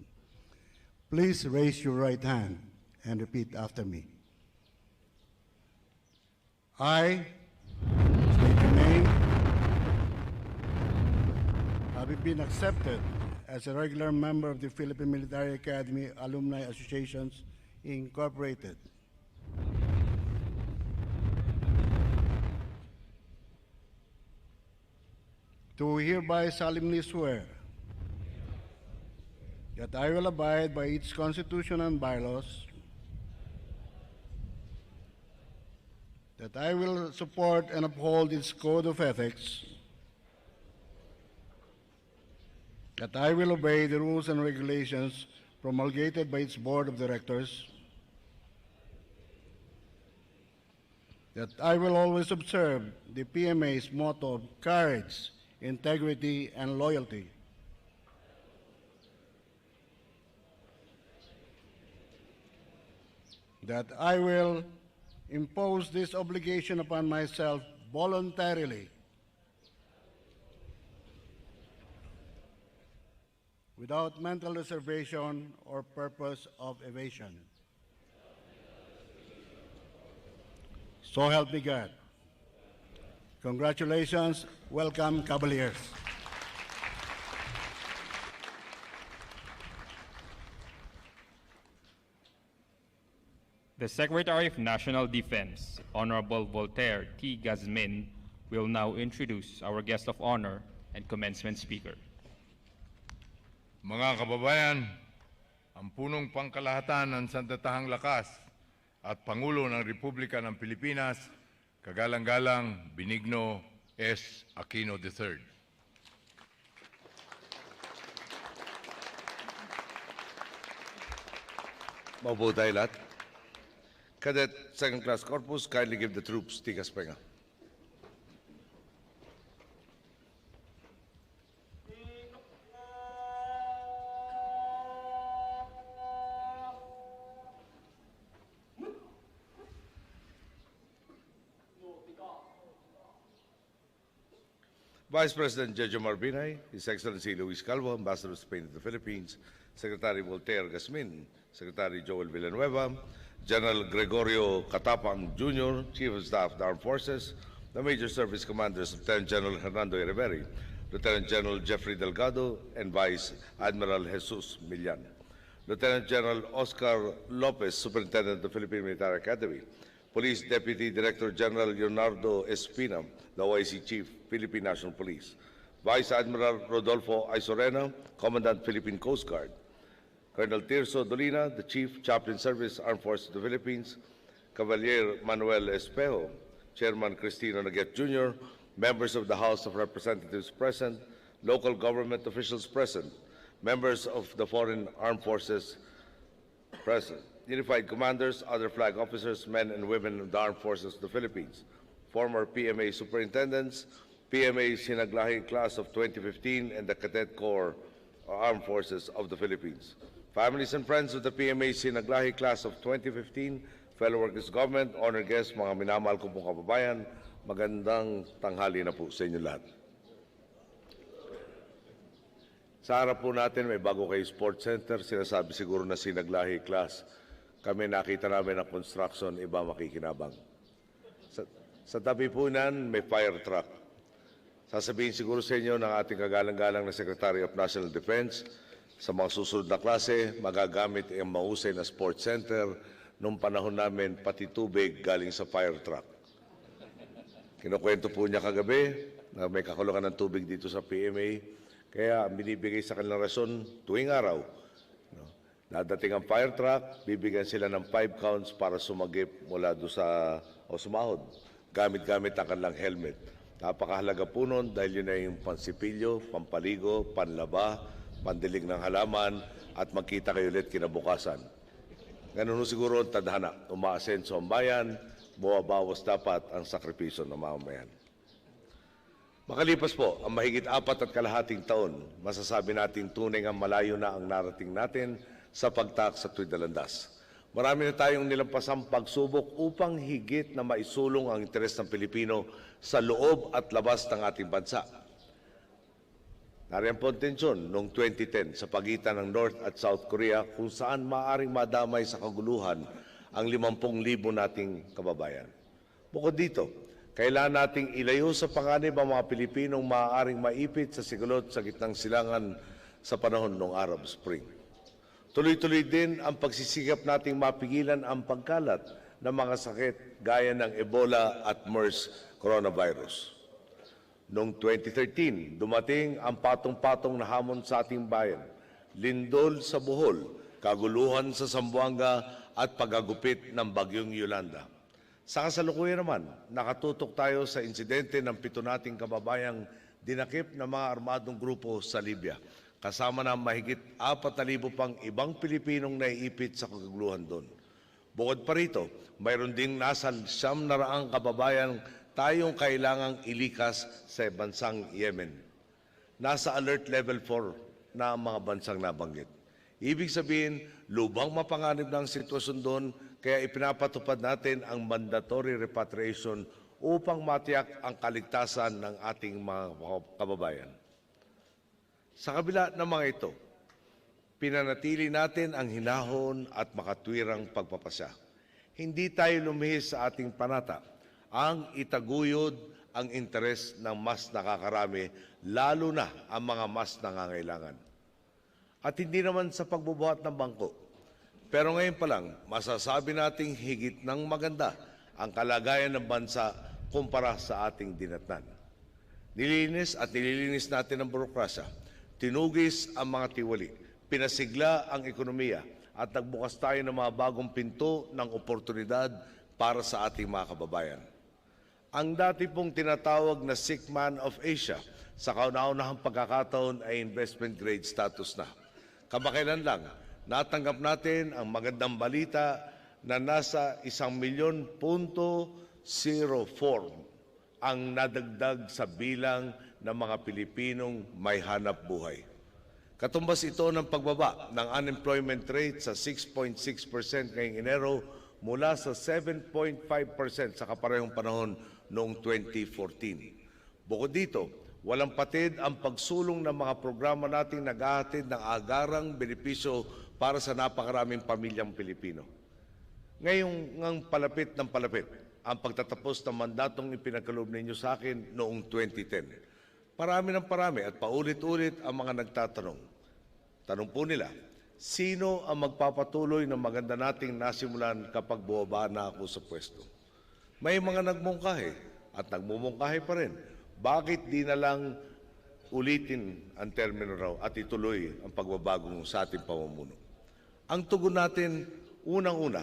Please raise your right hand and repeat after me. I, state your name, having been accepted as a regular member of the Philippine Military Academy Alumni Associations, Incorporated, do hereby solemnly swear that I will abide by its Constitution and bylaws, that I will support and uphold its code of ethics, that I will obey the rules and regulations promulgated by its board of directors, that I will always observe the PMA's motto of courage, integrity, and loyalty, that I will impose this obligation upon myself voluntarily, without mental reservation or purpose of evasion. So help me God. Congratulations. Welcome, Cavaliers. The Secretary of National Defense, Honorable Voltaire T. Gazmin, will now introduce our guest of honor and commencement speaker. Mga kababayan, ang punong pangkalahatan ng sandatahang lakas at Pangulo ng Republika ng Pilipinas, kagalang-galang Benigno S. Aquino III. Mabuhay tayo lahat. Cadet Second Class Corpus, kindly give the troops tikas penga. Vice President Jejomar Binay, His Excellency Luis Calvo, Ambassador of Spain to the Philippines, Secretary Voltaire Gazmin, Secretary Joel Villanueva, General Gregorio Catapang Jr., Chief of Staff of the Armed Forces, the Major Service Commanders Lieutenant General Hernando Riveri, Lieutenant General Jeffrey Delgado, and Vice Admiral Jesus Millan, Lieutenant General Oscar Lopez, Superintendent of the Philippine Military Academy, Police Deputy Director General Leonardo Espina, the OIC Chief, Philippine National Police, Vice Admiral Rodolfo Isorena, Commandant Philippine Coast Guard, Colonel Tirso Dolina, the Chief Chaplain Service, Armed Forces of the Philippines, Cavalier Manuel Espejo, Chairman Cristino Naget Jr., members of the House of Representatives present, local government officials present, members of the Foreign Armed Forces present, unified commanders, other flag officers, men and women of the Armed Forces of the Philippines, former PMA superintendents, PMA Sinag Lahi Class of 2015, and the Cadet Corps Armed Forces of the Philippines. Families and friends of the PMA Sinag Lahi Class of 2015, fellow workers government, honored guests, mga minamahal ko pong kababayan, magandang tanghali na po sa inyo lahat. Sa harap po natin may bago kay Sports Center, sinasabi siguro na Sinag Lahi Class. Kami nakita namin ang construction, iba makikinabang. Sa tabi po nan, may fire truck. Sasabihin siguro sa inyo ng ating kagalang-galang na Secretary of National Defense, sa mga susunod na klase, magagamit ang mahusay na sports center. Nung panahon namin, pati tubig galing sa fire truck. Kinukwento po niya kagabi na may kakulungan ng tubig dito sa PMA. Kaya binibigay sa kanilang rason tuwing araw. Dadating ang fire truck, bibigyan sila ng 5 counts para sumagip mula doon sa, o sumahod. Gamit-gamit ang kanilang helmet. Napakahalaga po nun dahil yun ay yung pansipilyo, pampaligo, panlaba, pandilig ng halaman, at magkita kayo ulit kinabukasan. Ganun siguro ang tadhana, umaasenso ang bayan, buwabawas dapat ang sakripisyo ng mamamayan. Makalipas po ang mahigit 4.5 taon, masasabi natin tunay ang malayo na ang narating natin sa pagtak sa tuwid na landas. Marami na tayong nilampasang pagsubok upang higit na maisulong ang interes ng Pilipino sa loob at labas ng ating bansa. Nariyan po ang tensyon noong 2010 sa pagitan ng North at South Korea kung saan maaaring madamay sa kaguluhan ang 50,000 nating kababayan. Bukod dito, kailangan nating ilayo sa panganib ang mga Pilipinong maaaring maipit sa sigulot sa gitnang silangan sa panahon ng Arab Spring. Tuloy-tuloy din ang pagsisikap nating mapigilan ang pagkalat ng mga sakit gaya ng Ebola at MERS coronavirus. Noong 2013, dumating ang patong-patong na hamon sa ating bayan, lindol sa Bohol, kaguluhan sa Zamboanga at pagagupit ng Bagyong Yolanda. Sa kasalukuyan naman, nakatutok tayo sa insidente ng 7 nating kababayang dinakip ng mga armadong grupo sa Libya, kasama ng mahigit 4,000 pang ibang Pilipinong naiipit sa kaguluhan doon. Bukod pa rito, mayroon ding nasa 900 kababayan tayong kailangang ilikas sa bansang Yemen. Nasa alert level 4 na ang mga bansang nabanggit. Ibig sabihin, lubhang mapanganib na ang sitwasyon doon, kaya ipinapatupad natin ang mandatory repatriation upang matiyak ang kaligtasan ng ating mga kababayan. Sa kabila ng mga ito, pinanatili natin ang hinahon at makatwirang pagpapasya. Hindi tayo lumihis sa ating panata ang itaguyod ang interes ng mas nakakarami, lalo na ang mga mas nangangailangan. At hindi naman sa pagbubuhat ng bangko. Pero ngayon pa lang, masasabi nating higit ng maganda ang kalagayan ng bansa kumpara sa ating dinatnan. Nilinis at nililinis natin ang burokrasya. Tinugis ang mga tiwali, pinasigla ang ekonomiya at nagbukas tayo ng mga bagong pinto ng oportunidad para sa ating mga kababayan. Ang dati pong tinatawag na sick man of Asia sa kauna-unahang pagkakataon ay investment grade status na. Kamakailan lang, natanggap natin ang magandang balita na nasa 1,000,000.04 ang nadagdag sa bilang ng mga Pilipinong may hanap buhay. Katumbas ito ng pagbaba ng unemployment rate sa 6.6% ngayong Enero mula sa 7.5% sa kaparehong panahon noong 2014. Bukod dito, walang patid ang pagsulong ng mga programa nating naghahatid ng agarang benepisyo para sa napakaraming pamilyang Pilipino. Ngayong palapit ng palapit ang pagtatapos ng mandatong ipinagkaloob ninyo sa akin noong 2010. Parami ng parami at paulit-ulit ang mga nagtatanong. Tanong po nila, sino ang magpapatuloy ng maganda nating nasimulan kapag bumaba na ako sa pwesto? May mga nagmungkahi at nagmumungkahi pa rin. Bakit di na lang ulitin ang termino raw at ituloy ang pagbabagong sa ating pamumuno? Ang tugon natin, unang-una,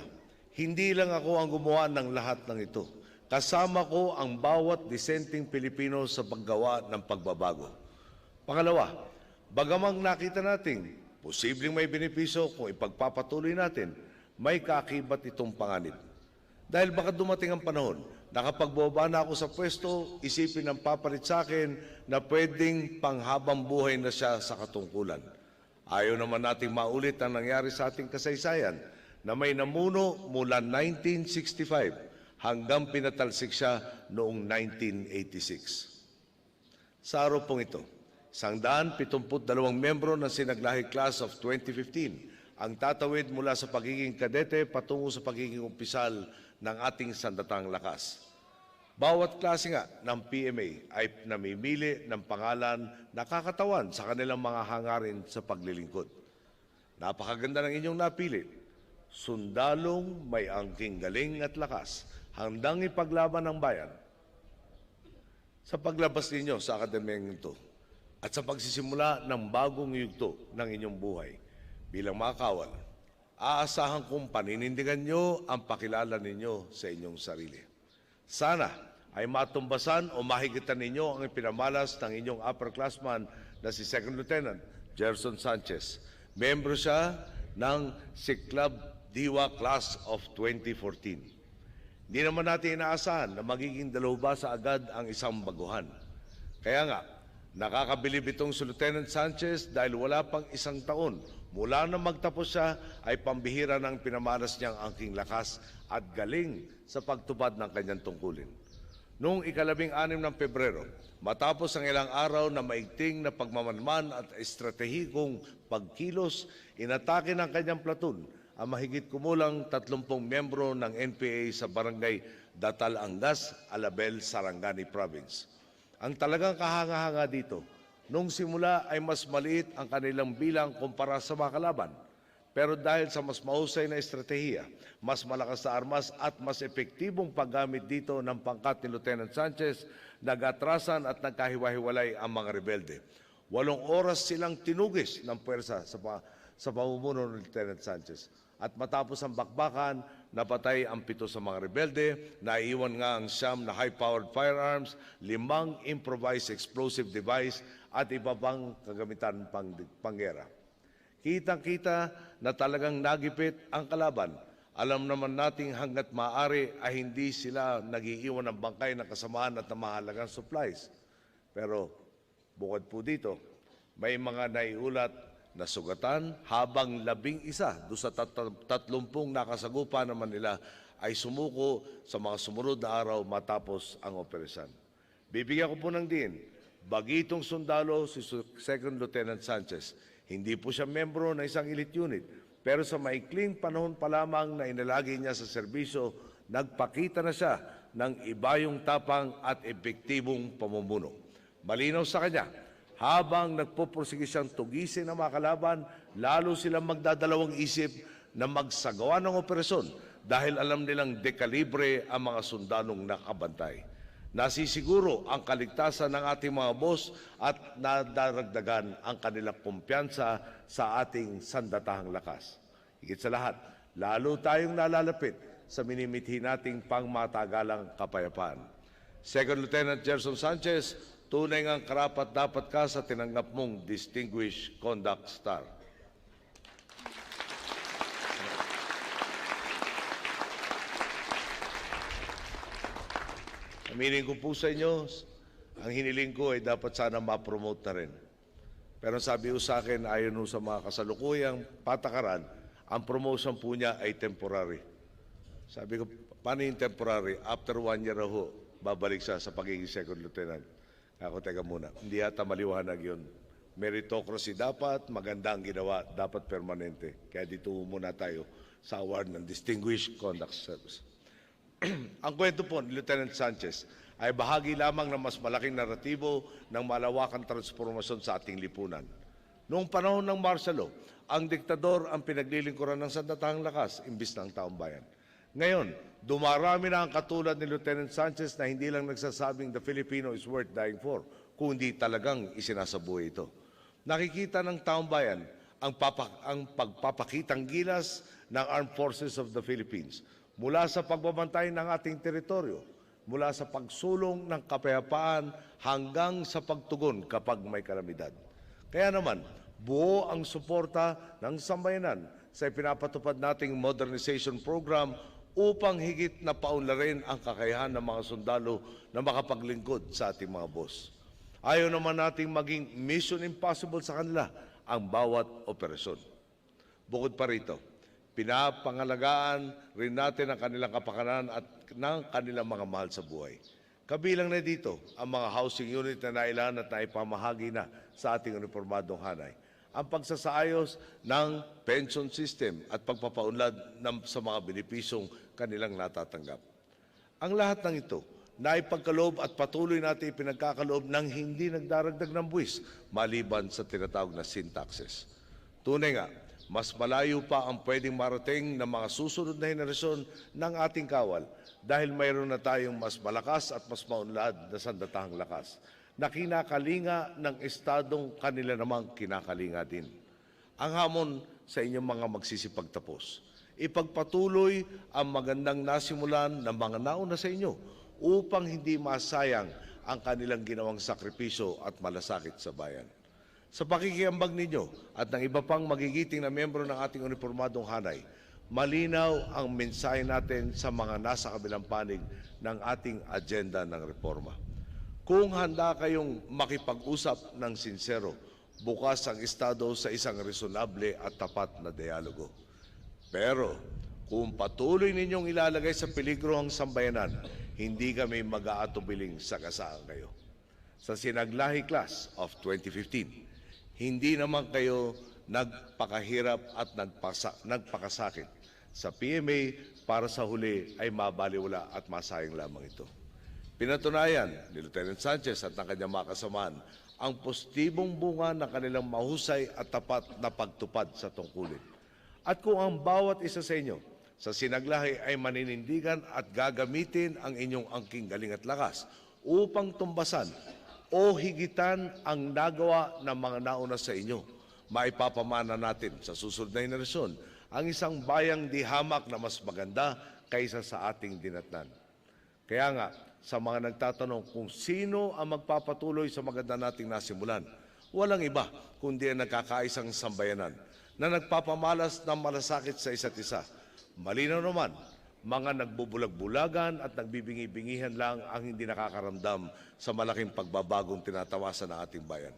hindi lang ako ang gumawa ng lahat ng ito. Kasama ko ang bawat disenteng Pilipino sa paggawa ng pagbabago. Pangalawa, bagamang nakita natin, posibleng may benepisyo kung ipagpapatuloy natin, may kaakibat itong panganib. Dahil baka dumating ang panahon na kapag bumaba na ako sa pwesto, isipin ng papalit sa akin na pwedeng panghabang buhay na siya sa katungkulan. Ayaw naman nating maulit ang nangyari sa ating kasaysayan na may namuno mula 1965 hanggang pinatalsik siya noong 1986. Sa araw pong ito, 172 miyembro ng Sinag Lahi Class of 2015 ang tatawid mula sa pagiging kadete patungo sa pagiging opisyal ng ating sandatang lakas. Bawat klase nga ng PMA ay namimili ng pangalan na kakatawan sa kanilang mga hangarin sa paglilingkod. Napakaganda ng inyong napili. Sundalong may angking galing at lakas, handang ipaglaban ng bayan. Sa paglabas ninyo sa akademiyang ito at sa pagsisimula ng bagong yugto ng inyong buhay bilang mga kawal, aasahan kong paninindigan nyo ang pakilala ninyo sa inyong sarili. Sana ay matumbasan o mahigitan ninyo ang ipinamalas ng inyong upperclassman na si Second Lieutenant Gerson Sanchez. Membro siya ng Club Diwa Class of 2014. Hindi naman natin inaasahan na magiging dalawbasa agad ang isang baguhan. Kaya nga, nakakabilib itong si Lieutenant Sanchez dahil wala pang isang taon mula na magtapos siya ay pambihira ng pinamalas niyang angking lakas at galing sa pagtupad ng kanyang tungkulin. Noong ika-16 ng Pebrero, matapos ang ilang araw na maigting na pagmamanman at estratehikong pagkilos, inatake ng kanyang platoon ang mahigit kumulang 30 miyembro ng NPA sa barangay Datalangas, Alabel, Sarangani Province. Ang talagang kahanga-hanga dito, nung simula ay mas maliit ang kanilang bilang kumpara sa mga kalaban. Pero dahil sa mas mahusay na estratehiya, mas malakas na armas at mas epektibong paggamit dito ng pangkat ni Lieutenant Sanchez, nag-atrasan at nagkahiwa-hiwalay ang mga rebelde. 8 oras silang tinugis ng puwersa sa pamumuno ni Lieutenant Sanchez. At matapos ang bakbakan, napatay ang 7 sa mga rebelde, naiiwan nga ang 9 na high-powered firearms, 5 improvised explosive device at iba pang kagamitan panggera. Kitang-kita na talagang nagipit ang kalaban. Alam naman nating hanggat maaari ay hindi sila nagiiwan ng bangkay ng kasamaan at ng mahalagang supplies. Pero bukod po dito, may mga naiulat na sugatan habang 11 doon sa 30 nakasagupa naman nila ay sumuko sa mga sumunod na araw matapos ang operasyon. Bibigyan ko po ng diin, bagitong sundalo si Second Lieutenant Sanchez. Hindi po siya membro ng isang elite unit, pero sa maikling panahon pa lamang na inalagi niya sa serbisyo, nagpakita na siya ng ibayong tapang at epektibong pamumuno. Malinaw sa kanya, habang nagpupursige siyang tugisin ng mga kalaban, lalo silang magdadalawang isip na magsagawa ng operasyon dahil alam nilang dekalibre ang mga sundalong nakabantay. Nasisiguro ang kaligtasan ng ating mga boss at nadaragdagan ang kanilang kumpiyansa sa ating sandatahang lakas. Higit sa lahat, lalo tayong nalalapit sa minimithi nating pangmatagalang kapayapaan. Second Lieutenant Gerson Sanchez, tunay ngang karapat-dapat ka sa tinanggap mong Distinguished Conduct Star. Aminin ko po sa inyo, ang hiniling ko ay dapat sana ma-promote na rin. Pero sabi ko sa akin, ayon sa mga kasalukuyang patakaran, ang promotion po niya ay temporary. Sabi ko, paano yung temporary? After 1 year ho, babalik siya sa pagiging second lieutenant. Ako, teka muna, hindi yata maliwanag yun. Meritocracy dapat, maganda ang ginawa, dapat permanente. Kaya dito muna tayo sa award ng Distinguished Conduct Service. Ang kwento po ni Lieutenant Sanchez ay bahagi lamang ng mas malaking naratibo ng malawakang transformasyon sa ating lipunan. Noong panahon ng martial law, ang diktador ang pinaglilingkuran ng sandatahang lakas imbis ng taong bayan. Ngayon, dumarami na ang katulad ni Lieutenant Sanchez na hindi lang nagsasabing the Filipino is worth dying for, kundi talagang isinasabuhay ito. Nakikita ng taong bayan ang pagpapakitang gilas ng Armed Forces of the Philippines mula sa pagbabantay ng ating teritoryo, mula sa pagsulong ng kapayapaan hanggang sa pagtugon kapag may kalamidad. Kaya naman, buo ang suporta ng sambayanan sa ipinapatupad nating modernization program upang higit na paunlarin ang kakayahan ng mga sundalo na makapaglingkod sa ating mga boss. Ayaw naman nating maging mission impossible sa kanila ang bawat operasyon. Bukod pa rito, pinapangalagaan rin natin ang kanilang kapakanan at ng kanilang mga mahal sa buhay. Kabilang na dito ang mga housing unit na nailan at naipamahagi na sa ating uniformadong hanay. Ang pagsasaayos ng pension system at pagpapaunlad sa mga benepisyong kanilang natatanggap. Ang lahat ng ito, naipagkaloob at patuloy natin ipinagkakaloob ng hindi nagdaragdag ng buwis maliban sa tinatawag na sin taxes. Tunay nga, mas malayo pa ang pwedeng marating ng mga susunod na henerasyon ng ating kawal dahil mayroon na tayong mas malakas at mas maunlad na sandatahang lakas na kinakalinga ng estadong kanila namang kinakalinga din. Ang hamon sa inyong mga magsisipagtapos, ipagpatuloy ang magandang nasimulan ng mga nauna sa inyo upang hindi masayang ang kanilang ginawang sakripisyo at malasakit sa bayan. Sa pakikiambag ninyo at ng iba pang magigiting na miyembro ng ating uniformadong hanay, malinaw ang mensahe natin sa mga nasa kabilang panig ng ating agenda ng reforma. Kung handa kayong makipag-usap ng sinsero, bukas ang Estado sa isang resonable at tapat na dialogo. Pero kung patuloy ninyong ilalagay sa peligro ang sambayanan, hindi kami mag-aatubiling sagasaan kayo. Sa Sinag Lahi Class of 2015, hindi naman kayo nagpakahirap at nagpakasakit. Sa PMA, para sa huli ay mabaliwala at masayang lamang ito. Pinatunayan ni Lieutenant Sanchez at ng kanyang mga kasamahan ang positibong bunga ng kanilang mahusay at tapat na pagtupad sa tungkulin. At kung ang bawat isa sa inyo sa Sinaglahi ay maninindigan at gagamitin ang inyong angking galing at lakas upang tumbasan o higitan ang nagawa ng mga nauna sa inyo, maipapamana natin sa susunod na henerasyon ang isang bayang di hamak na mas maganda kaysa sa ating dinatnan. Kaya nga, sa mga nagtatanong kung sino ang magpapatuloy sa maganda nating nasimulan, walang iba kundi ang nagkakaisang sambayanan na nagpapamalas ng malasakit sa isa't isa. Malinaw naman, mga nagbubulag-bulagan at nagbibingi-bingihan lang ang hindi nakakaramdam sa malaking pagbabagong tinatawasan ng ating bayan.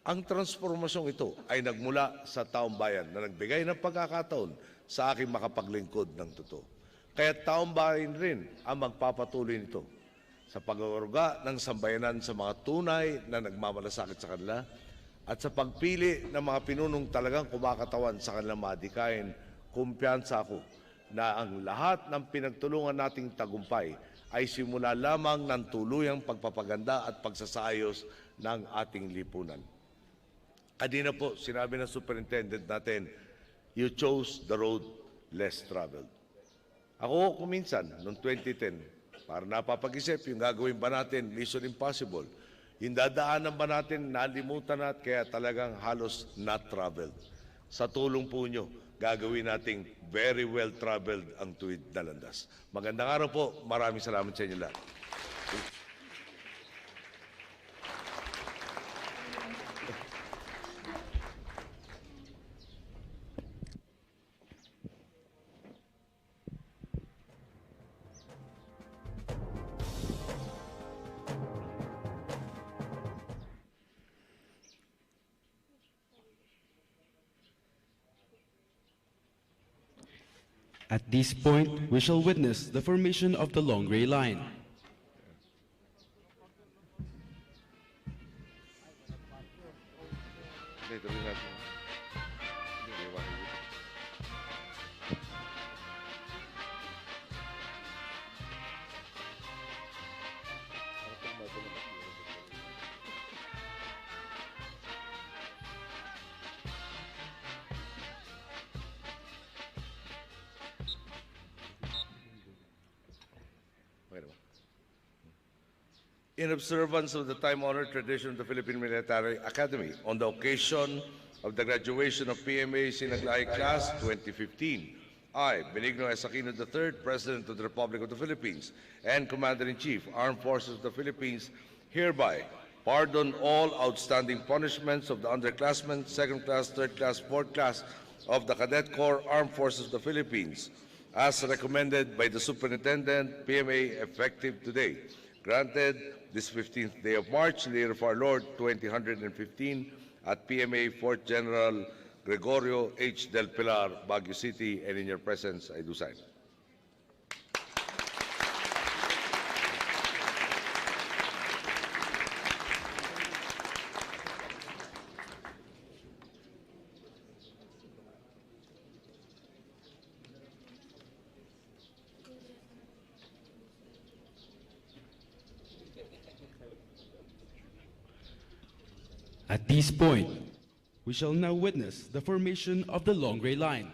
Ang transformasyong ito ay nagmula sa taong bayan na nagbigay ng pagkakataon sa aking makapaglingkod ng totoo. Kaya taong bayan rin ang magpapatuloy nito sa pag-aaruga ng sambayanan sa mga tunay na nagmamalasakit sa kanila at sa pagpili ng mga pinunong talagang kumakatawan sa kanilang madikain. Kumpiyansa ako na ang lahat ng pinagtulungan nating tagumpay ay simula lamang ng tuluyang pagpapaganda at pagsasayos ng ating lipunan. Kanina po, sinabi ng superintendent natin, you chose the road less traveled. Ako kuminsan, noong 2010, para napapag-isip yung gagawin ba natin, Mission Impossible, yung dadaanan ba natin, nalimutan na kaya talagang halos not traveled. Sa tulong po nyo, gagawin nating very well traveled ang tuwid na landas. Magandang araw po, maraming salamat sa inyo lahat. At this point, we shall witness the formation of the long gray line. In observance of the time-honored tradition of the Philippine Military Academy, on the occasion of the graduation of PMA Sinag Lahi Class 2015, I, Benigno S. Aquino III, President of the Republic of the Philippines and Commander-in-Chief, Armed Forces of the Philippines, hereby pardon all outstanding punishments of the underclassmen, second class, third class, fourth class of the Cadet Corps Armed Forces of the Philippines, as recommended by the Superintendent, PMA, effective today. Granted this 15th day of March, in the year of our Lord, 2015, at PMA 4th General Gregorio H. Del Pilar, Baguio City, and in your presence, I do sign. At this point, we shall now witness the formation of the long gray line.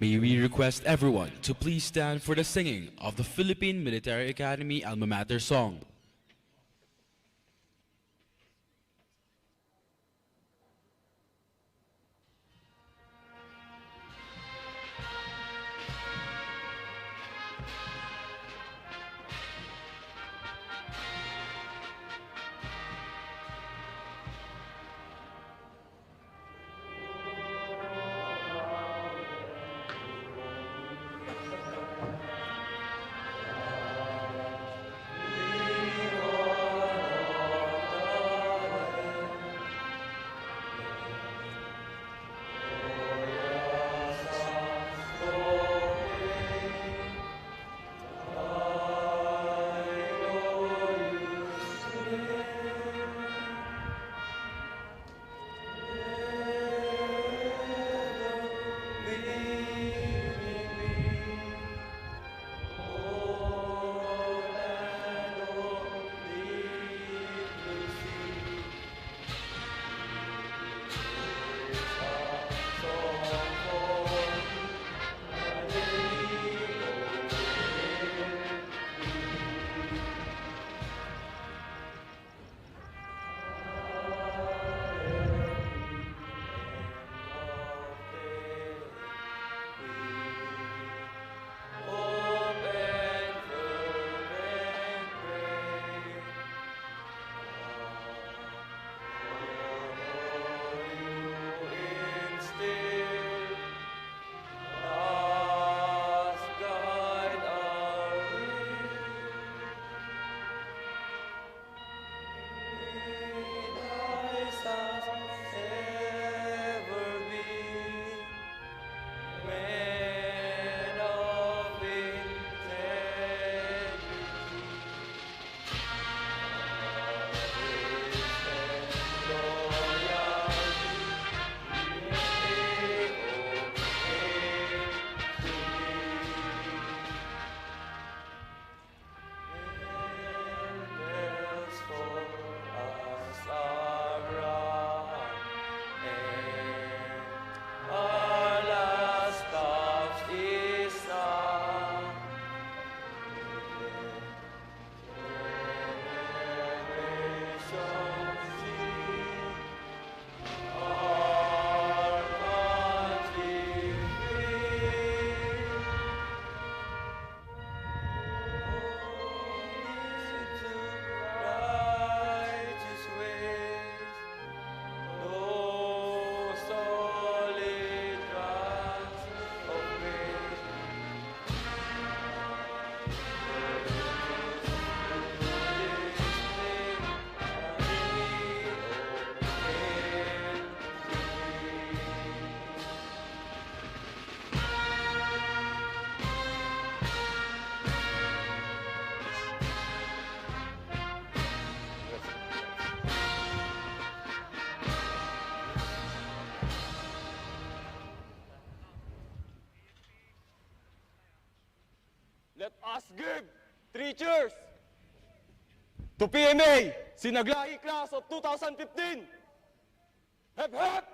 May we request everyone to please stand for the singing of the Philippine Military Academy Alma Mater song. Let us give 3 cheers to PMA Sinag Lahi Class of 2015. Hep hep!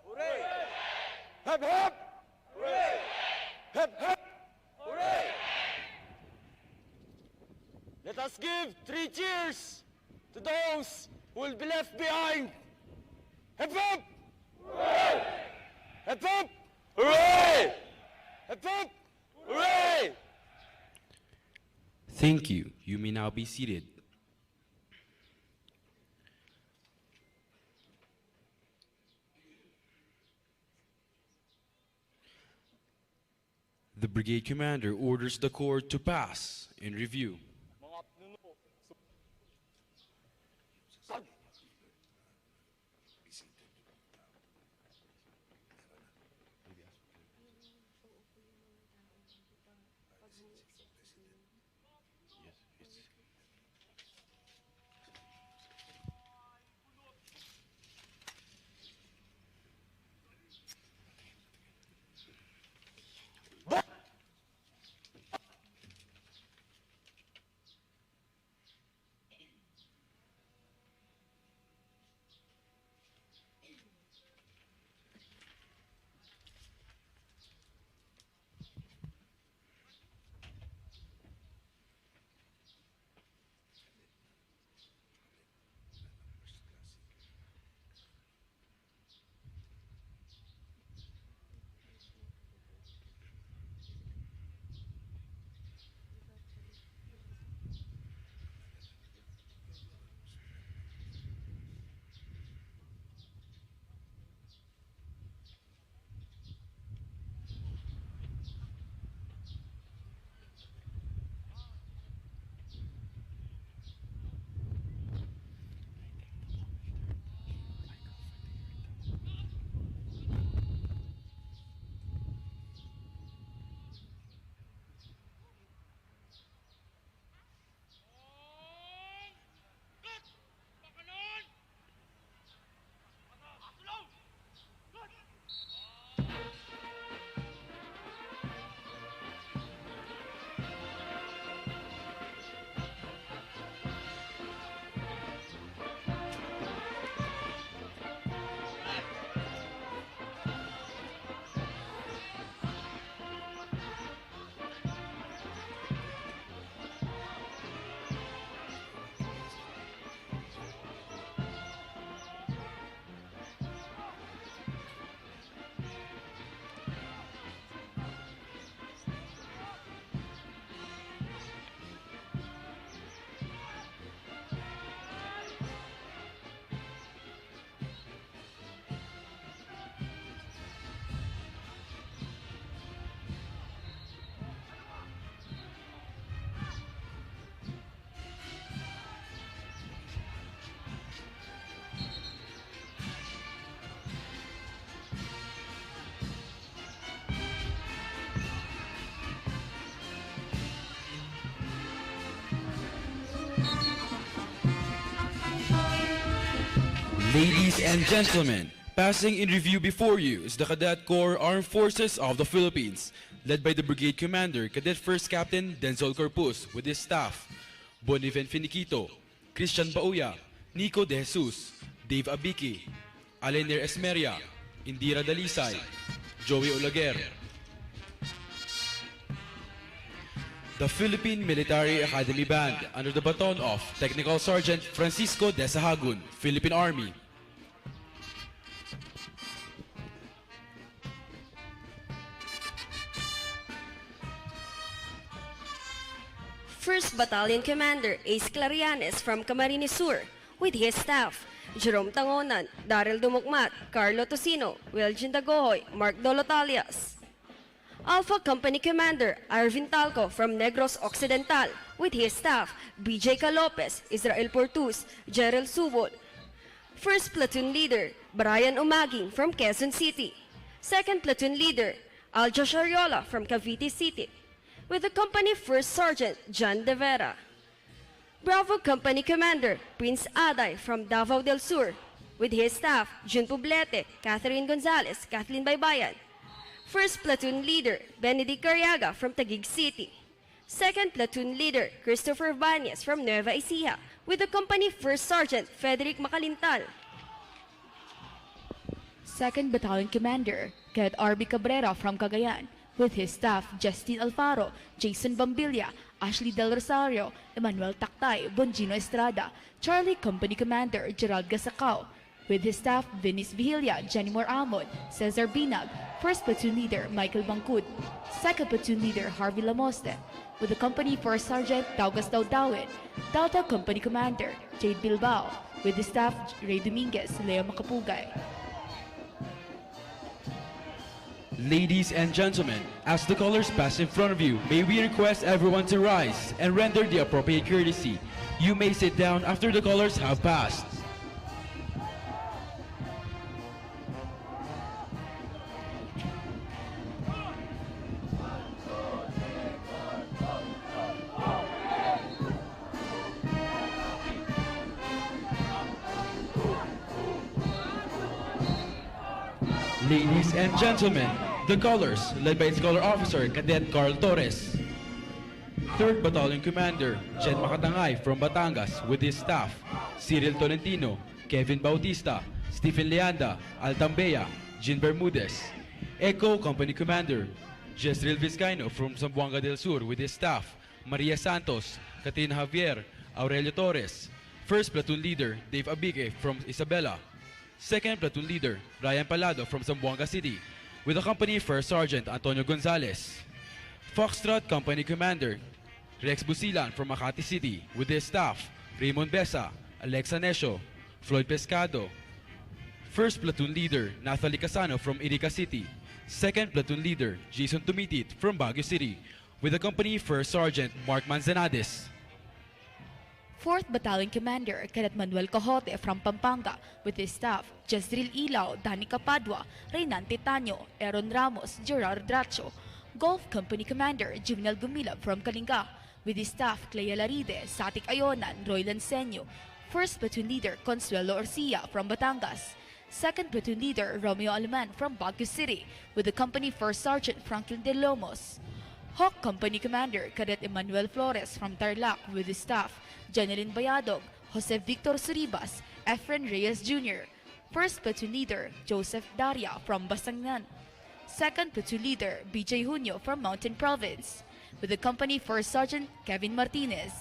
Hooray! Hep hep! Hooray! Hep hep! Hooray! Let us give 3 cheers to those who will be left behind. Hep hep! Hooray! Hep hep! Hooray! Hep hep! Hooray! Thank you. You may now be seated. The brigade commander orders the corps to pass in review. Ladies and gentlemen, passing in review before you is the Cadet Corps Armed Forces of the Philippines, led by the Brigade Commander, Cadet First Captain Denzel Corpus, with his staff, Boniven Finiquito, Christian Bauya, Nico De Jesus, Dave Abiki, Alenir Esmeria, Indira Dalisay, Joey Olaguer. The Philippine Military Academy Band, under the baton of Technical Sergeant Francisco De Sahagun, Philippine Army. First Battalion Commander Ace Clarianes from Camarines Sur with his staff, Jerome Tangonan, Daryl Dumukmat, Carlo Tosino, Wilgin Dagohoy, Mark Dolotalias. Alpha Company Commander Arvin Talco from Negros Occidental with his staff, BJ Calopez, Israel Portus, Gerald Subol. First Platoon Leader Brian Umaging from Quezon City. Second Platoon Leader Aljo Shariola from Cavite City, with the company First Sergeant John De Vera. Bravo Company Commander Prince Aday from Davao del Sur, with his staff Jun Poblete, Catherine Gonzalez, Kathleen Baybayan. First Platoon Leader Benedict Carriaga from Taguig City. Second Platoon Leader Christopher Banyas from Nueva Ecija, with the company First Sergeant Frederick Macalintal. Second Battalion Commander Cadet R.B. Cabrera from Cagayan, with his staff Justine Alfaro, Jason Bambilla, Ashley Del Rosario, Emmanuel Taktay, Bongino Estrada. Charlie Company Commander Gerald Gasacao, with his staff Venice Vigilla, Jenny Amon, Cesar Binag. First Platoon Leader Michael Bangkud. Second Platoon Leader Harvey Lamoste, with the company First Sergeant Daugas Daudawin. Delta Company Commander Jade Bilbao, with his staff Ray Dominguez, Leo Macapugay. Ladies and gentlemen, as the colors pass in front of you, may we request everyone to rise and render the appropriate courtesy. You may sit down after the colors have passed. Ladies and gentlemen, the colors, led by its color officer, Cadet Carl Torres. 3rd Battalion Commander, Jen Makatangay from Batangas, with his staff, Cyril Tolentino, Kevin Bautista, Stephen Leanda, Altambea, Jean Bermudez. Echo Company Commander, Jezreel Vizcaino from Zamboanga del Sur, with his staff, Maria Santos, Katrina Javier, Aurelio Torres. 1st Platoon Leader, Dave Abique from Isabela. 2nd Platoon Leader, Ryan Palado from Zamboanga City, with the company First Sergeant Antonio Gonzalez. Foxtrot Company Commander, Rex Busilan from Makati City, with his staff, Raymond Besa, Alexa Nesio, Floyd Pescado. 1st Platoon Leader, Nathalie Casano from Irica City. 2nd Platoon Leader, Jason Tumitit from Baguio City, with the company First Sergeant Mark Manzanades. 4th Battalion Commander Cadet Manuel Cajote from Pampanga, with his staff Jezreel Ilaw, Danica Padua, Reynante Tanyo, Aaron Ramos, Gerard Dracho. Golf Company Commander Juvenal Gumila from Kalinga, with his staff Clea Laride, Satik Ayonan, Roy Lansenyo. 1st Platoon Leader Consuelo Orcia from Batangas. 2nd Platoon Leader Romeo Alman from Baguio City, with the company First Sergeant Franklin De Lomos. Hawk Company Commander Cadet Emmanuel Flores from Tarlac, with his staff Janeline Bayadog, Jose Victor Suribas, Efren Reyes Jr. 1st Platoon Leader Joseph Daria from Basangnan. 2nd Platoon Leader BJ Junio from Mountain Province, with the company First Sergeant Kevin Martinez.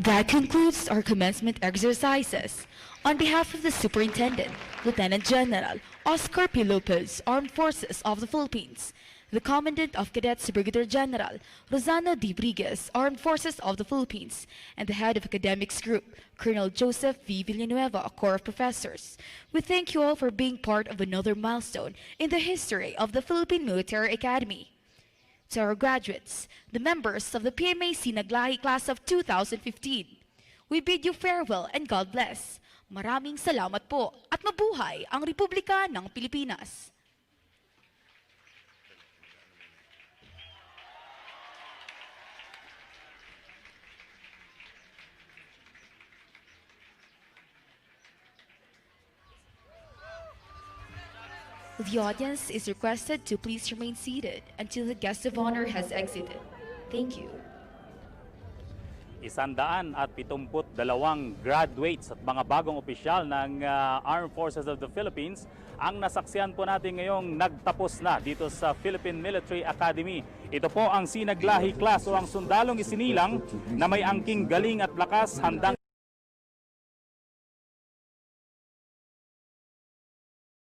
That concludes our commencement exercises. On behalf of the Superintendent, Lieutenant General Oscar P. Lopez, Armed Forces of the Philippines, the Commandant of Cadets Brigadier General Rosano D. Brigues, Armed Forces of the Philippines, and the Head of Academics Group, Colonel Joseph V. Villanueva, Corps of Professors. We thank you all for being part of another milestone in the history of the Philippine Military Academy. To our graduates, the members of the PMA Sinag Lahi Class of 2015, we bid you farewell and God bless. Maraming salamat po at mabuhay ang Republika ng Pilipinas. The audience is requested to please remain seated until the guest of honor has exited. Thank you. 172 graduates at mga bagong opisyal ng Armed Forces of the Philippines ang nasaksihan po natin ngayong nagtapos na dito sa Philippine Military Academy. Ito po ang Sinag Lahi Class o ang sundalong isinilang na may angking galing at lakas handang